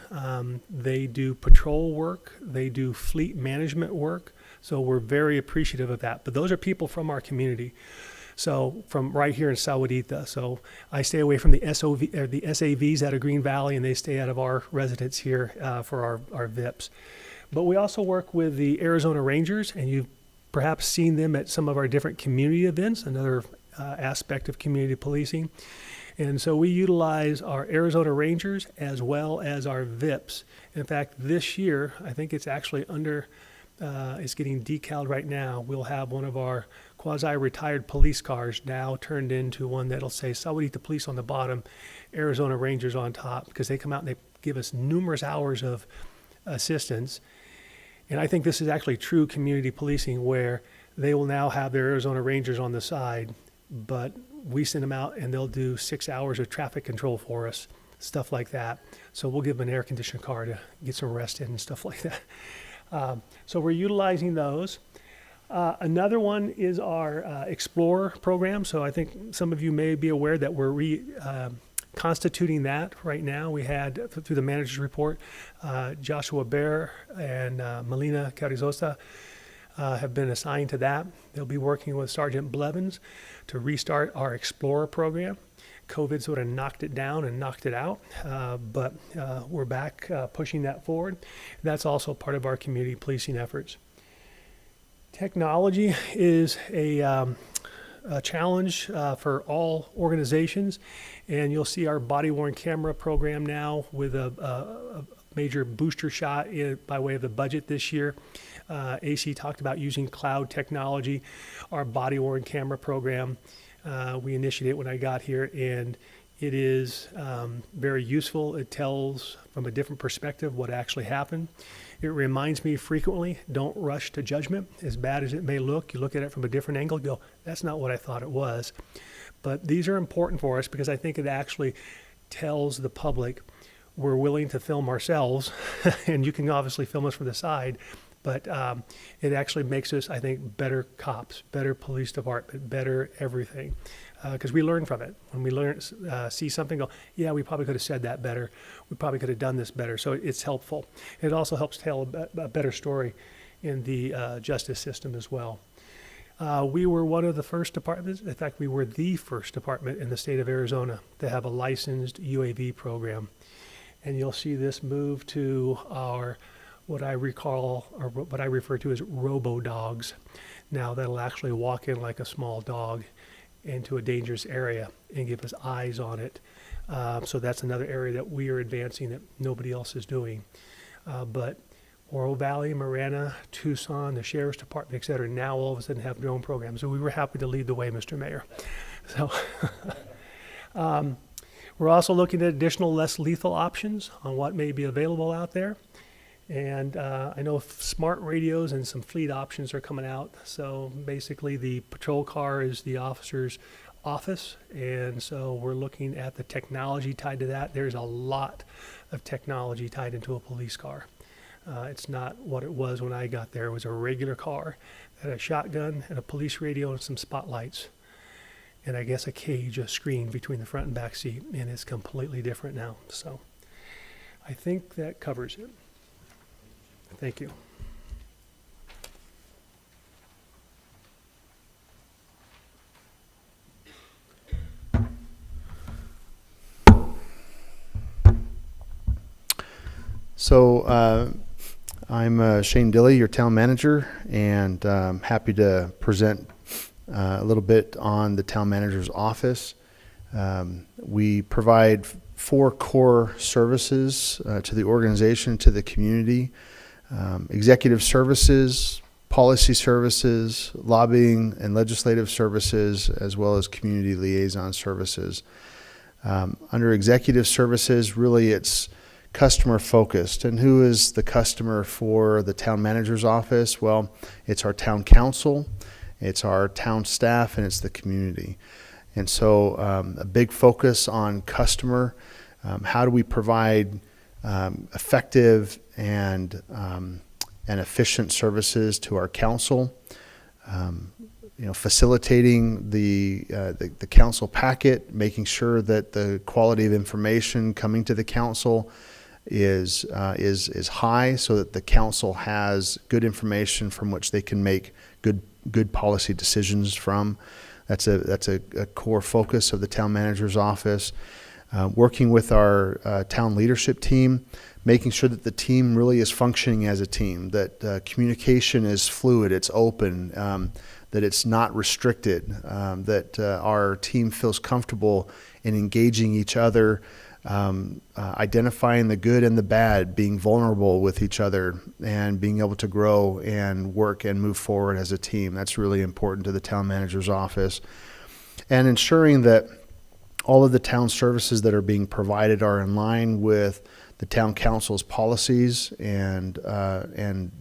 Speaker 18: They do patrol work. They do fleet management work. So we're very appreciative of that. But those are people from our community. So from right here in Sahuarita. So I stay away from the SAVs out of Green Valley, and they stay out of our residence here for our VIPs. But we also work with the Arizona Rangers, and you've perhaps seen them at some of our different community events, another aspect of community policing. And so we utilize our Arizona Rangers as well as our VIPs. In fact, this year, I think it's actually it's getting decaled right now. We'll have one of our quasi-retired police cars now turned into one that'll say Sahuarita Police on the bottom, Arizona Rangers on top, because they come out and they give us numerous hours of assistance. And I think this is actually true community policing, where they will now have their Arizona Rangers on the side, but we send them out and they'll do 6 hours of traffic control for us, stuff like that. So we'll give them an air-conditioned car to get some rest in and stuff like that. So we're utilizing those. Another one is our Explorer program. So I think some of you may be aware that we're constituting that right now. We had, through the manager's report, Joshua Bear and Melina Carrizosa have been assigned to that. They'll be working with Sergeant Blevins to restart our Explorer program. COVID sort of knocked it down and knocked it out, but we're back pushing that forward. That's also part of our community policing efforts. Technology is a challenge for all organizations, and you'll see our body-worn camera program now with a major booster shot by way of the budget this year. AC talked about using cloud technology. Our body-worn camera program, we initiated when I got here, and it is very useful. It tells from a different perspective what actually happened. It reminds me frequently, don't rush to judgment. As bad as it may look, you look at it from a different angle, you go, that's not what I thought it was. But these are important for us because I think it actually tells the public we're willing to film ourselves, and you can obviously film us from the side, But it actually makes us, I think, better cops, better police department, better everything. Because we learn from it. When we see something, go, yeah, we probably could have said that better. We probably could have done this better. So it's helpful. It also helps tell a better story in the justice system as well. We were one of the first departments, in fact, we were the first department in the state of Arizona to have a licensed UAV program. And you'll see this move to our, what I refer to as robo-dogs. Now that'll actually walk in like a small dog into a dangerous area and give us eyes on it. So that's another area that we are advancing that nobody else is doing. But Oro Valley, Marana, Tucson, the Sheriff's Department, et cetera, now all of a sudden have drone programs. So we were happy to lead the way, Mr. Mayor. So we're also looking at additional less lethal options on what may be available out there. And I know smart radios and some fleet options are coming out. So basically the patrol car is the officer's office. And so we're looking at the technology tied to that. There's a lot of technology tied into a police car. It's not what it was when I got there. It was a regular car, had a shotgun and a police radio and some spotlights. And I guess a cage, a screen between the front and back seat. And it's completely different now. So I think that covers it. Thank you.
Speaker 1: So I'm Shane Dilley, your town manager, and happy to present a little bit on the town manager's office. We provide 4 core services to the organization, to the community. Executive services, policy services, lobbying and legislative services, as well as community liaison services. Under executive services, really it's customer focused. And who is the customer for the town manager's office? Well, it's our town council, it's our town staff, and it's the community. And so a big focus on customer. How do we provide effective and efficient services to our council? Facilitating the council packet, making sure that the quality of information coming to the council is high, so that the council has good information from which they can make good policy decisions from. That's a core focus of the town manager's office. Working with our town leadership team, making sure that the team really is functioning as a team, that communication is fluid, it's open, that it's not restricted, that our team feels comfortable in engaging each other, identifying the good and the bad, being vulnerable with each other, and being able to grow and work and move forward as a team. That's really important to the town manager's office. And ensuring that all of the town services that are being provided are in line with the town council's policies and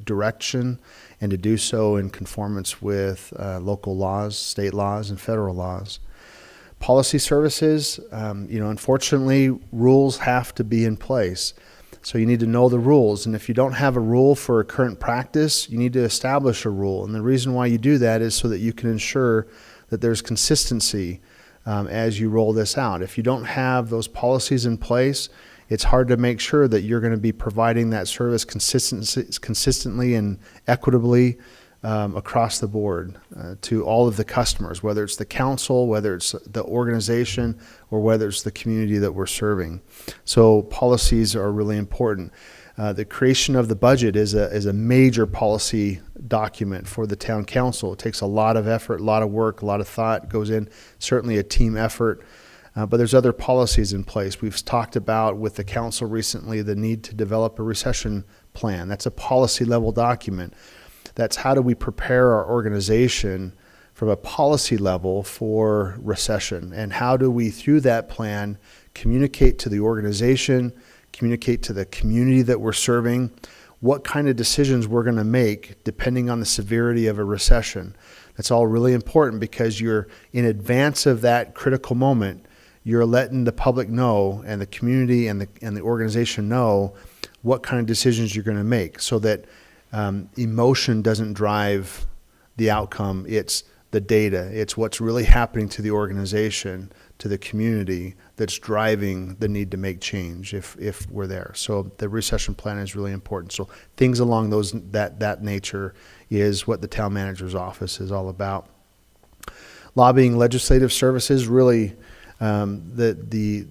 Speaker 1: direction, and to do so in conformance with local laws, state laws, and federal laws. Policy services, unfortunately, rules have to be in place. So you need to know the rules. And if you don't have a rule for a current practice, you need to establish a rule. And the reason why you do that is so that you can ensure that there's consistency as you roll this out. If you don't have those policies in place, it's hard to make sure that you're going to be providing that service consistently and equitably across the board to all of the customers, whether it's the council, whether it's the organization, or whether it's the community that we're serving. So policies are really important. The creation of the budget is a major policy document for the town council. It takes a lot of effort, a lot of work, a lot of thought goes in, certainly a team effort. But there's other policies in place. We've talked about with the council recently the need to develop a recession plan. That's a policy level document. That's how do we prepare our organization from a policy level for recession, and how do we, through that plan, communicate to the organization, communicate to the community that we're serving, what kind of decisions we're going to make depending on the severity of a recession. That's all really important, because you're in advance of that critical moment. You're letting the public know, and the community and the organization know what kind of decisions you're going to make, so that emotion doesn't drive the outcome. It's the data. It's what's really happening to the organization, to the community, that's driving the need to make change if we're there. So the recession plan is really important. So things along that nature is what the town manager's office is all about. Lobbying legislative services, really the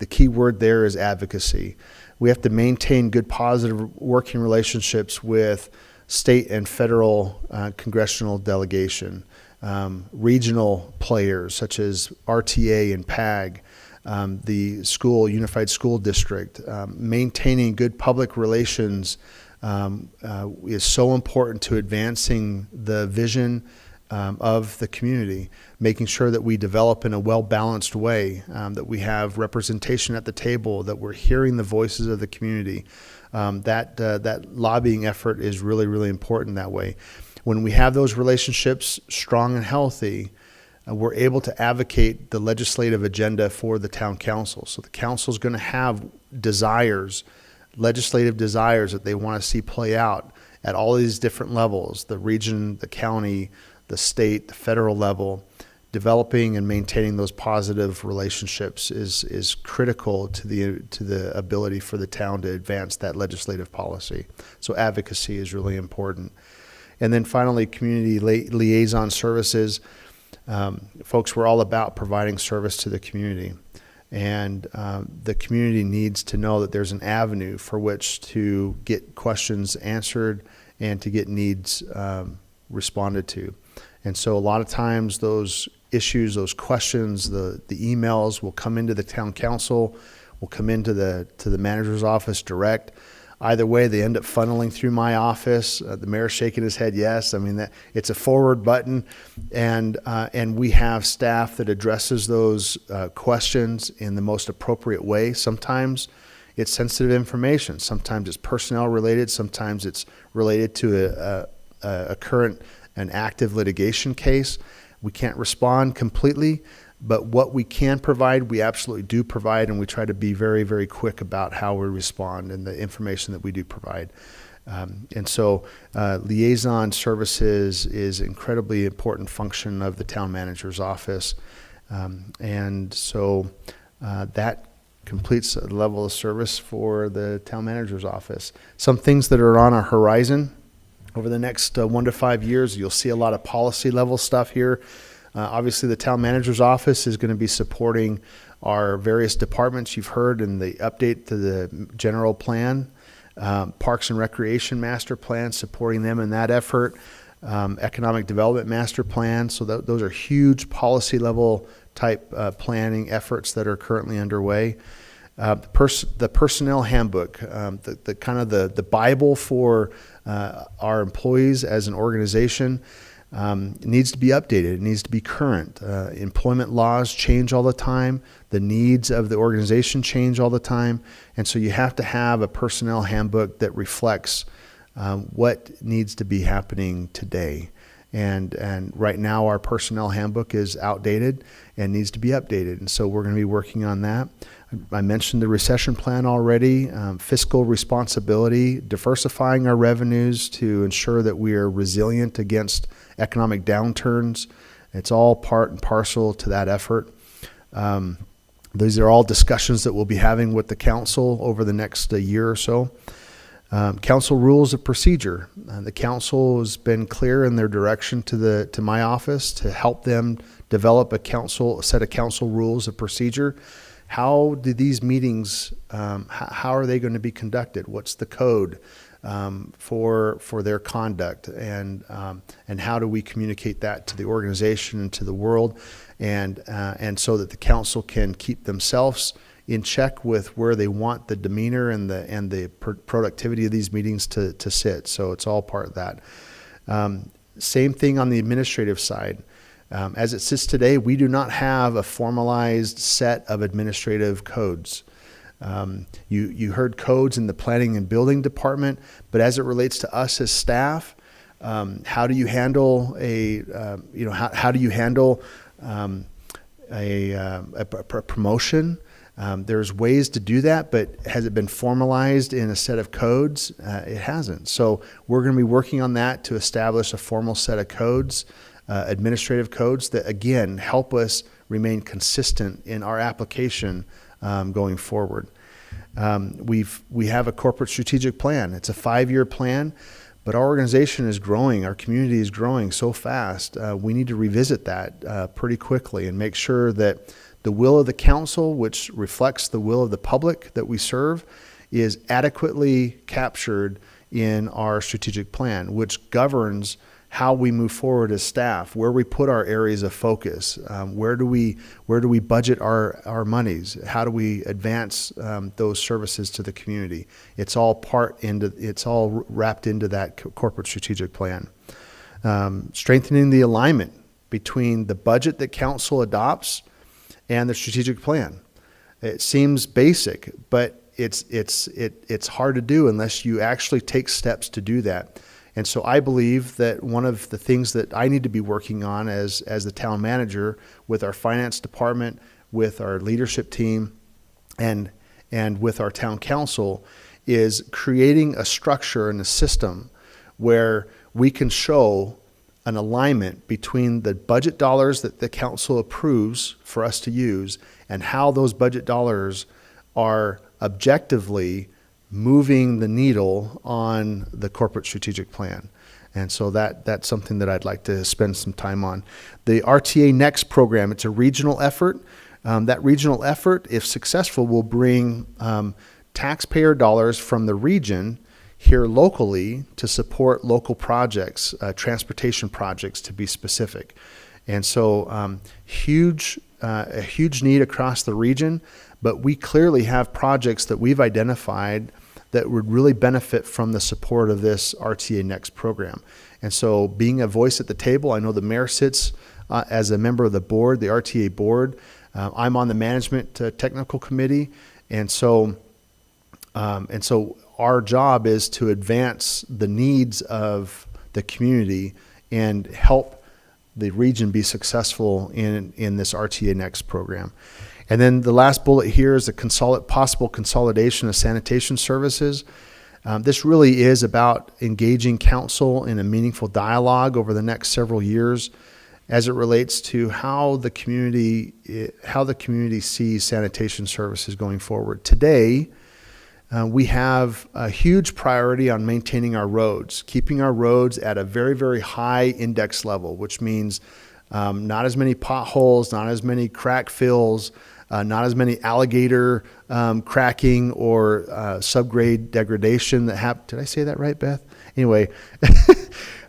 Speaker 1: key word there is advocacy. We have to maintain good, positive working relationships with state and federal congressional delegation, regional players such as RTA and PAG, the Unified School District. Maintaining good public relations is so important to advancing the vision of the community, making sure that we develop in a well-balanced way, that we have representation at the table, that we're hearing the voices of the community. That lobbying effort is really, really important that way. When we have those relationships strong and healthy, we're able to advocate the legislative agenda for the town council. So the council is going to have desires, legislative desires that they want to see play out at all these different levels, the region, the county, the state, the federal level. Developing and maintaining those positive relationships is critical to the ability for the town to advance that legislative policy. So advocacy is really important. And then finally, community liaison services. Folks, we're all about providing service to the community. And the community needs to know that there's an avenue for which to get questions answered and to get needs responded to. And so a lot of times those issues, those questions, the emails will come into the town council, will come into the manager's office direct. Either way, they end up funneling through my office. The mayor's shaking his head yes. I mean, it's a forward button, and we have staff that addresses those questions in the most appropriate way. Sometimes it's sensitive information. Sometimes it's personnel related. Sometimes it's related to a current and active litigation case. We can't respond completely, but what we can provide, we absolutely do provide, and we try to be very, very quick about how we respond and the information that we do provide. And so liaison services is an incredibly important function of the town manager's office. And so that completes a level of service for the town manager's office. Some things that are on our horizon over the next 1 to 5 years, you'll see a lot of policy level stuff here. Obviously, the town manager's office is going to be supporting our various departments. You've heard in the update to the general plan, Parks and Recreation Master Plan, supporting them in that effort, Economic Development Master Plan. So those are huge policy level type planning efforts that are currently underway. The personnel handbook, the kind of the Bible for our employees as an organization, needs to be updated. It needs to be current. Employment laws change all the time. The needs of the organization change all the time. And so you have to have a personnel handbook that reflects what needs to be happening today. And right now our personnel handbook is outdated and needs to be updated. And so we're going to be working on that. I mentioned the recession plan already, fiscal responsibility, diversifying our revenues to ensure that we are resilient against economic downturns. It's all part and parcel to that effort. These are all discussions that we'll be having with the council over the next year or so. Council rules of procedure. The council has been clear in their direction to my office to help them develop a set of council rules of procedure. How do these meetings, how are they going to be conducted? What's the code for their conduct? And how do we communicate that to the organization and to the world? And so that the council can keep themselves in check with where they want the demeanor and the productivity of these meetings to sit. So it's all part of that. Same thing on the administrative side. As it sits today, we do not have a formalized set of administrative codes. You heard codes in the planning and building department, but as it relates to us as staff, how do you handle a promotion? There's ways to do that, but has it been formalized in a set of codes? It hasn't. So we're going to be working on that to establish a formal set of codes, administrative codes that, again, help us remain consistent in our application going forward. We have a corporate strategic plan. It's a 5-year plan, but our organization is growing. Our community is growing so fast. We need to revisit that pretty quickly and make sure that the will of the council, which reflects the will of the public that we serve, is adequately captured in our strategic plan, which governs how we move forward as staff, where we put our areas of focus, where do we budget our monies, how do we advance those services to the community. It's all wrapped into that corporate strategic plan. Strengthening the alignment between the budget that council adopts and the strategic plan. It seems basic, but it's hard to do unless you actually take steps to do that. And so I believe that one of the things that I need to be working on as the town manager with our finance department, with our leadership team, and with our town council is creating a structure and a system where we can show an alignment between the budget dollars that the council approves for us to use and how those budget dollars are objectively moving the needle on the corporate strategic plan. And so that's something that I'd like to spend some time on. The RTA Next program, it's a regional effort. That regional effort, if successful, will bring taxpayer dollars from the region here locally to support local projects, transportation projects to be specific. And so a huge need across the region, but we clearly have projects that we've identified that would really benefit from the support of this RTA Next program. And so being a voice at the table, I know the mayor sits as a member of the board, the RTA board. I'm on the management technical committee. And so our job is to advance the needs of the community and help the region be successful in this RTA Next program. And then the last bullet here is a possible consolidation of sanitation services. This really is about engaging council in a meaningful dialogue over the next several years as it relates to how the community sees sanitation services going forward. Today, we have a huge priority on maintaining our roads, keeping our roads at a very, very high index level, which means not as many potholes, not as many crack fills, not as many alligator cracking or subgrade degradation that happened. Did I say that right, Beth? Anyway,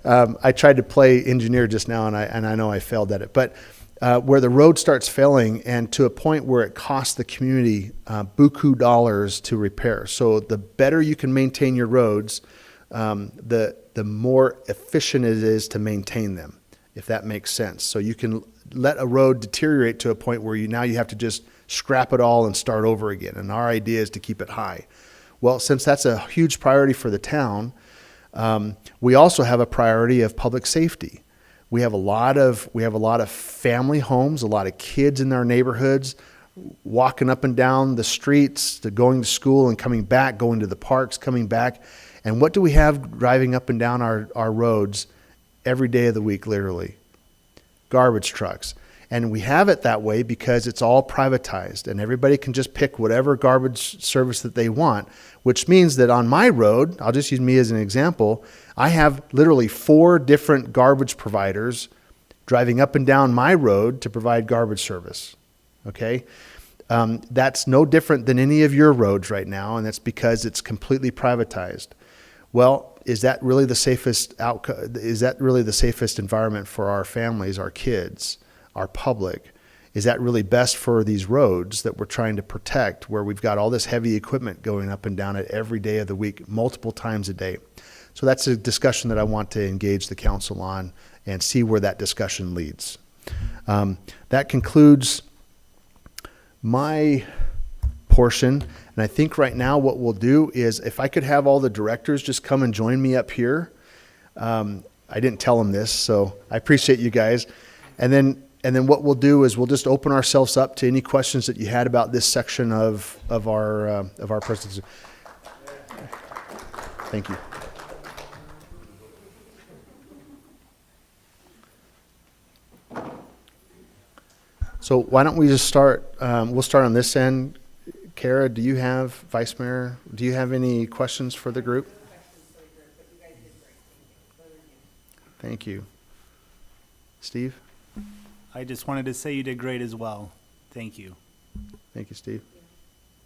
Speaker 1: I tried to play engineer just now, and I know I failed at it. But where the road starts failing and to a point where it costs the community buku dollars to repair. So the better you can maintain your roads, the more efficient it is to maintain them, if that makes sense. So you can let a road deteriorate to a point where you have to just scrap it all and start over again. And our idea is to keep it high. Well, since that's a huge priority for the town, we also have a priority of public safety. We have a lot of family homes, a lot of kids in our neighborhoods, walking up and down the streets, going to school and coming back, going to the parks, coming back. And what do we have driving up and down our roads every day of the week, literally? Garbage trucks. And we have it that way because it's all privatized and everybody can just pick whatever garbage service that they want, which means that on my road, I'll just use me as an example, I have literally 4 different garbage providers driving up and down my road to provide garbage service. Okay? That's no different than any of your roads right now, and that's because it's completely privatized. Well, is that really the safest is that really the safest environment for our families, our kids, our public? Is that really best for these roads that we're trying to protect, where we've got all this heavy equipment going up and down it every day of the week, multiple times a day? So that's a discussion that I want to engage the council on and see where that discussion leads. That concludes my portion. And I think right now what we'll do is, if I could have all the directors just come and join me up here. I didn't tell them this, so I appreciate you guys. And then And then what we'll do is we'll just open ourselves up to any questions that you had about this section of our presentation. Thank you. So why don't we just start, we'll start on this end. Kara, do you have, Vice Mayor, do you have any questions for the group? Thank you. Steve?
Speaker 11: I just wanted to say you did great as well. Thank you.
Speaker 1: Thank you, Steve.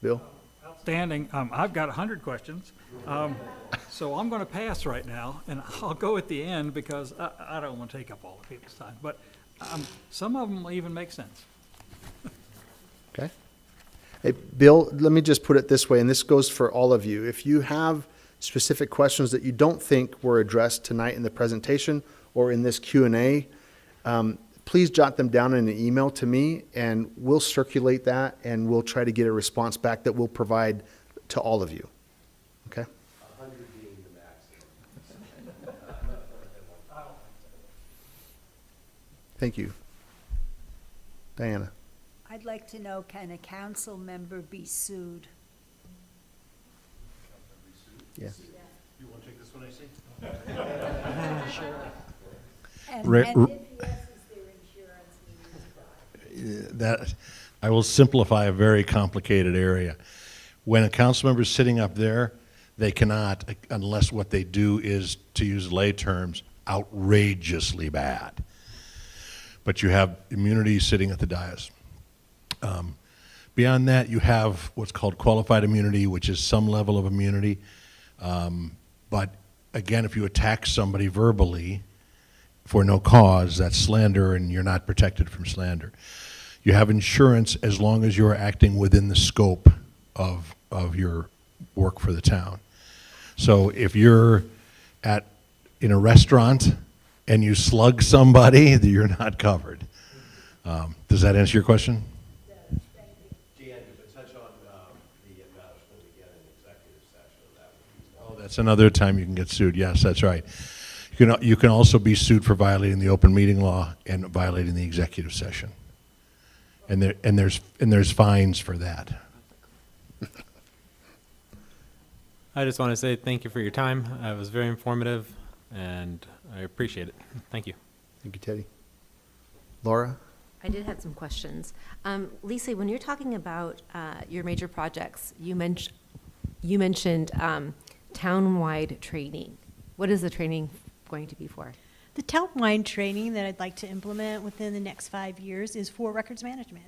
Speaker 1: Bill?
Speaker 7: Outstanding. I've got 100 questions. So I'm going to pass right now, and I'll go at the end because I don't want to take up all the people's time. But some of them even make sense.
Speaker 1: Okay. Hey, Bill, let me just put it this way, and this goes for all of you. If you have specific questions that you don't think were addressed tonight in the presentation or in this Q&A, please jot them down in an email to me, and we'll circulate that, and we'll try to get a response back that we'll provide to all of you. Okay?
Speaker 11: 100 being the maximum.
Speaker 1: Thank you. Diana?
Speaker 6: I'd like to know, can a council member be sued?
Speaker 1: Yeah.
Speaker 3: You want to take this one, AC?
Speaker 6: Sure. And
Speaker 3: Re-
Speaker 6: if yes, is there insurance needed?
Speaker 3: That, I will simplify a very complicated area. When a council member is sitting up there, they cannot, unless what they do is, to use lay terms, outrageously bad. But you have immunity sitting at the dais. Beyond that, you have what's called qualified immunity, which is some level of immunity. But again, if you attack somebody verbally for no cause, that's slander, and you're not protected from slander. You have insurance as long as you're acting within the scope of your work for the town. So if you're in a restaurant and you slug somebody, you're not covered. Does that answer your question?
Speaker 11: Dan, to touch on the embellishment we get in executive session, that would be
Speaker 3: That's another time you can get sued. Yes, that's right. You can also be sued for violating the open meeting law and violating the executive session. And there's fines for that.
Speaker 19: I just want to say thank you for your time. It was very informative, and I appreciate it. Thank you.
Speaker 1: Thank you, Teddy. Laura?
Speaker 10: I did have some questions. Lisa, when you're talking about your major projects, you mentioned town-wide training. What is the training going to be for?
Speaker 5: The town-wide training that I'd like to implement within the next 5 years is for records management.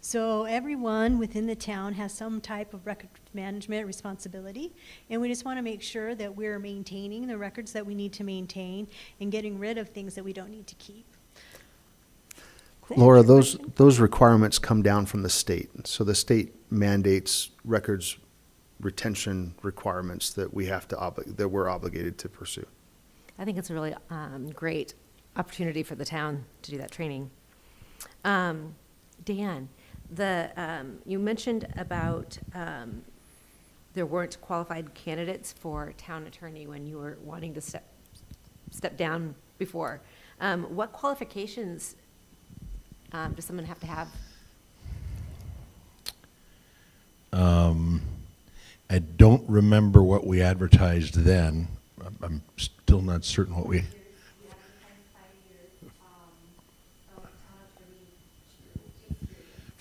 Speaker 5: So everyone within the town has some type of records management responsibility, and we just want to make sure that we're maintaining the records that we need to maintain and getting rid of things that we don't need to keep.
Speaker 1: Laura, those requirements come down from the state. So the state mandates records retention requirements that we have to that we're obligated to pursue.
Speaker 10: I think it's a really great opportunity for the town to do that training. Dan, you mentioned about there weren't qualified candidates for town attorney when you were wanting to step down before. What qualifications does someone have to have?
Speaker 3: I don't remember what we advertised then. I'm still not certain what we...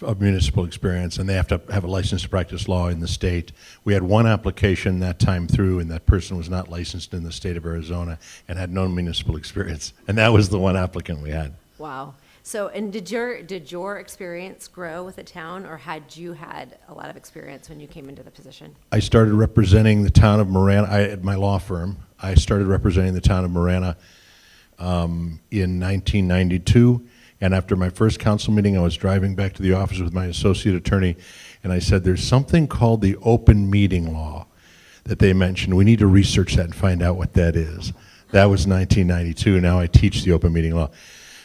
Speaker 3: Of municipal experience, and they have to have a license to practice law in the state. We had one application that time through, and that person was not licensed in the state of Arizona and had no municipal experience, and that was the one applicant we had.
Speaker 10: Wow. So, and did your experience grow with the town, or had you had a lot of experience when you came into the position?
Speaker 3: I started representing the town of Marana at my law firm. I started representing the town of Marana in 1992. And after my first council meeting, I was driving back to the office with my associate attorney, and I said, there's something called the open meeting law that they mentioned. We need to research that and find out what that is. That was 1992. Now I teach the open meeting law.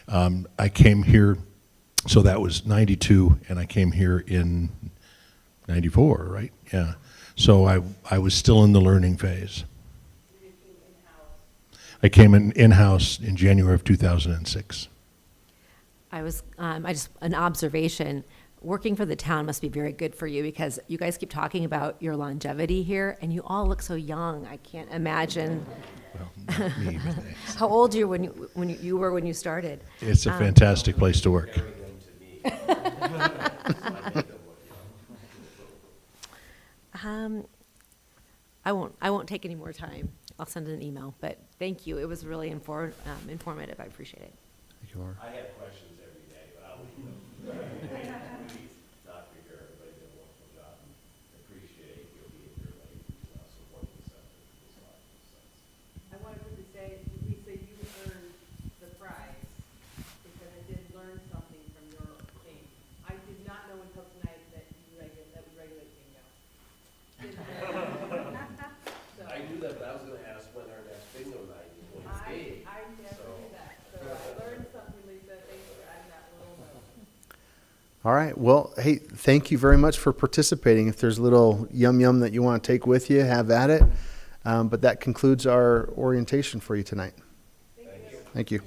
Speaker 3: I came here, so that was 92, and I came here in 94, right? Yeah. So I was still in the learning phase. I came in-house in January of 2006.
Speaker 10: an observation. Working for the town must be very good for you because you guys keep talking about your longevity here, and you all look so young. I can't imagine how old you were when you started.
Speaker 3: It's a fantastic place to work.
Speaker 10: I won't take any more time. I'll send an email, but thank you. It was really informative. I appreciate it.
Speaker 1: Thank you, Laura.
Speaker 11: I have questions every day, but I'll leave them. Please, not to hear everybody did a wonderful job. Appreciate you being here, ladies, supporting this effort. This lot of sense.
Speaker 8: I wanted to say, Lisa, you earned the prize because I did learn something from your game. I did not know until tonight that we regulate bingo.
Speaker 11: I knew that, but I was gonna ask when our next bingo night is going to be.
Speaker 8: I never knew that, so I learned something, Lisa. Thanks for adding that little note.
Speaker 1: All right. Well, hey, thank you very much for participating. If there's a little yum that you want to take with you, have at it. But that concludes our orientation for you tonight. Thank you.